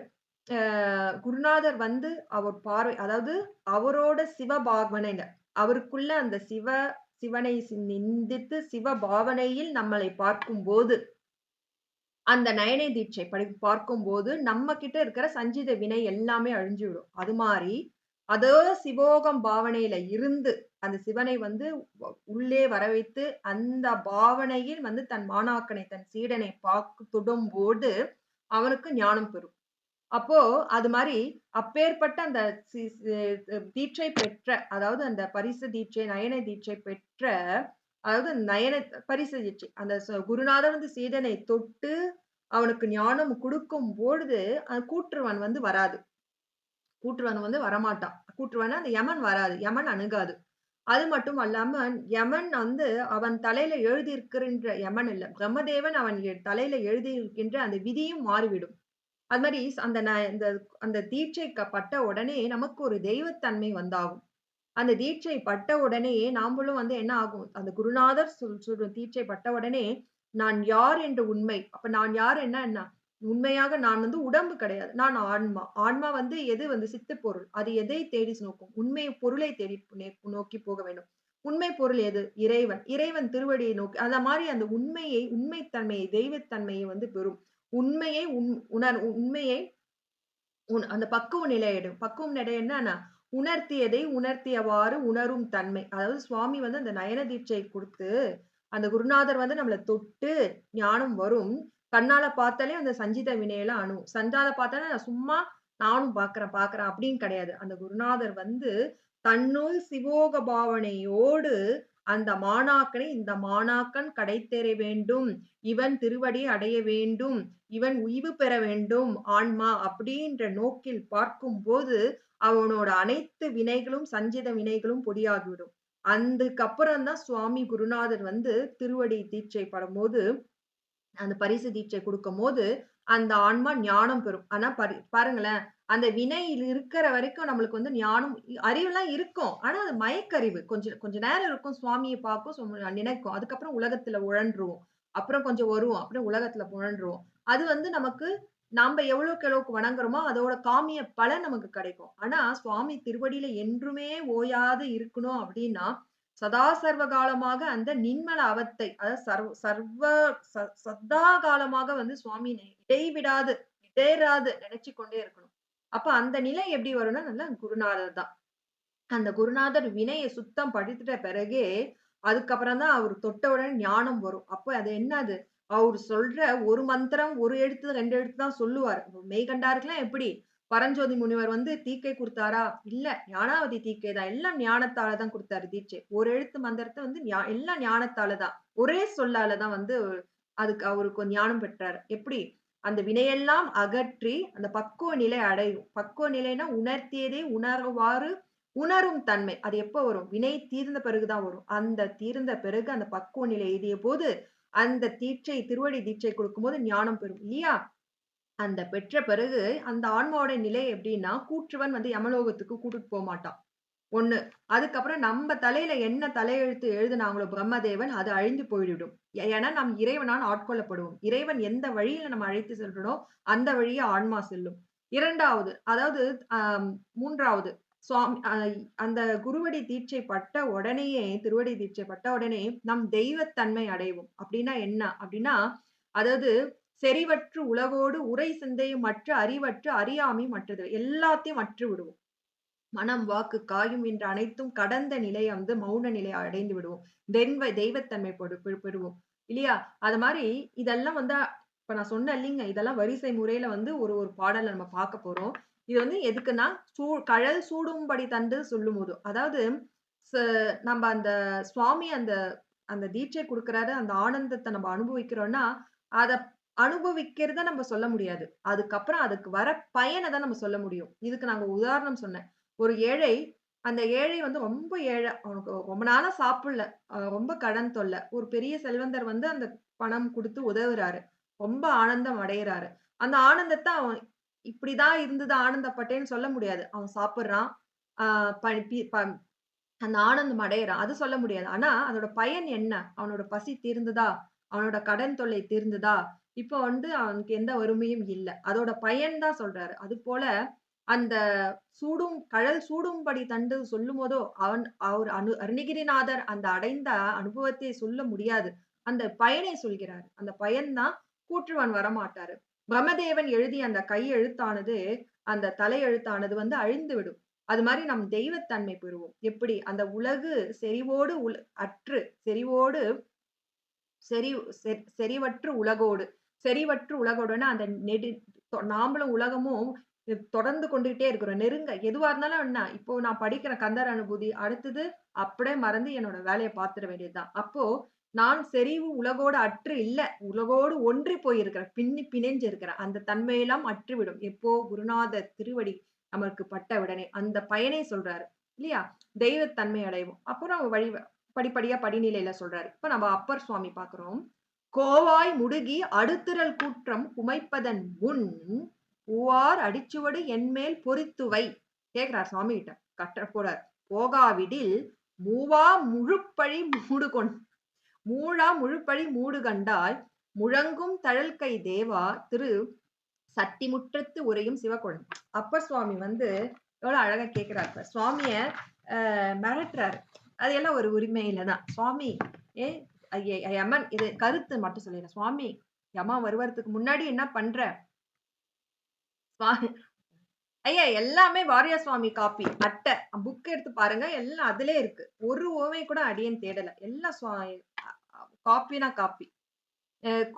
குருநாதர் வந்து அவர் பார்வை, அதாவது அவரோட சிவபாவனையில அவருக்குள்ள அந்த சிவனை நிந்தித்து சிவபாவனையில் நம்மளை பார்க்கும் போது அந்த நயனை தீட்சை பார்க்கும் போது நம்ம கிட்ட இருக்கிற சஞ்சித வினை எல்லாமே அழிஞ்சுவிடும். அது மாதிரி அதோ சிவோகம் பாவனையில இருந்து அந்த சிவனை வந்து உள்ளே வர வைத்து அந்த பாவனையில் வந்து தன் மாணாக்கனை தன் சீடனை தொடும் போது அவனுக்கு ஞானம் பெறும். அப்போ அது மாதிரி அப்பேற்பட்ட அந்த தீட்சை பெற்ற, அதாவது அந்த பரிசு தீட்சை நயன தீட்சை பெற்ற, அதாவது நயன பரிசு தீட்சை அந்த குருநாதர் வந்து சீடனை தொட்டு அவனுக்கு ஞானம் கொடுக்கும் பொழுது கூற்றுவன் வந்து வராது, கூற்றுவன் வந்து வரமாட்டான். கூற்றுவன் அந்த யமன் வராது, யமன் அணுகாது. அது மட்டும் அல்லாம யமன் வந்து அவன் தலையில எழுதியிருக்கின்ற யமன் இல்ல, பிரம்மதேவன் அவன் தலையில எழுதியிருக்கின்ற அந்த விதியும் மாறிவிடும். அது மாதிரி அந்த தீட்சை பட்ட உடனே நமக்கு ஒரு தெய்வத்தன்மை வந்தாகும். அந்த தீட்சை பட்ட உடனே நாமளும் வந்து என்ன ஆகும், அந்த குருநாதர் சொல்ற தீட்சை பட்ட உடனே நான் யார் என்ற உண்மை. அப்ப நான் யார் என்ன உண்மையாக நான் வந்து உடம்பு கிடையாது, நான் ஆன்மா. ஆன்மா வந்து எது வந்து சித்து பொருள், அது எதை தேடி நோக்கும், உண்மை பொருளை தேடி நோக்கி போக வேண்டும். உண்மை பொருள் எது? இறைவன். இறைவன் திருவடியை நோக்கி அந்த மாதிரி அந்த உண்மைத்தன்மையை தெய்வத்தன்மையை வந்து பெறும். உண்மையை உண்மையை அந்த பக்குவ நிலையிடும். பக்குவம் நிலை என்னன்னா உணர்த்தியதை உணர்த்தியவாறு உணரும் தன்மை. அதாவது சுவாமி வந்து அந்த நயன தீட்சை கொடுத்து அந்த குருநாதர் வந்து நம்மள தொட்டு ஞானம் வரும். கண்ணால பார்த்தாலே அந்த சஞ்சித வினையெல்லாம் சஞ்சால பார்த்தாலே நான் சும்மா நானும் பார்க்கிறேன் அப்படின்னு கிடையாது. அந்த குருநாதர் வந்து தன்னுள் சிவோக பாவனையோடு அந்த மாணாக்கனை இந்த மாணாக்கன் கடைத்தேற வேண்டும். இவன் திருவடி அடைய வேண்டும். இவன் உய்வு பெற வேண்டும் ஆன்மா அப்படின்ற நோக்கில் பார்க்கும்போது, அவனோட அனைத்து வினைகளும், சஞ்சித வினைகளும் பொடியாகிவிடும். அதுக்கப்புறம் தான் சுவாமி குருநாதர் வந்து திருவடி தீட்சை படும்போது, அந்த பரிசு தீட்சை குடுக்கும்போது, அந்த ஆன்மா ஞானம் பெறும். ஆனா பாருங்களேன், அந்த வினை இருக்கிற வரைக்கும் நம்மளுக்கு வந்து ஞானம் அறிவுலாம் இருக்கும். ஆனா அது மயக்கறிவு. கொஞ்சம் கொஞ்ச நேரம் இருக்கும். சுவாமிய பார்க்கும், நினைக்கும். அதுக்கப்புறம் உலகத்துல உழன்றுவோம். அப்புறம் கொஞ்சம் வருவோம். அப்புறம் உலகத்துல உழன்றுவோம். அது வந்து நமக்கு நாம எவ்வளவுக்கு எவ்வளவுக்கு வணங்குறோமோ, அதோட காமிய பலன் நமக்கு கிடைக்கும். ஆனா சுவாமி திருவடியில என்றுமே ஓயாது இருக்கணும் அப்படின்னா, சதா சர்வ காலமாக அந்த நின்மல அவத்தை, அதாவது சதா காலமாக வந்து சுவாமி இடைவிடாது, இடையறாது நினைச்சுக் கொண்டே இருக்கணும். அப்ப அந்த நிலை எப்படி வரும்னா, நல்ல குருநாதர் தான். அந்த குருநாதர் வினைய சுத்தம் படுத்திட்ட பிறகே, அதுக்கப்புறம் தான் அவரு தொட்ட உடனே ஞானம் வரும். அப்ப அது என்னது? அவரு சொல்ற ஒரு மந்திரம், ஒரு எழுத்து, 2 எழுத்து தான் சொல்லுவாரு. மெய்கண்டாருக்குலாம் எப்படி? பரஞ்சோதி முனிவர் வந்து தீக்கை குடுத்தாரா? இல்ல. ஞானாவதி தீக்கை தான். எல்லாம் ஞானத்தால தான் குடுத்தாரு தீட்சை. ஒரு எழுத்து மந்திரத்த வந்து எல்லாம் ஞானத்தால தான். ஒரே சொல்லால தான் வந்து அதுக்கு அவருக்கு ஒரு ஞானம் பெற்றாரு. எப்படி? அந்த வினையெல்லாம் அகற்றி, அந்த பக்குவ நிலை அடையும். பக்குவ நிலைன்னா உணர்த்தியதை உணர்வாறு உணரும் தன்மை. அது எப்ப வரும்? வினை தீர்ந்த பிறகு தான் வரும். அந்த தீர்ந்த பிறகு அந்த பக்குவ நிலை எய்தியபோது, அந்த தீட்சை திருவடி தீட்சை கொடுக்கும்போது ஞானம் பெறும். இல்லையா? அந்த பெற்ற பிறகு அந்த ஆன்மாவோட நிலை எப்படின்னா, கூற்றுவன் வந்து யமலோகத்துக்கு கூட்டிட்டு போமாட்டான். 1. அதுக்கப்புறம் நம்ம தலையில என்ன தலையெழுத்து எழுதுனாங்களோ பிரம்மதேவன், அது அழிந்து போய்விடும். ஏன்னா நாம் இறைவனால் ஆட்கொள்ளப்படுவோம். இறைவன் எந்த வழியில நம்ம அழைத்து செல்றனோ, அந்த வழியே ஆன்மா செல்லும். 2வது, அதாவது 3வது சுவாமி அந்த குருவடி தீட்சை பட்ட உடனேயே, திருவடி தீட்சை பட்ட உடனே நம் தெய்வத்தன்மை அடைவோம். அப்படின்னா என்ன? அப்படின்னா, அதாவது செறிவற்று உலகோடு உரை சிந்தையும் மற்று அறிவற்று அறியாமை மற்றது எல்லாத்தையும் அற்று விடுவோம். மனம், வாக்கு, காயம் என்ற அனைத்தும் கடந்த நிலைய வந்து மௌன நிலைய அடைந்து விடுவோம். தெய்வத்தன்மை பெறுவோம். இல்லையா? அது மாரி இதெல்லாம் வந்து இப்ப நான் சொன்னேன் இல்லீங்க. இதெல்லாம் வரிசை முறையில வந்து ஒரு ஒரு பாடல்ல நம்ம பார்க்க போறோம். இது வந்து எதுக்குன்னா, கழல் சூடும்படி தண்டு சொல்லும்போது. அதாவது ச நம்ம அந்த சுவாமி அந்த அந்த தீட்சை குடுக்குறாரு. அந்த ஆனந்தத்த நம்ம அனுபவிக்கிறோம்னா, அத அனுபவிக்கிறத நம்ம சொல்ல முடியாது. அதுக்கப்புறம் அதுக்கு வர பயன தான் நம்ம சொல்ல முடியும். இதுக்கு நான் ஒரு உதாரணம் சொன்னேன். ஒரு ஏழை, அந்த ஏழை வந்து ரொம்ப ஏழை. அவனுக்கு ரொம்ப நாளா சாப்பிடல. ரொம்ப கடன் தொல்ல. ஒரு பெரிய செல்வந்தர் வந்து அந்த பணம் குடுத்து உதவுறாரு. ரொம்ப ஆனந்தம் அடையறாரு. அந்த ஆனந்தத்த அவன் இப்படிதான் இருந்தது ஆனந்தப்பட்டேன்னு சொல்ல முடியாது. அவன் சாப்பிடுறான். ஆ ப பி ப அந்த ஆனந்தம் அடையறான். அது சொல்ல முடியாது. ஆனா, அதோட பயன் என்ன? அவனோட பசி தீர்ந்ததா? அவனோட கடன் தொல்லை தீர்ந்ததா? இப்போ வந்து அவனுக்கு எந்த வறுமையும் இல்ல. அதோட பயன் தான் சொல்றாரு. அதுபோல அந்த கழல் சூடும்படி தண்டு சொல்லும்போதோ, அவர் அருணகிரிநாதர் அந்த அடைந்த அனுபவத்தை சொல்ல முடியாது. அந்த பயனை சொல்கிறார். அந்த பயன் தான் கூற்றுவன் வரமாட்டாரு. பிரம்மதேவன் எழுதிய அந்த கையெழுத்தானது, அந்த தலையெழுத்தானது வந்து அழிந்துவிடும். அது மாரி நம் தெய்வத்தன்மை பெறுவோம். எப்படி? அந்த உலகு செறிவோடு அற்று செறிவோடு செறி செறிவற்று உலகோடு. செறிவற்று உலகோடுன்னா அந்த நாமளும் உலகமும் தொடர்ந்து கொண்டுகிட்டே இருக்கிறோம். எதுவா இருந்தாலும் என்ன, இப்போ நான் படிக்கிறேன் கந்தர் அனுபூதி. அடுத்தது அப்படியே மறந்து என்னோட வேலைய பார்த்துட வேண்டியது தான். அப்போ நான் செறிவு உலகோடு அற்று இல்ல. உலகோடு ஒன்றி போயிருக்கிறேன். பிணைஞ்சு இருக்கிறேன். அந்த தன்மையெல்லாம் அற்றுவிடும். எப்போ? குருநாதர் திருவடி நமக்கு பட்ட உடனே. அந்த பயனை சொல்றாரு. இல்லையா? தெய்வத்தன்மை அடைவோம். அப்புறம் படிப்படியா படிநிலையில சொல்றாரு. இப்ப நம்ம அப்பர் சுவாமி பார்க்கிறோம். கோவாய் முடுகி அடுத்திரள் கூற்றம் குமைப்பதன் முன் பூவார் அடிச்சுவடு என்மேல் பொறித்துவை கேக்குறார் சுவாமி கிட்ட. கட்ட போறார். போகாவிடில் மூவா முழுப்பழி மூடு கண்டாய் முழங்கும் தழல்கை தேவா திரு சத்திமுற்றத்து உரையும் சிவகுழந்தை. அப்பர் சுவாமி வந்து எவ்வளவு அழகா கேக்குறாரு. சுவாமிய மிரட்டுறாரு. அது எல்லாம் ஒரு உரிமையில தான். சுவாமி யமன் இது கருத்து மட்டும் சொல்லிடுறேன். சுவாமி யமன் வருவதற்கு முன்னாடி என்ன பண்ற? ஐயா எல்லாமே வாரியார் சுவாமி காப்பி அட்டை புக் எடுத்து பாருங்க. எல்லாம் அதிலே இருக்கு. ஒரு ஓமை கூட அடியேன் தேடல. எல்லாம் காப்பினா காப்பி.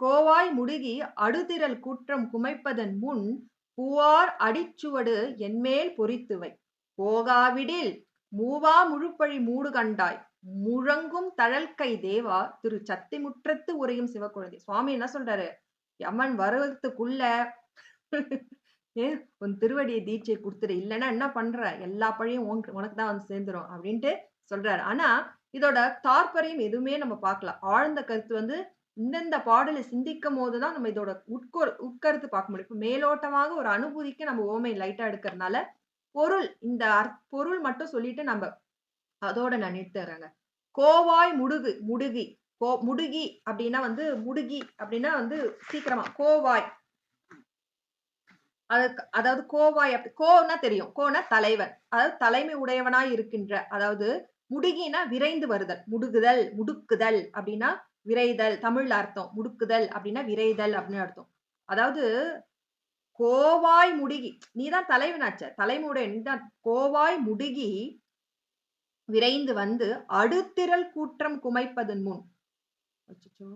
கோவாய் முடுகி அடுதிரள் கூற்றம் குமைப்பதன் முன் பூவார் அடிச்சுவடு என்மேல் பொறித்துவை போகாவிடில் மூவா முழுப்பழி மூடு கண்டாய் முழங்கும் தழல்கை தேவா திரு சத்திமுற்றத்து உரையும் சிவக்குழந்தை. சுவாமி என்ன சொல்றாரு, யமன் வருவதுக்குள்ள ஏன் உன் திருவடியை தீட்சை கொடுத்துரு, இல்லைன்னா என்ன பண்ற, எல்லா பழியும் உனக்கு தான் வந்து சேர்ந்துரும் அப்படின்ட்டு சொல்றாரு. ஆனா இதோட தாற்பயம் எதுவுமே நம்ம பார்க்கலாம். ஆழ்ந்த கருத்து வந்து இந்தந்த பாடலை சிந்திக்கும் போதுதான் நம்ம இதோட உட்கருத்து பார்க்க முடியும். இப்ப மேலோட்டமாக ஒரு அனுபூதிக்கு நம்ம ஓமை லைட்டா எடுக்கிறதுனால பொருள் இந்த பொருள் மட்டும் சொல்லிட்டு நம்ம அதோட நான் நிறுத்துறேங்க. கோவாய் முடுகு முடுகி முடுகி அப்படின்னா வந்து முடுகி அப்படின்னா வந்து சீக்கிரமா கோவாய், அதாவது கோவாய் அப்படி கோன்னா தெரியும், கோனா தலைவன், அதாவது தலைமை உடையவனாய் இருக்கின்ற, அதாவது முடுகினா விரைந்து வருதல், முடுகுதல் முடுக்குதல் அப்படின்னா விரைதல் தமிழ்ல அர்த்தம். முடுக்குதல் அப்படின்னா விரைதல் அப்படின்னு அர்த்தம். அதாவது கோவாய் முடுகி, நீதான் தலைவனாச்ச, தலைமுடைய நீதான். கோவாய் முடுகி விரைந்து வந்து அடுத்திரள் கூற்றம் குமைப்பதன் முன். அச்சச்சோ,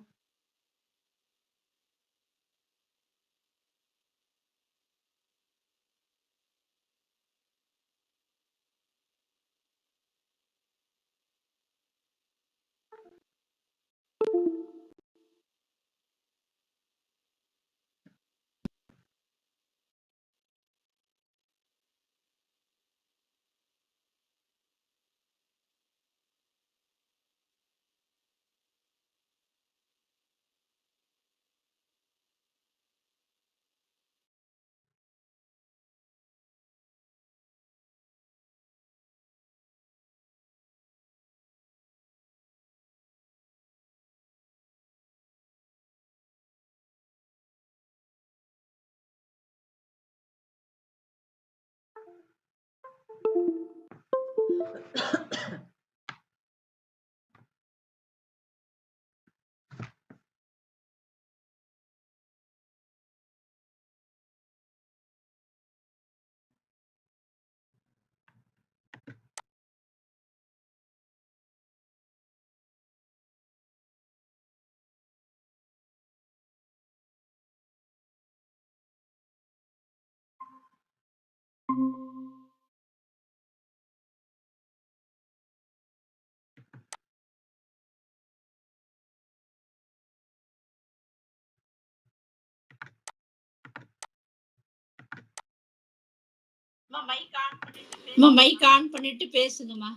மைக் ஆன் பண்ணிட்டு பேசுங்கம்மா.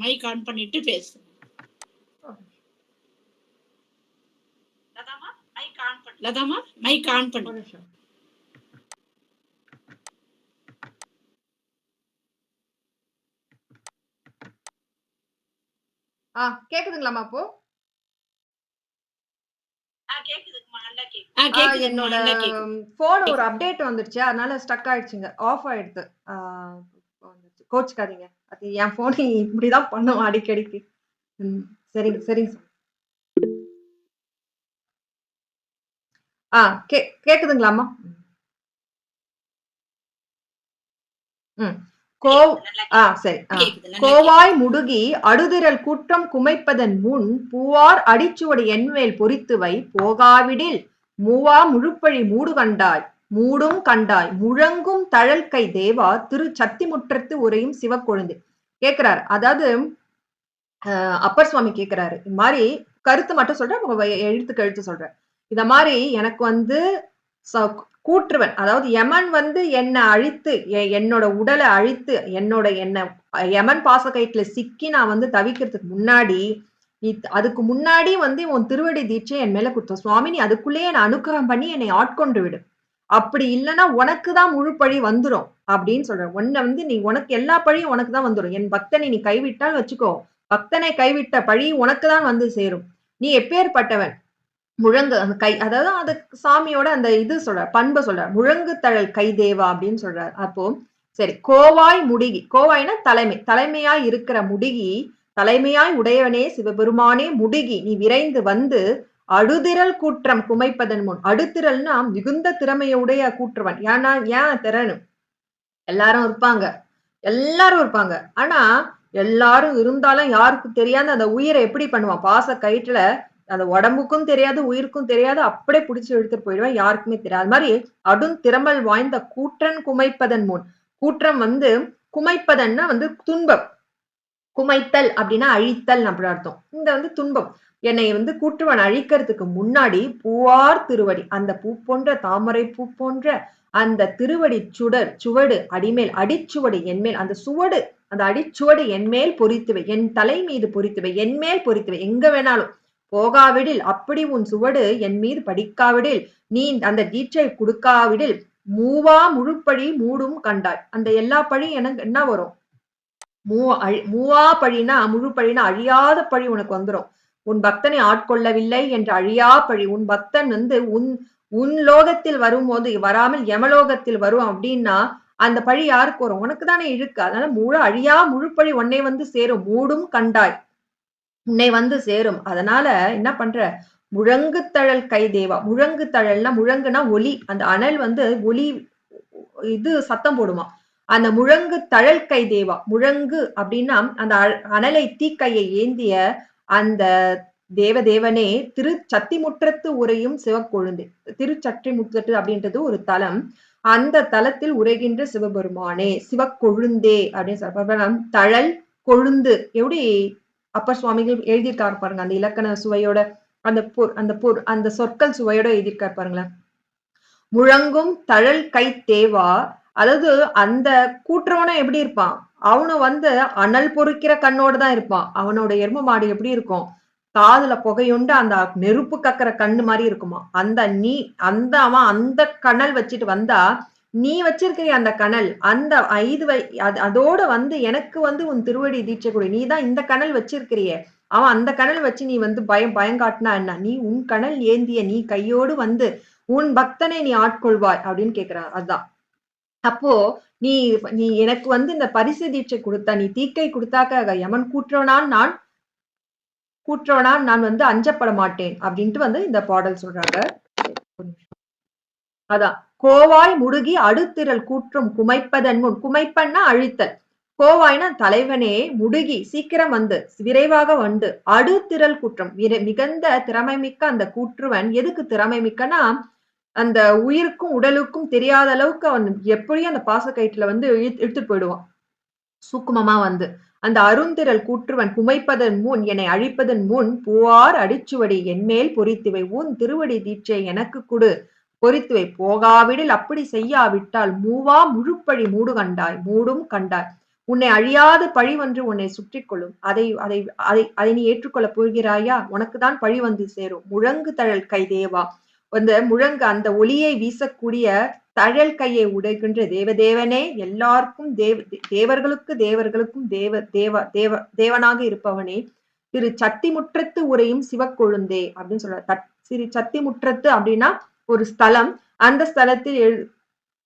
மைக் ஆன் பண்ணிட்டு பேசுங்க. லதாமா மைக் ஆன் பண்ணு. கேக்குதுங்களாமா? அப்போ என்னோட போன் ஒரு அப்டேட் வந்துருச்சு, அதனால ஸ்டக் ஆயிடுச்சுங்க, ஆஃப் ஆயிடுது. கோச்சுக்காதீங்க, அது என் போன் இப்படிதான் பண்ணும் அடிக்கடிக்கு. சரிங்க சரிங்க. கேக்குதுங்களாமா? சரி. கோவாய் முடுகி அடுதிரள் கூற்றம் குமைப்பதன் முன் பூவார் அடிச்சுவடு என்மேல் பொறித்துவை போகாவிடில் மூவா முழுப்பழி மூடு கண்டாய் மூடும் கண்டாய் முழங்கும் தழல்கை தேவா திரு சத்திமுற்றத்து உரையும் சிவக்கொழுந்து. கேக்குறாரு, அதாவது அப்பர் சுவாமி கேக்குறாரு, இந்த மாதிரி கருத்து மட்டும் சொல்றேன், எழுத்துக்கு எழுத்து சொல்றேன். இத மாதிரி எனக்கு வந்து கூற்றுவன், அதாவது யமன் வந்து என்னை அழித்து, என்னோட உடலை அழித்து, என்ன யமன் பாசக்கயிற்றுல சிக்கி நான் வந்து தவிக்கிறதுக்கு முன்னாடி, அதுக்கு முன்னாடி வந்து உன் திருவடி தீட்சை என் மேல கொடுத்த சுவாமி, நீ அதுக்குள்ளேயே என்னை அனுக்கிரகம் பண்ணி என்னை ஆட்கொண்டு விடு, அப்படி இல்லைன்னா உனக்குதான் முழு பழி வந்துடும் அப்படின்னு சொல்ற. உன்னை வந்து நீ உனக்கு எல்லா பழியும் உனக்கு தான் வந்துடும். என் பக்தனை நீ கைவிட்டால் வச்சுக்கோ, பக்தனை கைவிட்ட பழி உனக்கு தான் வந்து சேரும். நீ எப்பேற்பட்டவன், முழங்கு அந்த கை, அதாவது அது சாமியோட அந்த இது சொல்ற பண்பை சொல்ற, முழங்கு தழல் கை தேவா அப்படின்னு சொல்றாரு. அப்போ சரி, கோவாய் முடுகி, கோவாய்னா தலைமை, தலைமையாய் இருக்கிற முடுகி, தலைமையாய் உடையவனே சிவபெருமானே முடுகி நீ விரைந்து வந்து அடுதிரள் கூற்றம் குமைப்பதன் முன். அடுத்திரல்னா மிகுந்த திறமையுடைய கூற்றுவன். ஏன்னா ஏன் திறனு எல்லாரும் இருப்பாங்க, ஆனா எல்லாரும் இருந்தாலும் யாருக்கு தெரியாத அந்த உயிரை எப்படி பண்ணுவான், பாச கயிற்றுல அந்த உடம்புக்கும் தெரியாது உயிருக்கும் தெரியாது, அப்படியே பிடிச்சு இழுத்துட்டு போயிடுவான், யாருக்குமே தெரியாது. அது மாதிரி அடும் திறமல் வாய்ந்த கூற்றன் குமைப்பதன் முன். கூற்றம் வந்து குமைப்பதன்னா வந்து துன்பம், குமைத்தல் அப்படின்னா அழித்தல் அப்படி அர்த்தம். இந்த வந்து துன்பம். என்னை வந்து கூற்றுவன் அழிக்கிறதுக்கு முன்னாடி பூவார் திருவடி, அந்த பூ போன்ற தாமரை பூ போன்ற அந்த திருவடி சுவடு அடிமேல், அடிச்சுவடு என்மேல், அந்த சுவடு அந்த அடிச்சுவடு என்மேல் பொறித்துவை, என் தலை மீது பொறித்துவை, என்மேல் பொறித்துவை, எங்க வேணாலும் போகாவிடில், அப்படி உன் சுவடு என் மீது படிக்காவிடில், நீ அந்த தீட்சை கொடுக்காவிடில், மூவா முழுப்பழி மூடும் கண்டாய். அந்த எல்லா பழி எனக்கு என்ன வரும், மூவா பழினா முழு பழினா அழியாத பழி உனக்கு வந்துரும். உன் பக்தனை ஆட்கொள்ளவில்லை என்ற அழியா பழி, உன் பக்தன் வந்து உன் லோகத்தில் வரும்போது வராமல் யமலோகத்தில் வரும் அப்படின்னா அந்த பழி யாருக்கு வரும், உனக்கு தானே இழுக்கு. அதனால அழியா முழு பழி உன்னை வந்து சேரும், மூடும் கண்டாய், உன்னை வந்து சேரும். அதனால என்ன பண்ற, முழங்கு தழல் கை தேவா. முழங்கு தழல்னா, முழங்குனா ஒலி, அந்த அனல் வந்து ஒலி இது சத்தம் போடுமா, அந்த முழங்கு தழல் கை தேவா. முழங்கு அப்படின்னா அந்த அனலை தீக்கையை ஏந்திய அந்த தேவதேவனே, திருச்சத்திமுற்றத்து உரையும் சிவக்கொழுந்து. திருச்சற்றிமுற்றத்து அப்படின்றது ஒரு தலம், அந்த தலத்தில் உரைகின்ற சிவபெருமானே, சிவக்கொழுந்தே அப்படின்னு சொல்ற. தழல் கொழுந்து எப்படி அப்பர் சுவாமிகள் எழுதியிருக்காரு பாருங்க, அந்த இலக்கண சுவையோட, அந்த சொற்கள் சுவையோட எழுதியிருக்காரு பாருங்களேன். முழங்கும் தழல் கை தேவா. அதாவது அந்த கூட்டுறவனும் எப்படி இருப்பான், அவனும் வந்து அனல் பொறுக்கிற கண்ணோட தான் இருப்பான். அவனோட எரும மாடு எப்படி இருக்கும், காதுல புகையுண்டு அந்த நெருப்பு கக்கிற கண்ணு மாதிரி இருக்குமா. அவன் அந்த கனல் வச்சுட்டு வந்தா, நீ வச்சிருக்கிற அந்த கனல், அந்த அதோட வந்து எனக்கு வந்து உன் திருவடி தீட்சை கொடு, நீ தான் இந்த கனல் வச்சிருக்கிறியே, அவன் அந்த கனல் வச்சு நீ வந்து பயங்காட்டினா என்ன, நீ உன் கனல் ஏந்திய நீ கையோடு வந்து உன் பக்தனை நீ ஆட்கொள்வாய் அப்படின்னு கேக்குறான். அதுதான் அப்போ நீ நீ எனக்கு வந்து இந்த பரிசு தீட்சை கொடுத்தா, நீ தீக்கை கொடுத்தாக்க யமன் கூற்றவனான் நான் வந்து அஞ்சப்பட மாட்டேன் அப்படின்ட்டு வந்து இந்த பாடல் சொல்றாங்க. அதான் கோவாய் முடுகி அடுத்திரல் கூற்றும் குமைப்பதன் முன். குமைப்பன்னா அழித்தல், கோவாய்னா தலைவனே, முடுகி சீக்கிரம் வந்து விரைவாக வந்து, அடுத்திரல் குற்றம் மிகுந்த திறமை மிக்க அந்த கூற்றுவன். எதுக்கு திறமை மிக்கனா, அந்த உயிருக்கும் உடலுக்கும் தெரியாத அளவுக்கு அவன் எப்படியும் அந்த பாசக்கயிற்றுல வந்து இழுத்துட்டு போயிடுவான் சூக்குமமா வந்து. அந்த அருந்திரல் கூற்றுவன் குமைப்பதன் முன், என்னை அழிப்பதன் முன், பூவார் அடிச்சுவடி என்மேல் பொறித்துவை, உன் திருவடி தீட்சை எனக்கு கொடு, பொறித்துவை, போகாவிடில், அப்படி செய்யாவிட்டால், மூவா முழுப்பழி மூடு கண்டாய், மூடும் கண்டாய், உன்னை அழியாத பழி வந்து உன்னை சுற்றி கொள்ளும். அதை அதை அதை அதை நீ ஏற்றுக்கொள்ள போகிறாயா, உனக்குதான் பழி வந்து சேரும். முழங்கு தழல் கை தேவா. அந்த முழங்கு அந்த ஒளியை வீசக்கூடிய தழல் கையை உடைக்கின்ற தேவதேவனே, எல்லாருக்கும் தேவர்களுக்கும் தேவனாக இருப்பவனே, திரு சத்திமுற்றத்து உரையும் சிவக்கொழுந்தே அப்படின்னு சொல்ற. திரு சத்திமுற்றத்து அப்படின்னா ஒரு ஸ்தலம், அந்த ஸ்தலத்தில்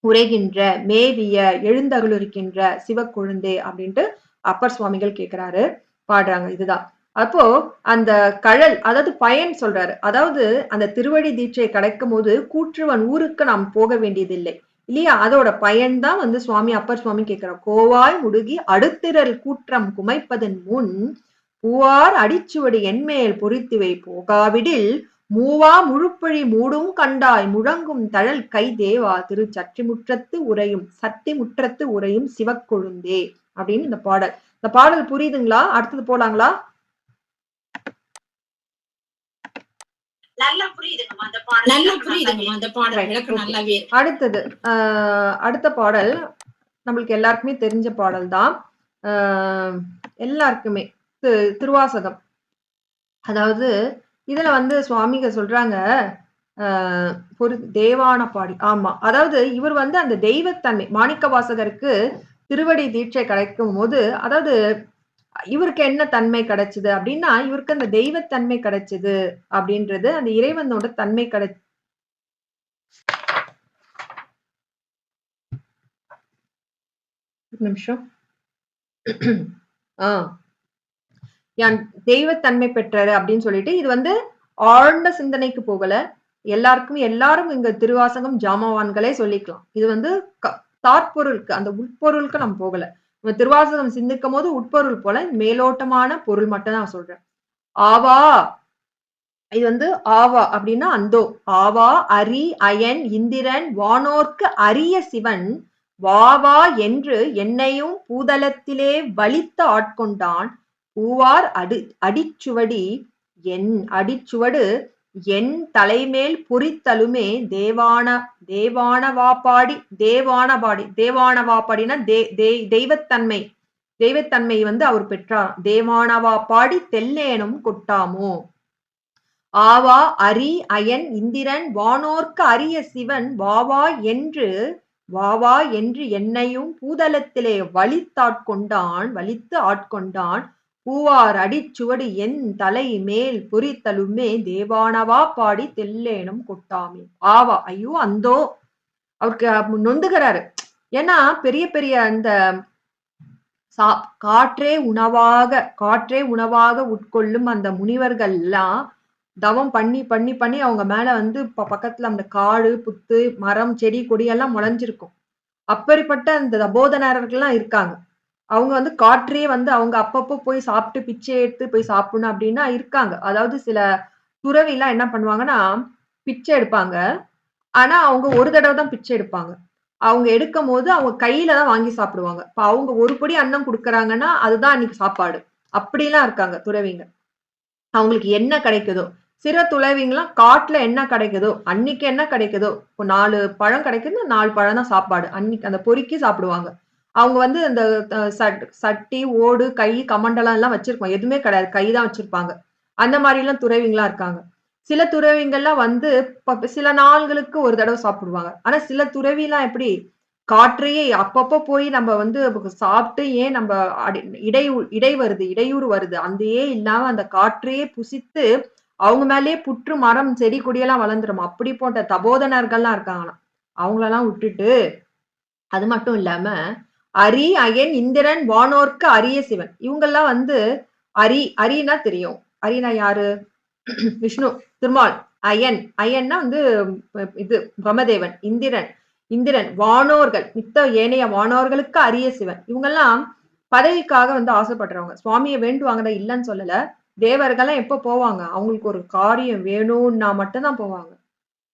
உரைகின்ற மேவிய எழுந்தருளிருக்கின்ற சிவக்கொழுந்தே அப்படின்ட்டு அப்பர் சுவாமிகள் கேட்கிறாரு, பாடுறாங்க. இதுதான் அப்போ அந்த கழல், அதாவது பயன் சொல்றாரு. அதாவது அந்த திருவடி தீட்சை கிடைக்கும் போது கூற்றுவன் ஊருக்கு நாம் போக வேண்டியதில்லை இல்லையா, அதோட பயன்தான் வந்து சுவாமி அப்பர் சுவாமி கேட்கிறார். கோவாய் முடுகி அடுத்திரல் கூற்றம் குமைப்பதன் முன், பூவார் அடிச்சுவடி என்மேல் பொறித்துவை, போகாவிடில், மூவா முழுப்பழி மூடும் கண்டாய், முழங்கும் தழல் கை தேவா, திரு சற்றிமுற்றத்து உரையும் சிவக்கொழுந்தே அப்படின்னு இந்த பாடல். இந்த பாடல் புரியுதுங்களா? அடுத்தது போலாங்களா? நல்லா புரியுதுங்கம்மா அந்த பாடல் எனக்கு நல்லாவே. அடுத்தது அடுத்த பாடல் நம்மளுக்கு எல்லாருக்குமே தெரிஞ்ச பாடல் தான், எல்லாருக்குமே திருவாசகம். அதாவது இதுல வந்து சுவாமிக சொல்றாங்க தேவான பாடி. ஆமா, அதாவது இவர் வந்து அந்த தெய்வத்தன்மை, மாணிக்க வாசகருக்கு திருவடி தீட்சை கிடைக்கும் போது, அதாவது இவருக்கு என்ன தன்மை கிடைச்சது அப்படின்னா, இவருக்கு அந்த தெய்வத்தன்மை கிடைச்சது அப்படின்றது, அந்த இறைவனோட தன்மை நிமிஷம் தெய்வத்தன்மை பெற்றாரு அப்படின்னு சொல்லிட்டு, இது வந்து ஆழ்ந்த சிந்தனைக்கு போகல, எல்லாரும் இங்க திருவாசகம் ஜாமவான்களே சொல்லிக்கலாம். இது வந்து தாற்பொருளுக்கு, அந்த உட்பொருளுக்கு நம்ம போகல. திருவாசகம் சிந்திக்கும் போது உட்பொருள் போல மேலோட்டமான பொருள் மட்டும் தான் சொல்றேன். ஆவா, இது வந்து ஆவா அப்படின்னா அந்தோ. ஆவா அரி அயன் இந்திரன் வானோர்க்கு அரிய சிவன் வாவா என்று என்னையும் பூதலத்திலே வலித்த ஆட்கொண்டான் பூவார் அடிச்சுவடி என் அடிச்சுவடு என் தலைமேல் புரித்தலுமே தேவானவாப்பாடினா தெய்வத்தன்மை வந்து அவர் பெற்றார். தேவானவாப்பாடி தெல்லேனும் கொட்டாமோ. ஆவா அரி அயன் இந்திரன் வானோர்க்கு அரிய சிவன் வாவா என்று என்னையும் பூதலத்திலே வலித்து ஆட்கொண்டான் பூவார் அடிச்சுவடு என் தலை மேல் புரித்தலுமே தேவானவா பாடி தெல்லேனும் கொட்டாமே. ஆவா, ஐயோ அந்தோ, அவருக்கு நொந்துகிறாரு. ஏன்னா பெரிய பெரிய அந்த காற்றே உணவாக உட்கொள்ளும் அந்த முனிவர்கள் எல்லாம் தவம் பண்ணி அவங்க மேல வந்து பக்கத்துல அந்த காடு புத்து மரம் செடி கொடி எல்லாம் முளைஞ்சிருக்கும். அப்படிப்பட்ட அந்த தபோதனர்கள்லாம் இருக்காங்க. அவங்க வந்து காற்றே வந்து அவங்க அப்பப்போ போய் சாப்பிட்டு பிச்சை எடுத்து போய் சாப்பிடணும் அப்படின்னா இருக்காங்க. அதாவது சில துறவி எல்லாம் என்ன பண்ணுவாங்கன்னா பிச்சை எடுப்பாங்க. ஆனா அவங்க ஒரு தடவை தான் பிச்சை எடுப்பாங்க. அவங்க எடுக்கும் போது அவங்க கையில தான் வாங்கி சாப்பிடுவாங்க. இப்ப அவங்க ஒரு படி அன்னம் கொடுக்குறாங்கன்னா அதுதான் அன்னைக்கு சாப்பாடு. அப்படிலாம் இருக்காங்க துறவிங்க. அவங்களுக்கு என்ன கிடைக்குதோ, சில துறவிங்கலாம் காட்டுல என்ன கிடைக்குதோ அன்னைக்கு என்ன கிடைக்குதோ, இப்போ 4 பழம் கிடைக்குதுன்னா 4 பழம் தான் சாப்பாடு. அன்னைக்கு அந்த பொறுக்கி சாப்பிடுவாங்க. அவங்க வந்து அந்த சட்டி ஓடு கை கமண்டலம் எல்லாம் வச்சிருப்பாங்க. எதுவுமே கிடையாது, கைதான் வச்சிருப்பாங்க. அந்த மாதிரி எல்லாம் துறவிங்களா இருக்காங்க. சில துறவிங்கள்லாம் வந்து சில நாள்களுக்கு ஒரு தடவை சாப்பிடுவாங்க. ஆனா சில துறவிலாம் எப்படி காற்றையே அப்பப்போ போய் நம்ம வந்து சாப்பிட்டு ஏன் நம்ம இடையூறு வருது அந்த இல்லாம அந்த காற்றையே புசித்து அவங்க மேலேயே புற்று மரம் செடி கொடியெல்லாம் வளர்ந்துரும். அப்படி போன்ற தபோதனர்கள்லாம் இருக்காங்களாம். அவங்களெல்லாம் விட்டுட்டு அது மட்டும் இல்லாம அரி அயன் இந்திரன் வானோர்க்கு அரிய சிவன் இவங்கெல்லாம் வந்து அரினா தெரியும். அரினா யாரு? விஷ்ணு திருமால். அயன்னா வந்து இது பிரம்மதேவன். இந்திரன் வானோர்கள் மித்த ஏனைய வானோர்களுக்கு அரிய சிவன். இவங்கெல்லாம் பதவிக்காக வந்து ஆசைப்படுறவங்க. சுவாமியை வேண்டுவாங்க, இல்லைன்னு சொல்லல. தேவர்கள்லாம் எப்ப போவாங்க? அவங்களுக்கு ஒரு காரியம் வேணும்னா மட்டும்தான் போவாங்க.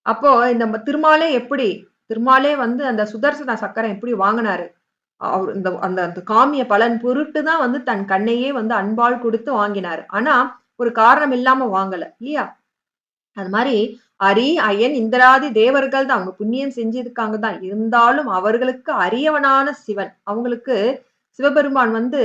அப்போ இந்த திருமாலே வந்து அந்த சுதர்சன சக்கரம் எப்படி வாங்கினாரு? அவர் அந்த காமிய பலன் பொருட்டு தான் வந்து தன் கண்ணையே வந்து அன்பால் கொடுத்து வாங்கினாரு. ஆனா ஒரு காரணம் இல்லாம வாங்கல இல்லையா? அது மாதிரி அரி அயன் இந்திராதி தேவர்கள் தான், அவங்க புண்ணியம் செஞ்சிருக்காங்க தான். இருந்தாலும் அவர்களுக்கு அரியவனான சிவன், அவங்களுக்கு சிவபெருமான் வந்து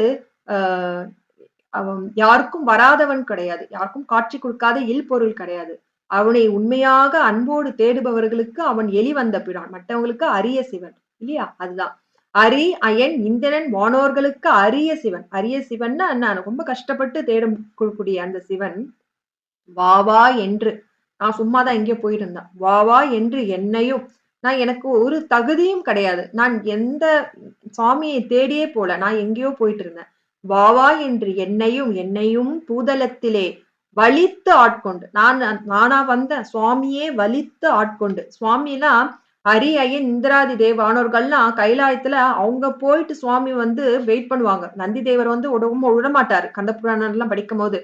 அவன் யாருக்கும் வராதவன் கிடையாது, யாருக்கும் காட்சி கொடுக்காத இல்பொருள் கிடையாது. அவனை உண்மையாக அன்போடு தேடுபவர்களுக்கு அவன் எலி வந்த பிரான், மற்றவங்களுக்கு அரிய சிவன் இல்லையா? அதுதான் அரி அயன் இந்திரன் வானோர்களுக்கு அரிய சிவன்னா என்ன? ரொம்ப கஷ்டப்பட்டு தேடக்கூடிய அந்த சிவன் வாவா என்று, நான் சும்மாதான் எங்கேயோ போயிட்டு இருந்தேன், வாவா என்று என்னையும், நான் எனக்கு ஒரு தகுதியும் கிடையாது, நான் எந்த சுவாமியை தேடியே போல, நான் எங்கேயோ போயிட்டு இருந்தேன். வாவா என்று என்னையும் பூதலத்திலே வலித்து ஆட்கொண்டு, நானா வந்த சுவாமியே வலித்து ஆட்கொண்டு. சுவாமிலாம் ஹரி அயன் இந்திராதி தேவானோர்கள்லாம் கைலாயத்துல அவங்க போயிட்டு சுவாமி வந்து வெயிட் பண்ணுவாங்க. நந்தி தேவர் வந்து விடமாட்டாரு. கந்த புராணம் எல்லாம் படிக்கும் போது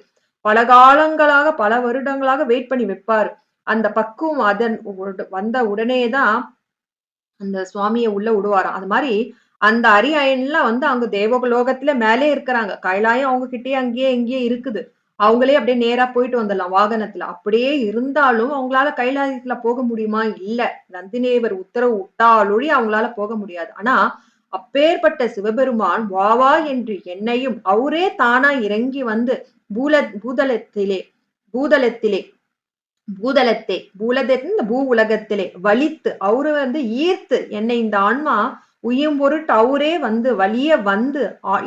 பல காலங்களாக பல வருடங்களாக வெயிட் பண்ணி வைப்பாரு. அந்த பக்குவம் அதன் வந்த உடனேதான் அந்த சுவாமியை உள்ள விடுவாராம். அது மாதிரி அந்த அரியன்லாம் வந்து அவங்க தேவலோகத்துல மேலே இருக்கிறாங்க. கைலாயம் அவங்க கிட்டயே அங்கேயே இருக்குது. அவங்களே அப்படியே நேரா போயிட்டு வந்துடலாம் வாகனத்துல. அப்படியே இருந்தாலும் அவங்களால கைலாயத்துல போக முடியுமா? இல்ல. நந்தினேவர் உத்தரவு விட்டாலொழி அவங்களால போக முடியாது. ஆனா அப்பேற்பட்ட சிவபெருமான் வாவா என்று என்னையும் அவரே தானா இறங்கி வந்து பூதலத்திலே பூ உலகத்திலே வலித்து அவரு வந்து ஈர்த்து என்னை இந்த ஆன்மா உயும் பொருட்டு அவரே வந்து வலிய வந்து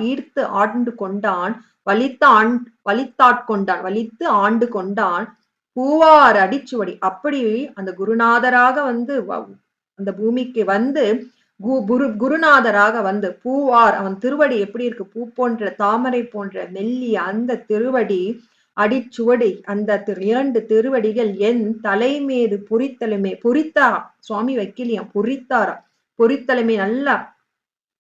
ஈர்த்து ஆண்டு கொண்டான், வலித்து ஆண்டு கொண்டான் பூவார் அடிச்சுவடி. அப்படி அந்த குருநாதராக வந்து அந்த பூமிக்கு வந்து குருநாதராக வந்து பூவார், அவன் திருவடி எப்படி இருக்கு? பூ போன்ற தாமரை போன்ற மெல்லிய அந்த திருவடி அடிச்சுவடி, அந்த 2 திருவடிகள் என் தலை மீது பொறித்தாராம். சுவாமி வைக்கலையாம், பொறித்தாராம்.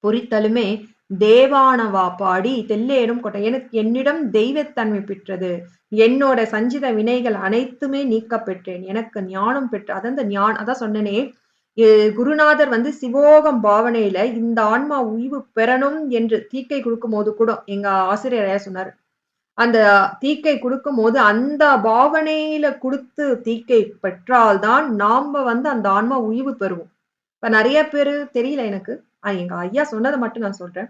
பொறித்தலுமே தேவானவா பாடி தெல்லேனும் கொட்ட. எனக்கு என்னிடம் தெய்வத்தன்மை பெற்றது, என்னோட சஞ்சித வினைகள் அனைத்துமே நீக்க பெற்றேன், எனக்கு ஞானம் பெற்று அதான் சொன்னனே, குருநாதர் வந்து சிவோகம் பாவனையில இந்த ஆன்மா உய்வு பெறணும் என்று தீக்கை கொடுக்கும் போது கூட எங்க ஆசிரியர் சொன்னார், அந்த தீக்கை கொடுக்கும் போது அந்த பாவனையில கொடுத்து தீக்கை பெற்றால்தான் நாம வந்து அந்த ஆன்மா உய்வு பெறுவோம். இப்ப நிறைய பேரு தெரியல எனக்கு, எங்க ஐயா சொன்னதை மட்டும் நான் சொல்றேன்.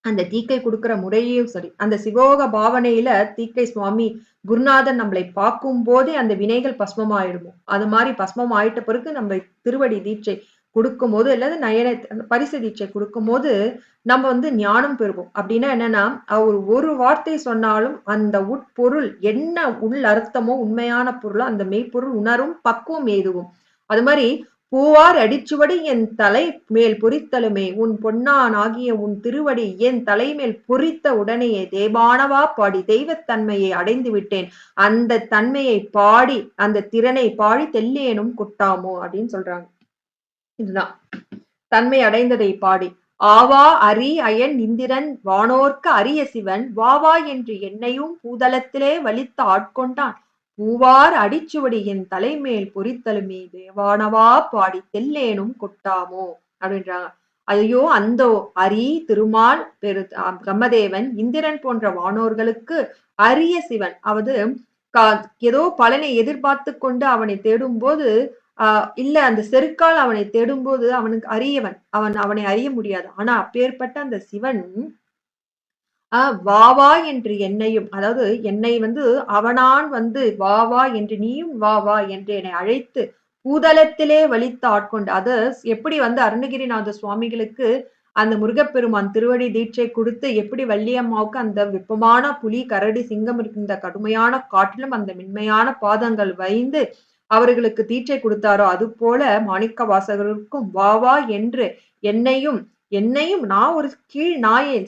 அந்த தீக்கை கொடுக்கிற முறையும் சரி, அந்த சிவோக பாவனையில தீக்கை சுவாமி குருநாதன் நம்மளை பார்க்கும் போதே அந்த வினைகள் பஸ்மம் ஆயிடுமோ, அது மாதிரி பஸ்மம் ஆயிட்ட பிறகு நம்ம திருவடி தீட்சை கொடுக்கும் போது அல்லது நயன பரிசு தீட்சை கொடுக்கும் போது நம்ம வந்து ஞானம் பெறுவோம். அப்படின்னா என்னன்னா, அவர் ஒரு வார்த்தை சொன்னாலும் அந்த உட்பொருள் என்ன உள் அர்த்தமோ உண்மையான பொருளோ அந்த மெய்ப்பொருள் உணரும் பக்குவம் எய்துவோம். அது மாதிரி பூவார் அடிச்சுவடி என் தலை மேல் பொறித்தலுமே, உன் பொன்னான் ஆகிய உன் திருவடி என் தலைமேல் பொறித்த உடனேயே தேவானவா பாடி தெய்வத்தன்மையை அடைந்து விட்டேன், அந்த தன்மையை பாடி அந்த திறனை பாடி தெல்லேனும் கொட்டாமோ அப்படின்னு சொல்றாங்க. இதுதான் தன்மை அடைந்ததை பாடி. ஆவா அரி அயன் இந்திரன் வானோர்க்கு அரிய சிவன் வாவா என்று என்னையும் பூதலத்திலே வலித்து ஆட்கொண்டான், பூவார் அடிச்சுவடி என் தலைமேல் பொறித்தலுமே தேவானவா பாடி தெல்லேனும் கொட்டாமோ அப்படின்றாங்க. ஐயோ அந்த அரி திருமால் பிரம்மதேவன் இந்திரன் போன்ற வானோர்களுக்கு அரிய சிவன், அவது ஏதோ பலனை எதிர்பார்த்து கொண்டு அவனை தேடும் போது இல்ல அந்த செருக்கால் அவனை தேடும்போது அவனுக்கு அறியவன், அவனை அறிய முடியாது. ஆனா அப்பேற்பட்ட அந்த சிவன் வா வா என்று என்னையும், அதாவது என்னை வந்து அவனான் வந்து வா வா என்று நீயும் வா வா என்று என்னை அழைத்து பூதலத்திலே வலித்து ஆட்கொண்டு, அது எப்படி வந்து அருணகிரிநாத சுவாமிகளுக்கு அந்த முருகப்பெருமான் திருவடி தீட்சை கொடுத்து எப்படி வள்ளியம்மாவுக்கு அந்த வெப்பமான புலி கரடி சிங்கம் இருக்கின்ற கடுமையான காட்டிலும் அந்த மென்மையான பாதங்கள் வைந்து அவர்களுக்கு தீட்சை கொடுத்தாரோ, அது போல மாணிக்க வாசகர்களுக்கும் வா வா என்று என்னையும் நான் ஒரு கீழ் நாயேன்,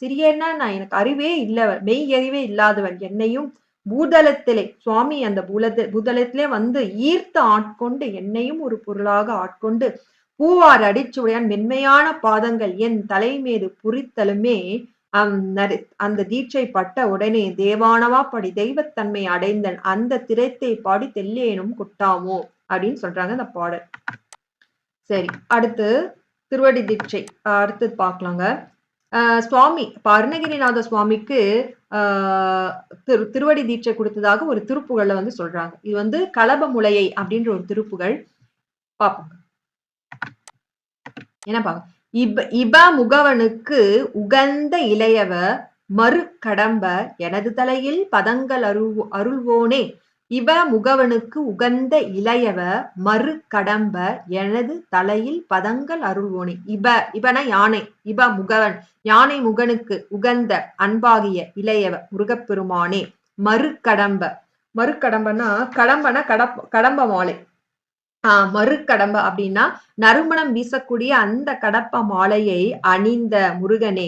சிறியேன்னா நான் எனக்கு அறிவே இல்லவன், மெய் அறிவே இல்லாதவன், என்னையும் பூதலத்திலே சுவாமி அந்த பூதலத்திலே வந்து ஈர்த்து ஆட்கொண்டு என்னையும் ஒரு பொருளாக ஆட்கொண்டு பூவார் அடிச்சுடையான் மென்மையான பாதங்கள் என் தலை மீது புரித்தலுமே, அந்த தீட்சை பட்ட உடனே தேவானவா படி தெய்வத்தன்மை அடைந்தன், அந்த திரைத்தை பாடி தெல்லேனும் கொட்டாமோ அப்படின்னு சொல்றாங்க அந்த பாடல். சரி, அடுத்து திருவடி தீட்சை அடுத்து பார்க்கலாங்க. சுவாமி அருணகிரிநாத சுவாமிக்கு திருவடி தீட்சை கொடுத்ததாக ஒரு திருப்புகழ்ல வந்து சொல்றாங்க. இது வந்து கலபமுலையை அப்படின்ற ஒரு திருப்புகழ். பார்ப்போம் என்ன பார்க்க. இப முகவனுக்கு உகந்த இளையவ மறு கடம்ப எனது தலையில் பதங்கள் அருள்வோனே, இப முகவனுக்கு உகந்த இளையவ மறு கடம்ப எனது தலையில் பதங்கள் அருள்வோனே. இபன யானை, இப முகவன் யானை முகனுக்கு உகந்த அன்பாகிய இளையவ முருகப்பெருமானே, மறு கடம்பனா கடம்ப மாலை. மறு கடம்ப அப்படின்னா நறுமணம் வீசக்கூடிய அந்த கடப்ப மாலையை அணிந்த முருகனே,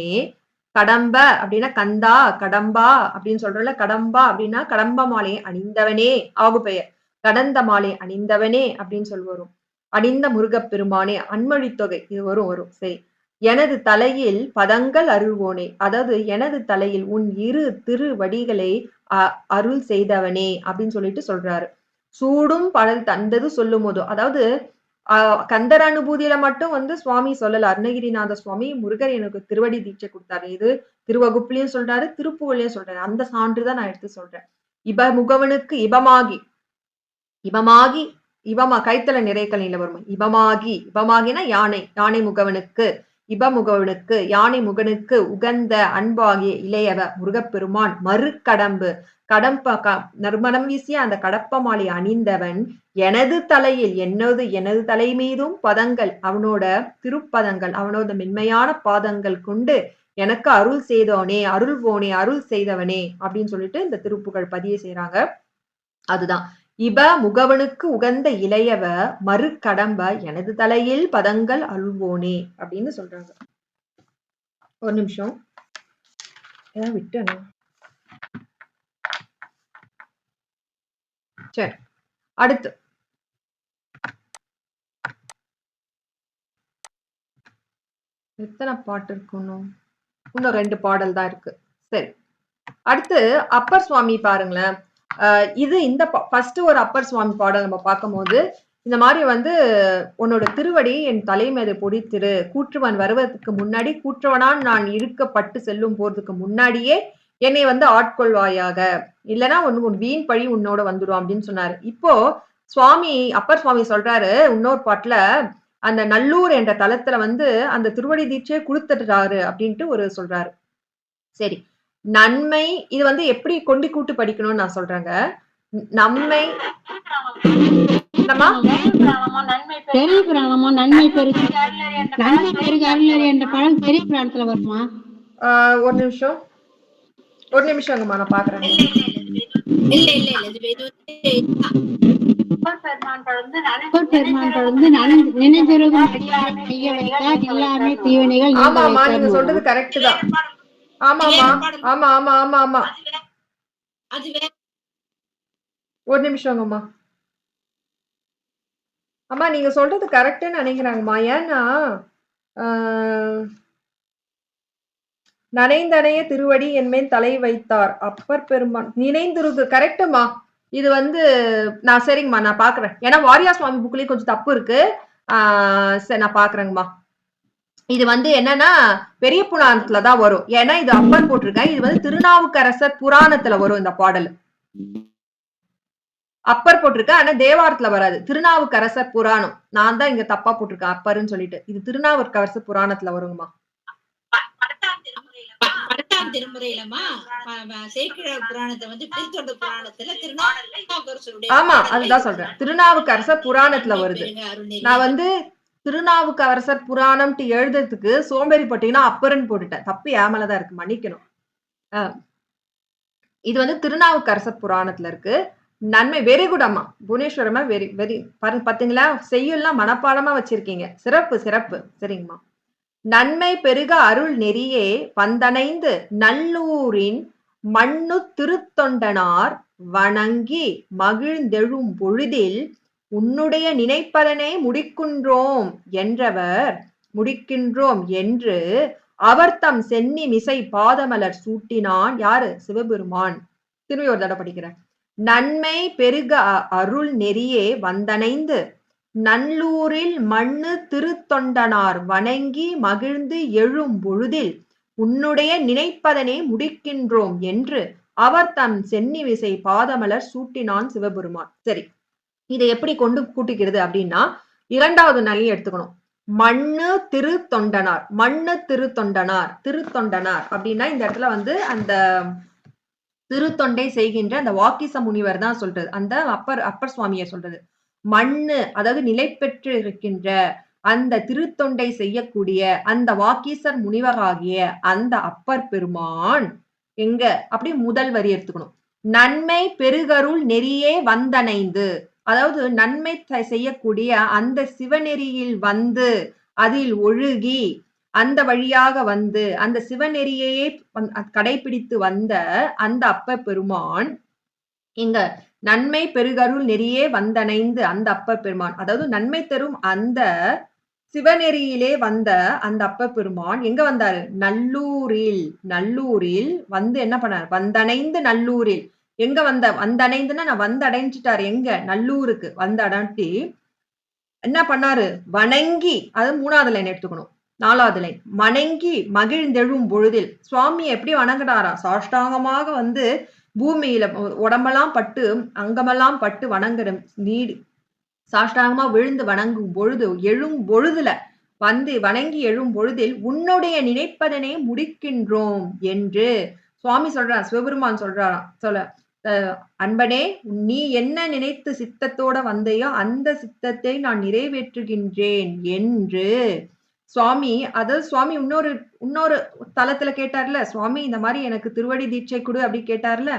கடம்ப அப்படின்னா கந்தா கடம்பா அப்படின்னு சொல்றோம்ல, கடம்பா அப்படின்னா கடம்ப மாலையை அணிந்தவனே ஆகு பெயர், கடந்த மாலை அணிந்தவனே அப்படின்னு சொல்லுவோம். அணிந்த முருகப்பெருமானே, அன்மொழி தொகை இது வரும். சரி, எனது தலையில் பதங்கள் அருள்வோனே, அதாவது எனது தலையில் உன் இரு திருவடிகளை அருள் செய்தவனே அப்படின்னு சொல்லிட்டு சொல்றாரு. சூடும் படல் தந்தது சொல்லும் போது, அதாவது கந்தர் அனுபூதியில மட்டும் வந்து சுவாமி சொல்லல, அருணகிரிநாத சுவாமி முருகர் எனக்கு திருவடி தீட்சை கொடுத்தாரு, இது திருவகுப்புலயும் சொல்றாரு திருப்புகழ்லயும் சொல்றாரு, அந்த சான்றுதான் நான் எடுத்து சொல்றேன். இப முகவனுக்கு இபமா கைத்தல நிறைக்கலையில வரும். இபமாகினா யானை முகவனுக்கு, இபமுகவனுக்கு யானை முகனுக்கு உகந்த அன்பாகிய இளையவ முருகப்பெருமான் மறு கடம்பு நறுமணம் வீசிய அந்த கடப்ப மாலை அணிந்தவன் எனது தலையில் எனது தலை மீதும் பதங்கள் அவனோட திருப்பதங்கள் அவனோட மென்மையான பாதங்கள் கொண்டு எனக்கு அருள் செய்தோனே, அருள்வோனே, அருள் செய்தவனே அப்படின்னு சொல்லிட்டு இந்த திருப்புகழ் பதிவு செய்யறாங்க. அதுதான் இப முகவனுக்கு உகந்த இளையவ மறு கடம்ப எனது தலையில் பதங்கள் அருள்வோனே அப்படின்னு சொல்றாங்க. ஒரு நிமிஷம் ஏதாவது விட்டேனா? சரி, அடுத்து எத்தனை பாட்டு இருக்கணும்? இன்னும் 2 பாடல் தான் இருக்கு. சரி. அடுத்து அப்பர் சுவாமி பாருங்களேன். இது இந்த ஃபர்ஸ்ட் ஒரு அப்பர் சுவாமி பாடல் நம்ம பார்க்கும்போது இந்த மாதிரி வந்து உன்னோட திருவடி என் தலை மீது பொடித்திரு, கூற்றுவன் வருவதற்கு முன்னாடி கூற்றுவனான் நான் இழுக்கப்பட்டு செல்லும் போறதுக்கு முன்னாடியே என்னை வந்து ஆட்கொள்வாயாக, இல்லைன்னா உன் வீண் பழி உன்னோட வந்துடும் அப்படின்னு சொன்னாரு. இப்போ சுவாமி அப்பர் சுவாமி சொல்றாரு இன்னொரு பாட்டுல, அந்த நல்லூர் என்ற தலத்துல வந்து அந்த திருவடி தீட்சையை கொடுத்துட்டாரு அப்படின்ட்டு ஒரு சொல்றாரு. சரி, நன்மை இது வந்து எப்படி கொண்டு கூட்டு படிக்கணும்னு நான் சொல்றேங்க. நம்மை பெரிய புராணமா நன்மை பெருக அருளறி என்ற பழம் பெரிய புராணத்துல வருமா? ஒரு நிமிஷங்கம்மா நான் பாக்குறேன். ஆமாமா நீங்க சொல்றது கரெக்ட் தான். ஆமாமா ஆமா ஆமா ஆமா ஆமா ஒரு நிமிஷங்கம்மா. அம்மா நீங்க சொல்றது கரெக்ட்னு நினைக்கிறாங்கம்மா. ஏன்னா நனைந்தனைய திருவடி என்மேல் தலை வைத்தார் அப்பர் பெருமான் நினைந்திருக்கு. கரெக்டுமா. இது வந்து நான் சரிங்கம்மா நான் பாக்குறேன். ஏன்னா வாரியா சுவாமி புக்லயும் கொஞ்சம் தப்பு இருக்கு. சரி நான் பாக்குறேங்கம்மா. இது வந்து என்னன்னா பெரிய புராணத்துல தான் வரும். ஏன்னா இது அப்பர் போட்டிருக்கேன். இது வந்து திருநாவுக்கரசர் புராணத்துல வரும் இந்த பாடல். அப்பர் போட்டிருக்கேன், ஆனா தேவாரத்துல வராது. திருநாவுக்கரசர் புராணம். நான் தான் இங்க தப்பா போட்டிருக்கேன் அப்பர்ன்னு சொல்லிட்டு. இது திருநாவுக்கரசர் புராணத்துல வருங்கம்மா. ஆமா அதுதான் சொல்றேன். திருநாவுக்கரசர் புராணத்துல வருது. நான் வந்து திருநாவுக்கரசர் புராணம்ட்டு எழுதுறதுக்கு சோம்பேறிப்பட்டீங்கன்னா அப்பர்ன்னு போட்டுட்டேன். தப்பு ஏமலதான் இருக்கு, மன்னிக்கணும். இது வந்து திருநாவுக்கரசர் புராணத்துல இருக்கு. நன்மை வெரி குட் அம்மா புவனேஸ்வரமா, வெரி வெரி பாத்தீங்களா, செய்யுள்லாம் மனப்பாடமா வச்சிருக்கீங்க. சிறப்பு சிறப்பு. சரிங்கம்மா. நன்மை பெருக அருள் நெறியே வந்தணைந்து நல்லூரின் மண்ணு திருத்தொண்டனார் வணங்கி மகிழ்ந்தெழும் பொழுதில் உன்னுடைய நினைப்பதனை முடிக்கின்றோம் என்று அவர் தம் சென்னி மிசை பாதமலர் சூட்டினான். யாரு? சிவபெருமான். திரும்பி ஒரு தடவை படிக்கிறேன். நன்மை பெருக அருள் நெறியே வந்தணைந்து நல்லூரில் மண்ணு திருத்தொண்டனார் வணங்கி மகிழ்ந்து எழும் பொழுதில் உன்னுடைய நினைப்பதனை முடிக்கின்றோம் என்று அவர் தம் சென்னி விசை பாதமலர் சூட்டினான் சிவபெருமான். சரி, இதை எப்படி கொண்டு கூட்டிக்கிறது அப்படின்னா, 2வது நிலையை எடுத்துக்கணும். மண்ணு திருத்தொண்டனார். மண்ணு திருத்தொண்டனார் அப்படின்னா இந்த இடத்துல வந்து அந்த திருத்தொண்டை செய்கின்ற அந்த வாக்கிச முனிவர் தான் சொல்றது. அந்த அப்பர் சுவாமியை சொல்றது. மண்ணு அதாவது நிலை பெற்று இருக்கின்ற அந்த திருத்தொண்டை செய்யக்கூடிய அந்த வாக்கீசர் முனிவராகிய அந்த அப்பர் பெருமான் எங்க அப்படி முதல் வரி எடுத்துக்கணும். நன்மை பெருகருள் நெறியே வந்தணைந்து, அதாவது நன்மை செய்யக்கூடிய அந்த சிவநெறியில் வந்து அதில் ஒழுகி அந்த வழியாக வந்து அந்த சிவநெறியையே கடைபிடித்து வந்த அந்த அப்பர் பெருமான் இங்க நன்மை பெருகருள் நெறியே வந்தணைந்து அந்த அப்பர் பெருமான், அதாவது நன்மை தரும் அந்த சிவநெறியிலே வந்த அந்த அப்பர் பெருமான் எங்க வந்தாரு? நல்லூரில் வந்து என்ன பண்ணார்? வந்தணைந்து நல்லூரில். எங்க வந்தடைந்துன்னா நான் வந்தடைஞ்சிட்டாரு. எங்க? நல்லூருக்கு வந்தடைஞ்சி என்ன பண்ணாரு? வணங்கி, அது 3வது லைன் எடுத்துக்கணும். 4வது லைன் வணங்கி மகிழ்ந்தெழும் பொழுதில். சுவாமி எப்படி வணங்குறாரா? சாஷ்டாங்கமாக வந்து பூமியில உடம்பெல்லாம் பட்டு அங்கமெல்லாம் பட்டு வணங்குற நீடு சாஷ்டாங்கமா விழுந்து வணங்கும் பொழுது எழும் பொழுதுல வந்து வணங்கி எழும் பொழுதில் உன்னுடைய நினைப்பதனை முடிக்கின்றோம் என்று சுவாமி சொல்றார். சிவபெருமான் சொல்ல அன்பனே, நீ என்ன நினைத்து சித்தத்தோட வந்தையோ அந்த சித்தத்தை நான் நிறைவேற்றுகின்றேன் என்று சுவாமி, அதாவது சுவாமி இன்னொரு தலத்துல கேட்டார்ல, சுவாமி இந்த மாதிரி எனக்கு திருவடி தீட்சை கொடு அப்படி கேட்டார்ல,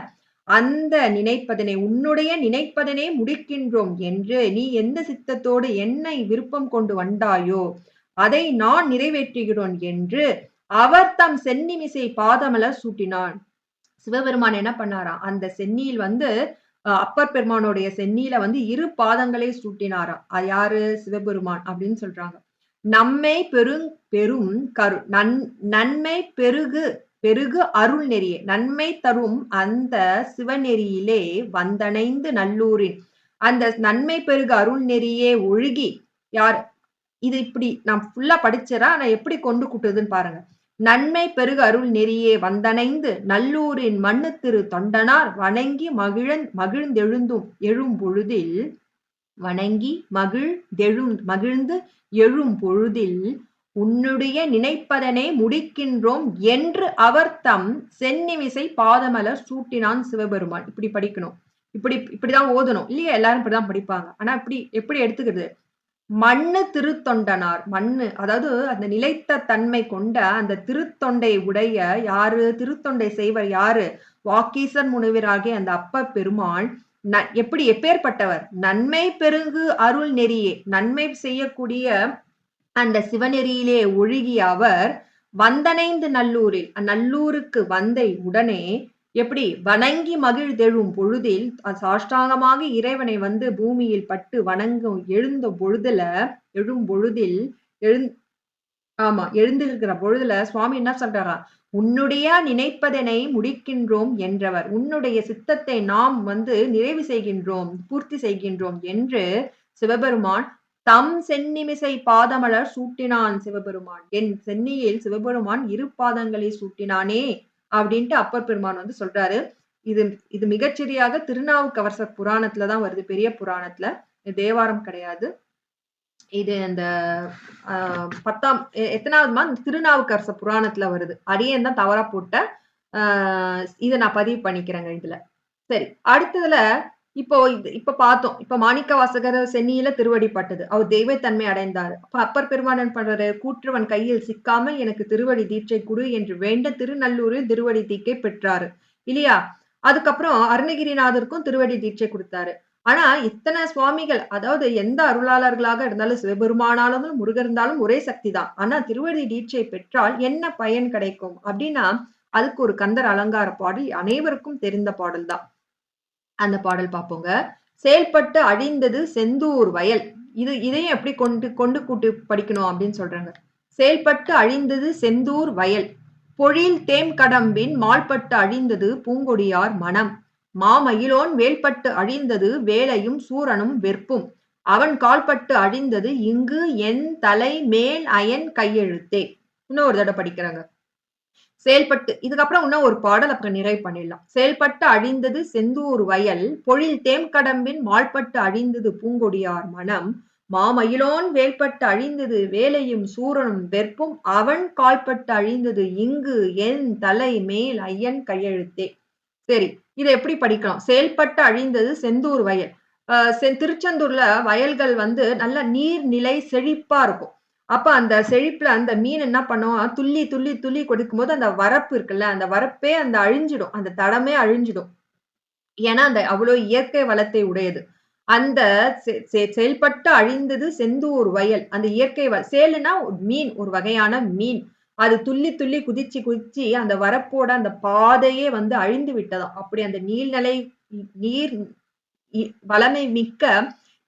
அந்த நினைப்பதனை உன்னுடைய நினைப்பதனை முடிக்கின்றோம் என்று நீ எந்த சித்தத்தோடு என்னை விருப்பம் கொண்டு வந்தாயோ அதை நான் நிறைவேற்றுகிறோன் என்று அவர் தம் சென்னிமிசை பாதமலர் சூட்டினான். சிவபெருமான் என்ன பண்ணாரா? அந்த சென்னியில் வந்து அப்பர் பெருமானுடைய சென்னியில வந்து 2 பாதங்களை சூட்டினாரா. அது யாரு? சிவபெருமான் அப்படின்னு சொல்றாங்க. நம்மை பெரும் கரு நன்மை பெருகு அருள் நெறியே, நன்மை தரும் அந்த சிவநெறியிலே வந்தணைந்து நல்லூரின், அந்த நன்மை பெருகு அருள் நெறியே ஒழுகி யார், இது இப்படி நான் ஃபுல்லா படிச்சேன். ஆனா எப்படி கொண்டு கூட்டுதுன்னு பாருங்க. நன்மை பெருகு அருள் நெறியே வந்தணைந்து நல்லூரின் மண்ணு திரு தொண்டனார் வணங்கி எழும் பொழுதில், வணங்கி மகிழ்ந்து எழும் பொழுதில் உன்னுடைய நினைப்பதனை முடிக்கின்றோம் என்று அவர் தம் சென்னிமிசை பாதமலர் சூட்டினான் சிவபெருமான். இப்படி படிக்கணும், இப்படிதான் ஓதணும் இல்லையா? எல்லாரும் இப்படிதான் படிப்பாங்க. ஆனா எப்படி எடுத்துக்கிறது? மண்ணு திருத்தொண்டனார், மண்ணு அதாவது அந்த நிலைத்த தன்மை கொண்ட அந்த திருத்தொண்டை உடைய யாரு, திருத்தொண்டை செய்வர் யாரு? வாக்கீசர் முனிவராகிய அந்த அப்ப பெருமான் எப்படி எப்பேற்பட்டவர்? நன்மை பெருகு அருள் நெறியே, நன்மை செய்யக்கூடிய அந்த சிவநெறியிலே ஒழுகிய அவர் வந்தணைந்து நல்லூரில், நல்லூருக்கு வந்த உடனே எப்படி வணங்கி மகிழ்ந்தெழும் பொழுதில், சாஷ்டாங்கமாக இறைவனை வந்து பூமியில் பட்டு வணங்கும் எழும் பொழுதில் எழுந்திருக்கிற பொழுதுல சுவாமி என்ன சொல்றாரா? உன்னுடைய நினைப்பதனை முடிக்கின்றோம் என்றவர், உன்னுடைய சித்தத்தை நாம் வந்து நிறைவு செய்கின்றோம், பூர்த்தி செய்கின்றோம் என்று சிவபெருமான் தம் சென்னிமிசை பாதமலர் சூட்டினான். சிவபெருமான் என் சென்னியில் சிவபெருமான் இரு பாதங்களை சூட்டினானே அப்படின்ட்டு அப்பர் பெருமான் வந்து சொல்றாரு. இது மிகச்சரியாக திருநாவுக்கரசர் புராணத்துலதான் வருது, பெரிய புராணத்துல, தேவாரம் கிடையாது. இது அந்த 10ஆம் எத்தனாவது திருநாவுக்கரசர் புராணத்துல வருது. அடியேன் தான் தவறா போட்ட, இதை நான் பதிவு பண்ணிக்கிறேங்க இதுல. சரி, அடுத்ததுல இப்ப பார்த்தோம். இப்ப மாணிக்க வாசகர் சென்னியில திருவடிப்பட்டது, அவர் தெய்வத்தன்மை அடைந்தார். அப்ப அப்பர் பெருமானன் பண்றாரு, கூற்றுவன் கையில் சிக்காமல் எனக்கு திருவடி தீட்சை குடு என்று வேண்ட திருநல்லூரில் திருவடி தீக்கை பெற்றாரு இல்லையா? அதுக்கப்புறம் அருணகிரிநாதருக்கும் திருவடி தீட்சை கொடுத்தாரு. ஆனா இத்தனை சுவாமிகள், அதாவது எந்த அருளாளர்களாக இருந்தாலும், சிவபெருமானாலும் முருகர் இருந்தாலும் ஒரே சக்தி தான். ஆனா திருவடி தீட்சை பெற்றால் என்ன பயன் கிடைக்கும் அப்படின்னா, அதுக்கு ஒரு கந்தர் அலங்கார பாடல் அனைவருக்கும் தெரிந்த பாடல் தான். அந்த பாடல் பார்ப்போங்க. செயல்பட்டு அழிந்தது செந்தூர் வயல். இதையும் எப்படி கொண்டு கூட்டு படிக்கணும் அப்படின்னு சொல்றாங்க. செயல்பட்டு அழிந்தது செந்தூர் வயல், பொழில் தேம் கடம்பின் மால்பட்டு அழிந்தது பூங்கொடியார் மனம், மாமயிலோன் வேல்பட்டு அழிந்தது வேலையும் சூரனும் வெற்பும், அவன் கால்பட்டு அழிந்தது இங்கு என் தலை மேல் அயன் கையெழுத்தே. இன்னும் ஒரு தடவை படிக்கிறாங்க. செயல்பட்டு, இதுக்கப்புறம் இன்னும் ஒரு பாடல் அப்புறம் நிறைவு பண்ணிடலாம். செயல்பட்டு அழிந்தது செந்தூர் வயல், பொழில் தேம் கடம்பின் மால்பட்டு அழிந்தது பூங்கொடியார் மனம், மாமயிலோன் வேல்பட்டு அழிந்தது வேலையும் சூரனும் வெற்பும், அவன் கால்பட்டு அழிந்தது இங்கு என் தலை மேல் ஐயன் கையெழுத்தே. சரி, இதை எப்படி படிக்கலாம்? செயல்பட்டு அழிந்தது செந்தூர் வயல். திருச்செந்தூர்ல வயல்கள் வந்து நல்ல நீர்நிலை செழிப்பா இருக்கும். அப்ப அந்த செழிப்புல அந்த மீன் என்ன பண்ணும், துள்ளி துள்ளி துள்ளி கொடுக்கும் போது அந்த வரப்பு இருக்குல்ல, அந்த வரப்பே அந்த அழிஞ்சிடும், அந்த தடமே அழிஞ்சிடும். ஏன்னா அந்த அவ்வளவு இயற்கை வளத்தை உடையது. அந்த செயல்பட்டு அழிந்தது செந்தூர் வயல், அந்த இயற்கை சேலுனா மீன், ஒரு வகையான மீன். அது துள்ளி துள்ளி குதிச்சு அந்த வரப்போட அந்த பாதையே வந்து அழிந்து விட்டதாம். அப்படி அந்த நீர் வளமை மிக்க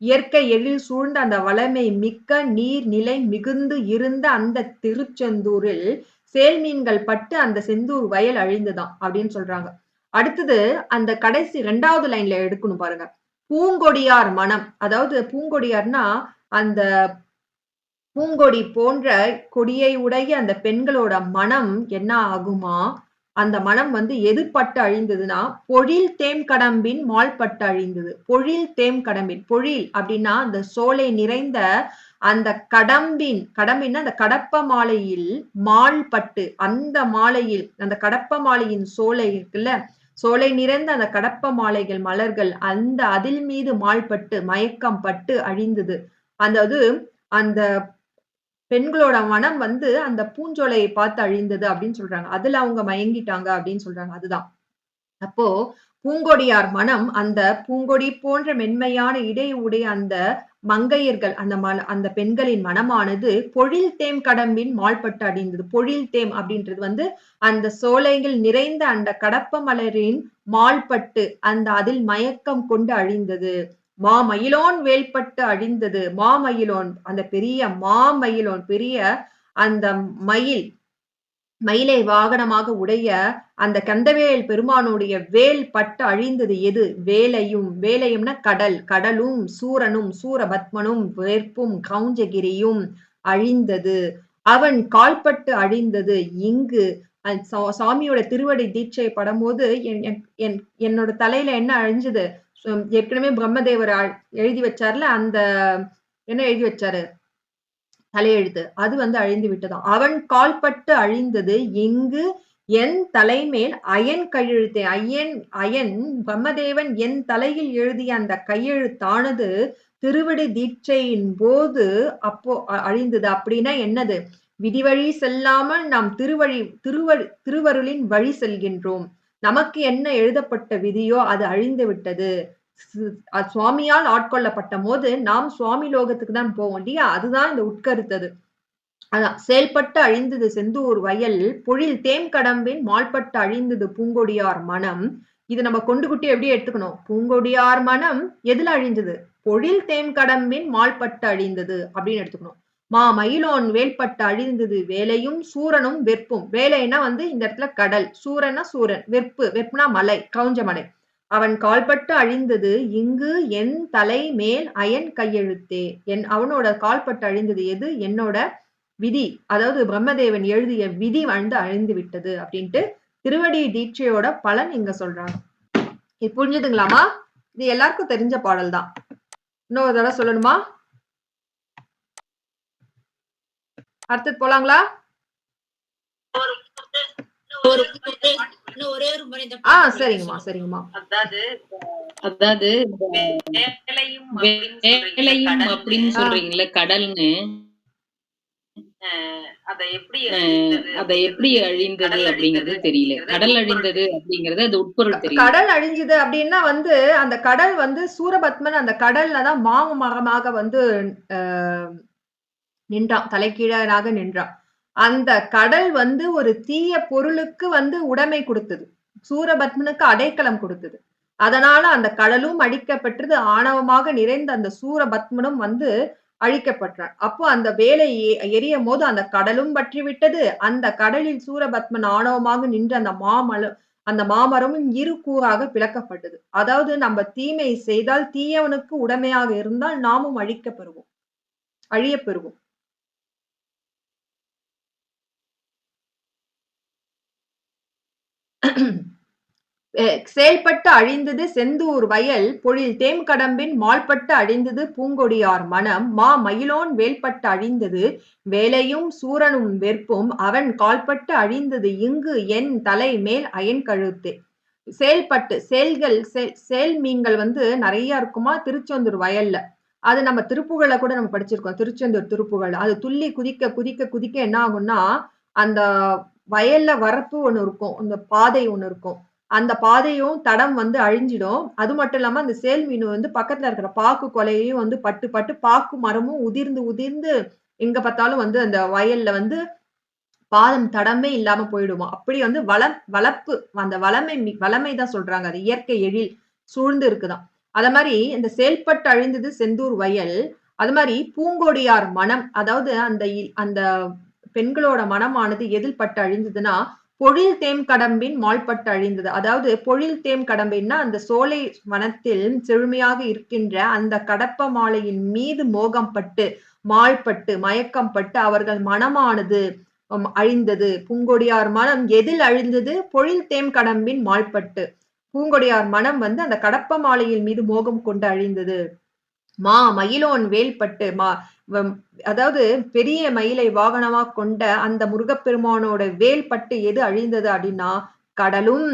இயற்கை எழில் சூழ்ந்த அந்த வளமை மிக்க நீர்நிலை மிகுந்து இருந்த அந்த திருச்செந்தூரில் சேல் மீன்கள் பட்டு அந்த செந்தூர் வயல் அழிந்துதான் அப்படின்னு சொல்றாங்க. அடுத்தது அந்த கடைசி 2வது லைன்ல எடுக்கணும் பாருங்க. பூங்கொடியார் மனம், அதாவது பூங்கொடியார்னா அந்த பூங்கொடி போன்ற கொடியை உடைய அந்த பெண்களோட மனம் என்ன ஆகுமா, அந்த மனம் வந்து எது பட்டு அழிந்ததுன்னா பொழில் தேம் கடம்பின் மால்பட்டு அழிந்தது. பொழில் தேம் கடம்பின், பொழில் அப்படின்னா அந்த சோலை நிறைந்த அந்த கடம்பின்னா அந்த கடப்ப மாலையில் மால்பட்டு, அந்த மாலையில் அந்த கடப்ப மாலையின் சோலை இருக்குல்ல, சோலை நிறைந்த அந்த கடப்ப மாலைகள் மலர்கள் அந்த அதில் மீது மால்பட்டு மயக்கம் பட்டு அழிந்தது. அதாவது அந்த பெண்களோட மனம் வந்து அந்த பூஞ்சோலையை பார்த்து அழிந்தது அப்படின்னு சொல்றாங்க. அதுல அவங்க மயங்கிட்டாங்க அப்படின்னு சொல்றாங்க. அதுதான் அப்போ பூங்கொடியார் மனம், அந்த பூங்கொடி போன்ற மென்மையான இடை உடைய அந்த மங்கையர்கள், அந்த பெண்களின் மனமானது பொழில் தேம் கடம்பின் மால்பட்டு அழிந்தது. பொழில் தேம் அப்படின்றது வந்து அந்த சோலைகள் நிறைந்த அந்த கடப்ப மலரின் மால்பட்டு அந்த அதில் மயக்கம் கொண்டு அழிந்தது. மாமயிலோன் வேல்பட்டு அழிந்தது. மாமயிலோன் அந்த பெரிய மாமயிலோன் பெரிய அந்த மயிலை வாகனமாக உடைய அந்த கந்தவேல் பெருமானுடைய வேல் பட்டு அழிந்தது எது? வேலையும்னா கடலும் சூரனும் சூரபத்மனும் வேற்பும் கௌஞ்சகிரியும் அழிந்தது. அவன் கால்பட்டு அழிந்தது இங்கு. சாமியோட திருவடி தீட்சை படும்போது என்னோட தலையில என்ன அழிஞ்சது? ஏற்கனவே பிரம்மதேவர் எழுதி வச்சார்ல, அந்த என்ன எழுதி வச்சாரு தலையெழுத்து, அது வந்து அழிந்து விட்டதாம். அவன் கால்பட்டு அழிந்தது இங்கு என் தலைமேல் அயன் கையெழுத்தே. அயன் பிரம்மதேவன் என் தலையில் எழுதிய அந்த கையெழுத்தானது திருவடி தீட்சையின் போது அப்போ அழிந்தது. அப்படின்னா என்னது? விதிவழி செல்லாமல் நாம் திருவருளின் வழி செல்கின்றோம். நமக்கு என்ன எழுதப்பட்ட விதியோ அது அழிந்து விட்டது. சுவாமியால் ஆட்கொள்ளப்பட்ட போது நாம் சுவாமி லோகத்துக்கு தான் போவோம் இல்லையா? அதுதான் இந்த உட்கருத்தது. அதான் செயல்பட்டு அழிந்தது செந்தூர் வயல் பொழில் தேம் கடம்பின் மால்பட்டு அழிந்தது பூங்கொடியார் மனம். இது நம்ம கொண்டு குட்டி எப்படி எடுத்துக்கணும்? பூங்கொடியார் மனம் எதுல அழிந்தது? பொழில் தேம் கடம்பின் மால்பட்டு அழிந்தது அப்படின்னு எடுத்துக்கணும். மயிலோன் வேல்பட்டு அழிந்தது வேலையும் சூரனும் வெற்பும். வேலைன்னா வந்து இந்த இடத்துல கடல், சூரன்னா சூரன், வெப்புனா மலை, கவுஞ்ச மலை. அவன் கால்பட்டு அழிந்தது இங்கு என் தலை மேல் அயன் கையெழுத்தே. அவனோட கால்பட்டு அழிந்தது எது? என்னோட விதி, அதாவது பிரம்மதேவன் எழுதிய விதி வந்து அழிந்து விட்டது அப்படின்ட்டு திருவடி தீட்சையோட பலன் இங்க சொல்றாங்க. இது புரிஞ்சுதுங்களாமா? இது எல்லாருக்கும் தெரிஞ்ச பாடல் தான். இன்னொரு தடவை சொல்லணுமா? அடுத்தது போலாங்களா? சரிங்கம்மா சரிங்கம்மா. அதாவது வேலையும் அப்படின்னு சொல்றீங்கல்ல கடல்னு, அதை எப்படி அழிந்தது அப்படிங்கிறது தெரியல. கடல் அழிந்தது அப்படிங்கிறது அது உட்பொருள் தெரியல. கடல் அழிஞ்சது அப்படின்னா வந்து அந்த கடல் வந்து சூரபத்மன் அந்த கடல்லதான் மரமாக வந்து நின்றான், தலைகீழாக நின்றான். அந்த கடல் வந்து ஒரு தீய பொருளுக்கு வந்து உடைமை கொடுத்தது, சூரபத்மனுக்கு அடைக்கலம் கொடுத்தது. அதனால அந்த கடலும் அழிக்கப்பட்டது. ஆணவமாக நிறைந்த அந்த சூரபத்மனும் வந்து அழிக்கப்பட்டான். அப்போ அந்த வேலை எரியும் போது அந்த கடலும் பற்றி விட்டது. அந்த கடலில் சூரபத்மன் ஆணவமாக நின்ற அந்த மாமரமும் இரு கூறாக பிளக்கப்பட்டது. அதாவது நம்ம தீமை செய்தால் தீயவனுக்கு உடமையாக இருந்தால் நாமும் அழிய பெறுவோம். செயல்பட்டு அழிந்தது செந்தூர் வயல் பொழில் தேம் கடம்பின் மால்பட்டு அழிந்தது பூங்கொடியார் மனம். மயிலோன் வேல்பட்டு அழிந்தது வேலையும் சூரனும் வெற்பும். அவன் கால்பட்டு அழிந்தது இங்கு என் தலை மேல் அயன் கழுத்தே. செயல்பட்டு செயல் மீன்கள் வந்து நிறைய இருக்குமா திருச்செந்தூர் வயல்ல. அது நம்ம திருப்புகழ கூட நம்ம படிச்சிருக்கோம். திருச்செந்தூர் திருப்புகழ். அது துள்ளி குதிக்க குதிக்க குதிக்க என்ன ஆகும்னா அந்த வயல்ல வரப்பு ஒண்ணு இருக்கும், அந்த பாதை ஒண்ணு இருக்கும். அந்த பாதையும் தடம் வந்து அழிஞ்சிடும். அது மட்டும் இல்லாம அந்த சேல் மீன் வந்து பக்கத்துல இருக்கிற பாக்கு கொலையையும் வந்து பட்டு பட்டு பாக்கு மரமும் உதிர்ந்து எங்க பார்த்தாலும் வந்து அந்த வயல்ல வந்து பாதம் தடமே இல்லாம போயிடுமா. அப்படி வந்து வளப்பு அந்த வளமை தான் சொல்றாங்க. அது இயற்கை எழில் சூழ்ந்து இருக்குதான். அத மாதிரி இந்த செயல்பட்டு அழிந்தது செந்தூர் வயல். அது மாதிரி பூங்கொடியார் மனம், அதாவது அந்த பெண்களோட மனமானது எதில் பட்டு அழிந்ததுன்னா பொழில் தேம் கடம்பின் மால்பட்டு அழிந்தது. அதாவது பொழில் தேம் கடம்பின்னா அந்த சோலை வனத்தில் செழுமையாக இருக்கின்ற அந்த கடப்ப மாலையின் மீது மோகம் பட்டு மால்பட்டு மயக்கம் பட்டு அவர்கள் மனமானது அழிந்தது. பூங்கொடியார் மனம் எதில் அழிந்தது? பொழில் தேம் கடம்பின் மால்பட்டு. பூங்கொடியார் மனம் வந்து அந்த கடப்ப மாலையின் மீது மோகம் கொண்டு அழிந்தது. மயிலோன் வேல்பட்டு அதாவது பெரிய மயிலை வாகனமா கொண்ட அந்த முருகப்பெருமானோட வேல்பட்டு எது அழிந்தது அப்படின்னா கடலும்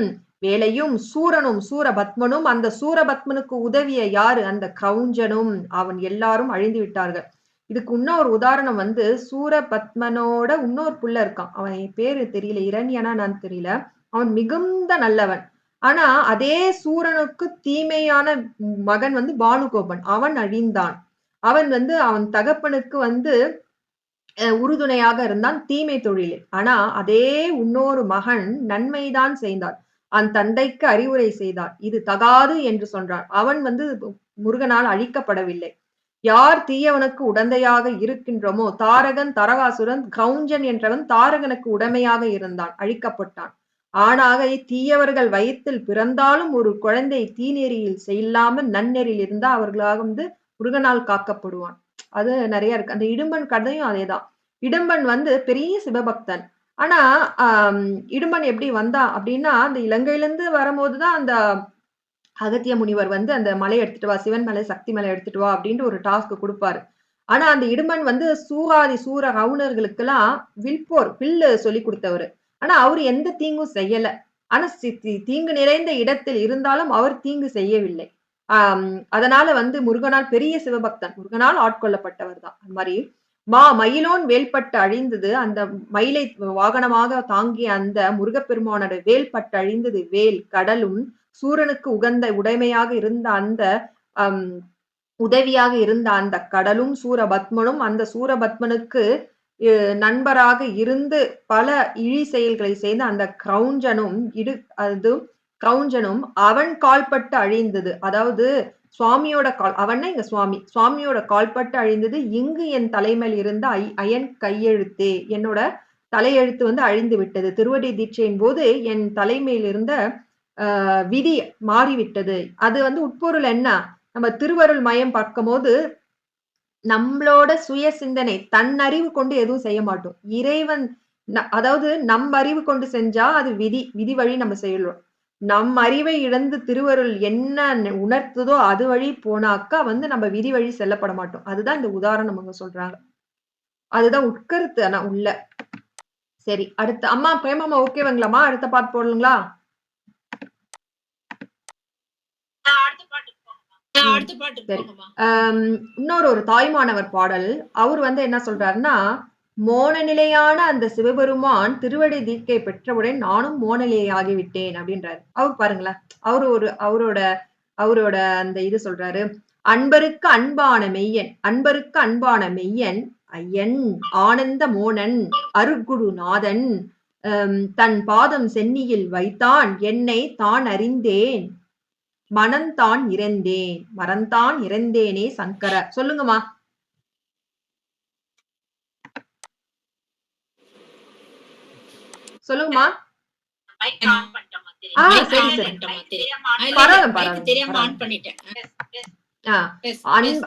வேலையும் சூரனும் சூரபத்மனும். அந்த சூரபத்மனுக்கு உதவிய யாரு? அந்த கவுஞ்சனும். அவன் எல்லாரும் அழிந்து விட்டார்கள். இதுக்கு இன்னொரு உதாரணம் வந்து சூரபத்மனோட இன்னொரு புள்ள இருக்கான். அவன் பேரு தெரியல, இரண்யனா நான் தெரியல. அவன் மிகுந்த நல்லவன். ஆனா அதே சூரனுக்கு தீமையான மகன் வந்து பானுகோபன். அவன் அழிந்தான். அவன் வந்து அவன் தகப்பனுக்கு வந்து உறுதுணையாக இருந்தான் தீமை தொழிலில். ஆனா அதே இன்னொரு மகன் நன்மைதான் செய்தான். தந்தைக்கு அறிவுரை செய்தார். இது தகாது என்று சொன்னான். அவன் வந்து முருகனால் அழிக்கப்படவில்லை. யார் தீயவனுக்கு உடந்தையாக இருக்கின்றோமோ, தாரகன், தரகாசுரன், கவுஞ்சன் என்றவன் தாரகனுக்கு உடமையாக இருந்தான், அழிக்கப்பட்டான். ஆனாக தீயவர்கள் வயிற்றில் பிறந்தாலும் ஒரு குழந்தை தீநெறியில் செல்லாமல் நன்னெறியில் இருந்தா அவர்களாக வந்து முருகனால் காக்கப்படுவான். அது நிறைய இருக்கு. அந்த இடும்பன் கதையும் அதேதான். இடும்பன் வந்து பெரிய சிவபக்தன். ஆனா இடும்பன் எப்படி வந்தான் அப்படின்னா, அந்த இலங்கையிலிருந்து வரும்போதுதான் அந்த அகத்திய முனிவர் வந்து அந்த மலை எடுத்துட்டு வா, சிவன் மலை, சக்தி மலை எடுத்துட்டு வா அப்படின்ட்டு ஒரு டாஸ்க் கொடுப்பாரு. ஆனா அந்த இடும்பன் வந்து சூராதி சூர ரவுணர்களுக்கெல்லாம் வில்லு சொல்லி கொடுத்தவரு. ஆனா அவரு எந்த தீங்கும் செய்யல. ஆனா தீங்கு நிறைந்த இடத்தில் இருந்தாலும் அவர் தீங்கு செய்யவில்லை. அதனால வந்து முருகனால் பெரிய சிவபக்தன், முருகனால் ஆட்கொள்ளப்பட்டவர் தான். அந்த மாதிரி மயிலோன் வேல்பட்டு அழிந்தது. அந்த மயிலை வாகனமாக தாங்கிய அந்த முருகப்பெருமானோட வேல்பட்டு அழிந்தது. வேல் கடலும் சூரனுக்கு உகந்த உடைமையாக இருந்த அந்த உதவியாக இருந்த அந்த கடலும் சூரபத்மனும் அந்த சூரபத்மனுக்கு நண்பராக இருந்து பல இழி செயல்களை செய்த அந்த கிரௌஞ்சனும் அவன் கால்பட்டு அழிந்தது. அதாவது சுவாமியோட அவன்னா இங்க சுவாமியோட கால்பட்டு அழிந்தது. இங்கு என் தலைமையில் இருந்த அயன் கையெழுத்தே, என்னோட தலையெழுத்து வந்து அழிந்து விட்டது. திருவடி தீட்சையின் போது என் தலைமையில் இருந்த விதி மாறிவிட்டது. அது வந்து உட்பொருள் என்ன? நம்ம திருவருள் மயம் பார்க்கும்போது நம்மளோட சுய சிந்தனை, தன்னறிவு கொண்டு எதுவும் செய்ய மாட்டோம். இறைவன் அதாவது நம் அறிவு கொண்டு செஞ்சா அது விதி வழி நம்ம செய்யலாம். நம் அறிவை இழந்து திருவருள் என்ன உணர்த்துதோ அது வழி போனாக்கா வந்து நம்ம விதி வழி செல்லப்பட மாட்டோம். அதுதான் இந்த உதாரணம் அவங்க சொல்றாங்க. அதுதான் உட்கருத்து. ஆனா உள்ள சரி, அடுத்து அம்மா பிரேமாமா ஓகேவாங்களாமா? அடுத்த பாட்டு போடலுங்களா? இன்னொரு ஒரு தாய்மானவர் பாடல். அவர் வந்து என்ன சொல்றாருன்னா, மோன நிலையான அந்த சிவபெருமான் திருவடி தீட்சை பெற்றவுடன் நானும் மோன நிலையாகிவிட்டேன் அப்படின்றாரு. அவர் பாருங்களேன், அவரோட அந்த இது சொல்றாரு. அன்பருக்கு அன்பான மெய்யன் ஐயன் ஆனந்த மோனன் அருட்குருநாதன் தன் பாதம் சென்னியில் வைத்தான் என்னை தான் அறிந்தேன் மறந்தான் இறந்தேனே சங்கர. சொல்லுங்கம்மா. சொல்லுங்கம்மா.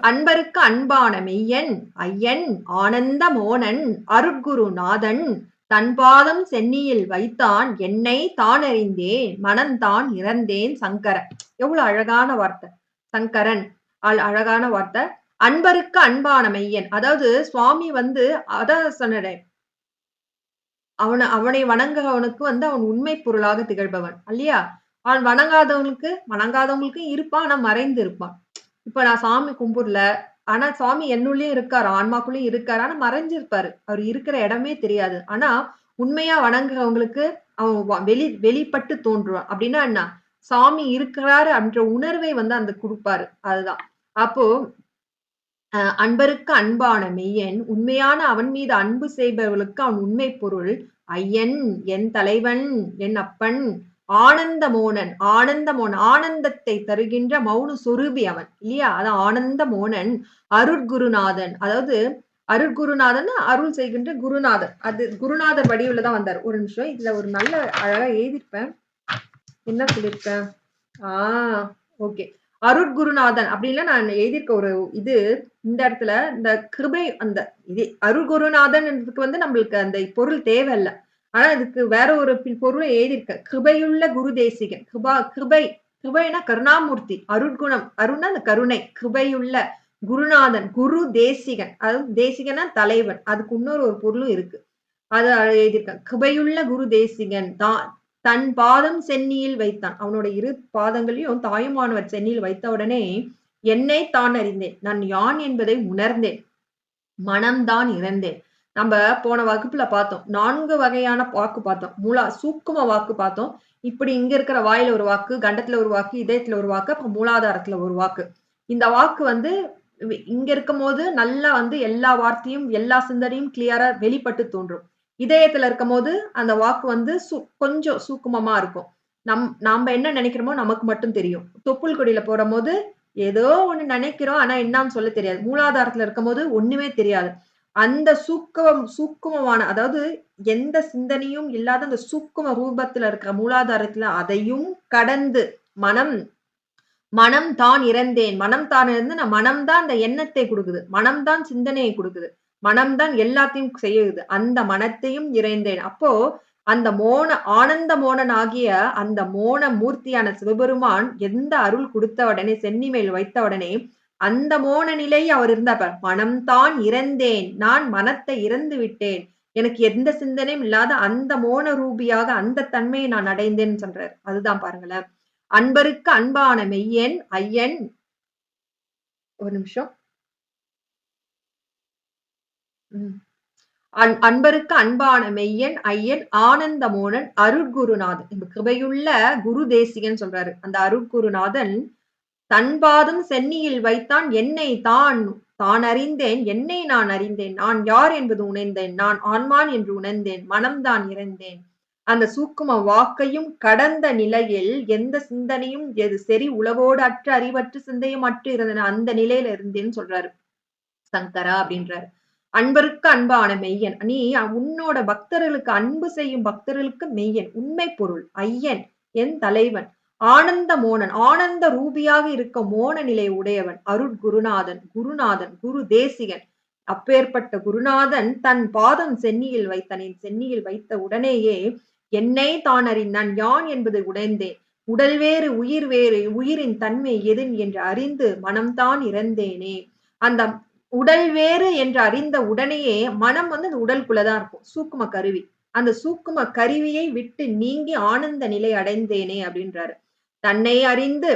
அன்பருக்கு அன்பான மெய்யன் ஐயன் ஆனந்த மோனன் அருட்குருநாதன் தன் பாதம் சென்னியில் வைத்தான் என்னை தான் அறிந்தேன் மனந்தான் இறந்தேன் சங்கர. எவ்வளவு அழகான வார்த்தை. சங்கரன் அழகான வார்த்தை. அன்பருக்கு அன்பான மெய்யன், அதாவது சுவாமி வந்து அதான் சொன்னேன், அவனை வணங்குறவனுக்கு வந்து அவன் உண்மை பொருளாக திகழ்பவன் இல்லையா? அவன் வணங்காதவங்களுக்கு இருப்பான், ஆனா மறைந்து இருப்பான். இப்ப நான் சாமி கும்பிடல, ஆனா சாமி என்னுள்ளயும் இருக்காரு, ஆன்மாக்குள்ளயும் இருக்காரு, ஆனா மறைஞ்சிருப்பாரு. அவர் இருக்கிற இடமே தெரியாது. ஆனா உண்மையா வணங்குறவங்களுக்கு அவன் வெளிப்பட்டு தோன்றுவான். அப்படின்னா என்ன? சாமி இருக்கிறாரு அப்படின்ற உணர்வை வந்து அந்த கொடுப்பாரு. அதுதான். அப்போ அன்பருக்கு அன்பான மெய்யன், உண்மையான அவன் மீது அன்பு செய்பவர்களுக்கு அவன் உண்மை பொருள். ஐயன் என் தலைவன் என் அப்பன் ஆனந்த மோனன் ஆனந்தத்தை தருகின்ற மௌன சொரூபி அவன் இல்லையா? அதான் ஆனந்த மோனன் அருட்குருநாதன். அதாவது அருட்குருநாதன் அருள் செய்கின்ற குருநாதர். அது குருநாதர் வடிவுலதான் வந்தார். ஒரு நிமிஷம், இதுல ஒரு நல்ல அழகா எழுதியிருப்பேன். என்ன சொல்லியிருப்பேன்? ஓகே, அருட்குருநாதன் அப்படின்னா நான் எழுதியிருக்க ஒரு இது இந்த இடத்துல இந்த கிருபை, அந்த இது அருட்குருநாதன்ன்றதுக்கு வந்து நம்மளுக்கு அந்த பொருள் தேவையில்லை. ஆனா இதுக்கு வேற ஒரு பொருள் எழுதியிருக்க. கிருபையுள்ள குரு தேசிகன். கிருபைனா கருணாமூர்த்தி. அருட்குணம், அருணா அந்த கருணை. கிருபையுள்ள குருநாதன் குரு தேசிகன். அதாவது தேசிகனா தலைவன். அதுக்கு இன்னொரு ஒரு பொருளும் இருக்கு, அது எழுதியிருக்கேன். கிருபையுள்ள குரு தேசிகன் தன் பாதம் சென்னியில் வைத்தான். அவனோட இரு பாதங்களையும் தாயுமானவர் சென்னியில் வைத்தவுடனே என்னை தான் அறிந்தேன், நான் யான் என்பதை உணர்ந்தேன், மனம்தான் இறந்தேன். நம்ம போன வகுப்புல பார்த்தோம், 4 வகையான வாக்கு பார்த்தோம். சூக்கும வாக்கு பார்த்தோம். இப்படி இங்க இருக்கிற வாயில ஒரு வாக்கு, கண்டத்துல ஒரு வாக்கு, இதயத்துல ஒரு வாக்கு, அப்புறம் மூலாதாரத்துல ஒரு வாக்கு. இந்த வாக்கு வந்து இங்க இருக்கும் போது நல்லா வந்து எல்லா வார்த்தையும் எல்லா சிந்தனையும் கிளியரா வெளிப்பட்டு தோன்றும். இதயத்துல இருக்கும் போது அந்த வாக்கு வந்து கொஞ்சம் சூக்குமமா இருக்கும். நாம என்ன நினைக்கிறோமோ நமக்கு மட்டும் தெரியும். தொப்புள் கொடியில போடும்போது ஏதோ ஒண்ணு நினைக்கிறோம். ஆனா என்னான்னு சொல்ல தெரியாது. மூலாதாரத்துல இருக்கும்போது ஒண்ணுமே தெரியாது. அந்த சூக்குமமான அதாவது எந்த சிந்தனையும் இல்லாத அந்த சூக்கும ரூபத்துல இருக்கிற மூலாதாரத்துல அதையும் கடந்து மனம் மனம் தான் இறந்தேன். மனம் தான் இருந்து மனம் தான் அந்த எண்ணத்தை கொடுக்குது. மனம் தான் சிந்தனையை கொடுக்குது. மனம் தான் எல்லாத்தையும் செய்யுது. அந்த மனத்தையும் இறைந்தேன். அப்போ அந்த ஆனந்த மோனன் ஆகிய அந்த மோன மூர்த்தியான சிவபெருமான் எந்த அருள் கொடுத்த உடனே சென்னி மேல் வைத்த உடனே அந்த மோன நிலை அவர் இருந்தார். மனம்தான் இறந்தேன், நான் மனத்தை இறந்து விட்டேன், எனக்கு எந்த சிந்தனையும் இல்லாத அந்த மோன ரூபியாக அந்த தன்மையை நான் அடைந்தேன்னு சொல்றாரு. அதுதான் பாருங்களேன். அன்பருக்கு அன்பான மெய்யன் ஐயன். ஒரு நிமிஷம். அன்பருக்கு அன்பான மெய்யன் ஐயன் ஆனந்த மோனன் அருட்குருநாதன். இந்த கிருபையுள்ள குரு தேசிகன் சொல்றாரு. அந்த அருட்குருநாதன் தன்பாதம் சென்னியில் வைத்தான், என்னை தான் அறிந்தேன், என்னை நான் அறிந்தேன், நான் யார் என்பது உணர்ந்தேன், நான் ஆன்மான் என்று உணர்ந்தேன், மனம்தான் இறந்தேன். அந்த சூக்கும வாக்கையும் கடந்த நிலையில் எந்த சிந்தனையும் எது சரி உலகோடு அற்ற அறிவற்று சிந்தையும் அற்று இருந்தன அந்த நிலையில இருந்தேன்னு சொல்றாரு சங்கரா அப்படின்றாரு. அன்பருக்கு அன்பான மெய்யன், நீ உன்னோட பக்தர்களுக்கு அன்பு செய்யும் பக்தர்களுக்கு மெய்யன், உண்மை பொருள், ஐயன் என் தலைவன், ஆனந்த மோனன் ஆனந்த ரூபியாக இருக்க மோன நிலை உடையவன், அருட்குருநாதன் குருநாதன் குரு தேசிகன். அப்பேற்பட்ட குருநாதன் தன் பாதம் சென்னியில் வைத்தான். சென்னியில் வைத்த உடனேயே என்னை தான் அறிந்தான், யான் என்பதை உடைந்தேன், உடல் வேறு உயிர் வேறு, உயிரின் தன்மை எது என்று அறிந்து மனம்தான் இறந்தேனே. அந்த உடல் வேறு என்று அறிந்த உடனேயே மனம் அந்த உடலுக்குள்ளதான் இருக்கும், சூக்கும கருவி. அந்த சூக்கும கருவியை விட்டு நீங்கி ஆனந்த நிலை அடைந்தேனே அப்படின்றாரு. தன்னை அறிந்து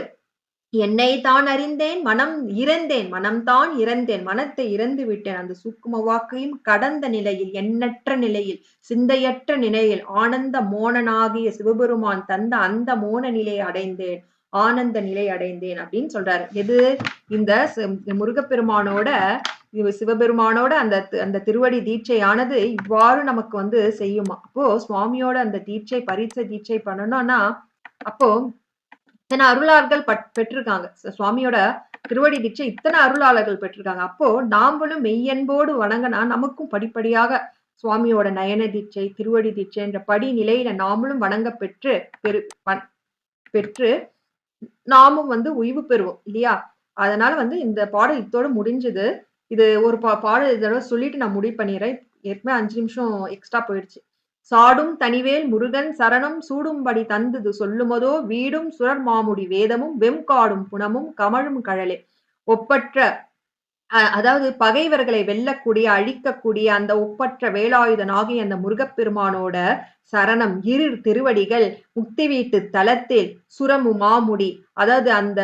என்னை தான் அறிந்தேன், மனம் இறந்தேன், மனம்தான் இறந்தேன், மனத்தை இறந்து விட்டேன். அந்த சூக்கும வாக்கையும் கடந்த நிலையில் எண்ணற்ற நிலையில் சிந்தையற்ற நிலையில் ஆனந்த மோனனாகிய சிவபெருமான் தந்த அந்த மோன நிலையை அடைந்தேன், ஆனந்த நிலை அடைந்தேன் அப்படின்னு சொல்றாரு. எது இந்த முருகப்பெருமானோட சிவபெருமானோட அந்த திருவடி தீட்சையானது இவ்வாறு நமக்கு செய்யுமா. அப்போ சுவாமியோட அந்த தீட்சை பரிச தீட்சை பண்ணணும்னா அப்போ இத்தனை அருளாளர்கள் பெற்றிருக்காங்க. சுவாமியோட திருவடி தீட்சை இத்தனை அருளாளர்கள் பெற்றிருக்காங்க. அப்போ நாமளும் மெய்யன்போடு வணங்கினா நமக்கும் படிப்படியாக சுவாமியோட நயன தீட்சை திருவடி தீட்சை என்ற படி நிலையில நாமளும் வணங்க பெற்று நாமும் உய்வு பெறுவோம் இல்லையா. அதனால இந்த பாடல் இத்தோடு முடிஞ்சது. இது ஒரு பாடல் இதோட சொல்லிட்டு நான் முடிவு பண்ணிடுறேன். ஏற்கனவே 5 நிமிஷம் எக்ஸ்ட்ரா போயிடுச்சு. சாடும் தனிவேல் முருகன் சரணம் சூடும்படி தந்தது சொல்லுமதோ வீடும் சுரர் மாமுடி வேதமும் வெம்காடும் புனமும் கமழும் கழலே. ஒப்பற்ற அதாவது பகைவர்களை வெல்லக்கூடிய அழிக்கக்கூடிய அந்த ஒப்பற்ற வேலாயுதனாகிய அந்த முருகப்பெருமானோட சரணம் இரு திருவடிகள் முக்தி வீட்டு தலத்தில் சுரமு மாமுடி, அதாவது அந்த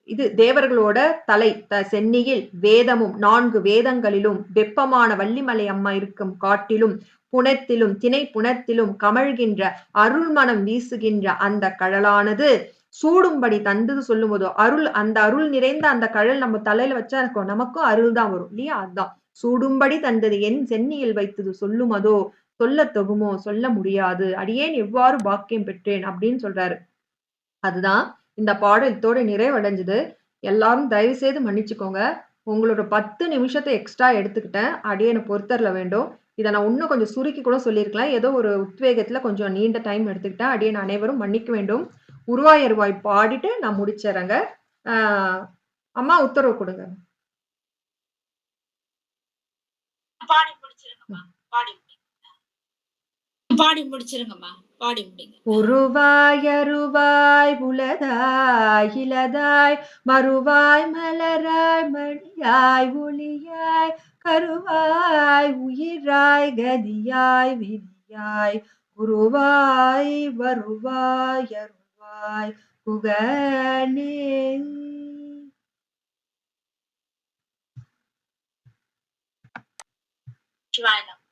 இது தேவர்களோட தலை சென்னியில் வேதமும் 4 வேதங்களிலும் வெப்பமான வள்ளிமலை அம்மா இருக்கும் காட்டிலும் புனத்திலும் திணை புனத்திலும் கமழ்கின்ற அருள்மனம் வீசுகின்ற அந்த கழலானது சூடும்படி தந்தது சொல்லும்போதோ அந்த அருள் நிறைந்த அந்த கழல் நம்ம தலையில வச்சா இருக்கும், நமக்கும் அருள் தான் வரும் இல்லையா. அதுதான் சூடும்படி தந்தது என் சென்னியில் வைத்தது சொல்லுமதோ சொல்ல தொகுமோ சொல்ல முடியாது, அடியேன் எவ்வாறு பாக்கியம் பெற்றேன் அப்படின்னு சொல்றாரு. அதுதான் இந்த பாடத்தோட நிறைவடைஞ்சது. எல்லாரும் தயவு செய்து மன்னிச்சுக்கோங்க. உங்களோட 10 நிமிஷத்தை எக்ஸ்ட்ரா எடுத்துக்கிட்டேன், அடியேனை பொறுத்தரல வேண்டும். இதை நான் இன்னும் கொஞ்சம் சுருக்கி கூட சொல்லியிருக்கலாம். ஏதோ ஒரு உத்வேகத்துல கொஞ்சம் நீண்ட டைம் எடுத்துக்கிட்டேன். அடியேன் அனைவரும் மன்னிக்க வேண்டும். உருவாயருவாய் பாடிட்டு நான் முடிச்சிடறேங்க. அம்மா உத்தரவு கொடுங்க. பாடி முடிச்சிருங்கம்மா. பாடி முடிங்க. உருவாய் அருவாய் உலதாய் இலதாய் மறுவாய் மலராய் மணியாய் ஒளியாய் கருவாய் உயிராய் கதியாய் விதியாய் குருவாய் வருவாய் அருவாய் குகனே. சிவாய நமः.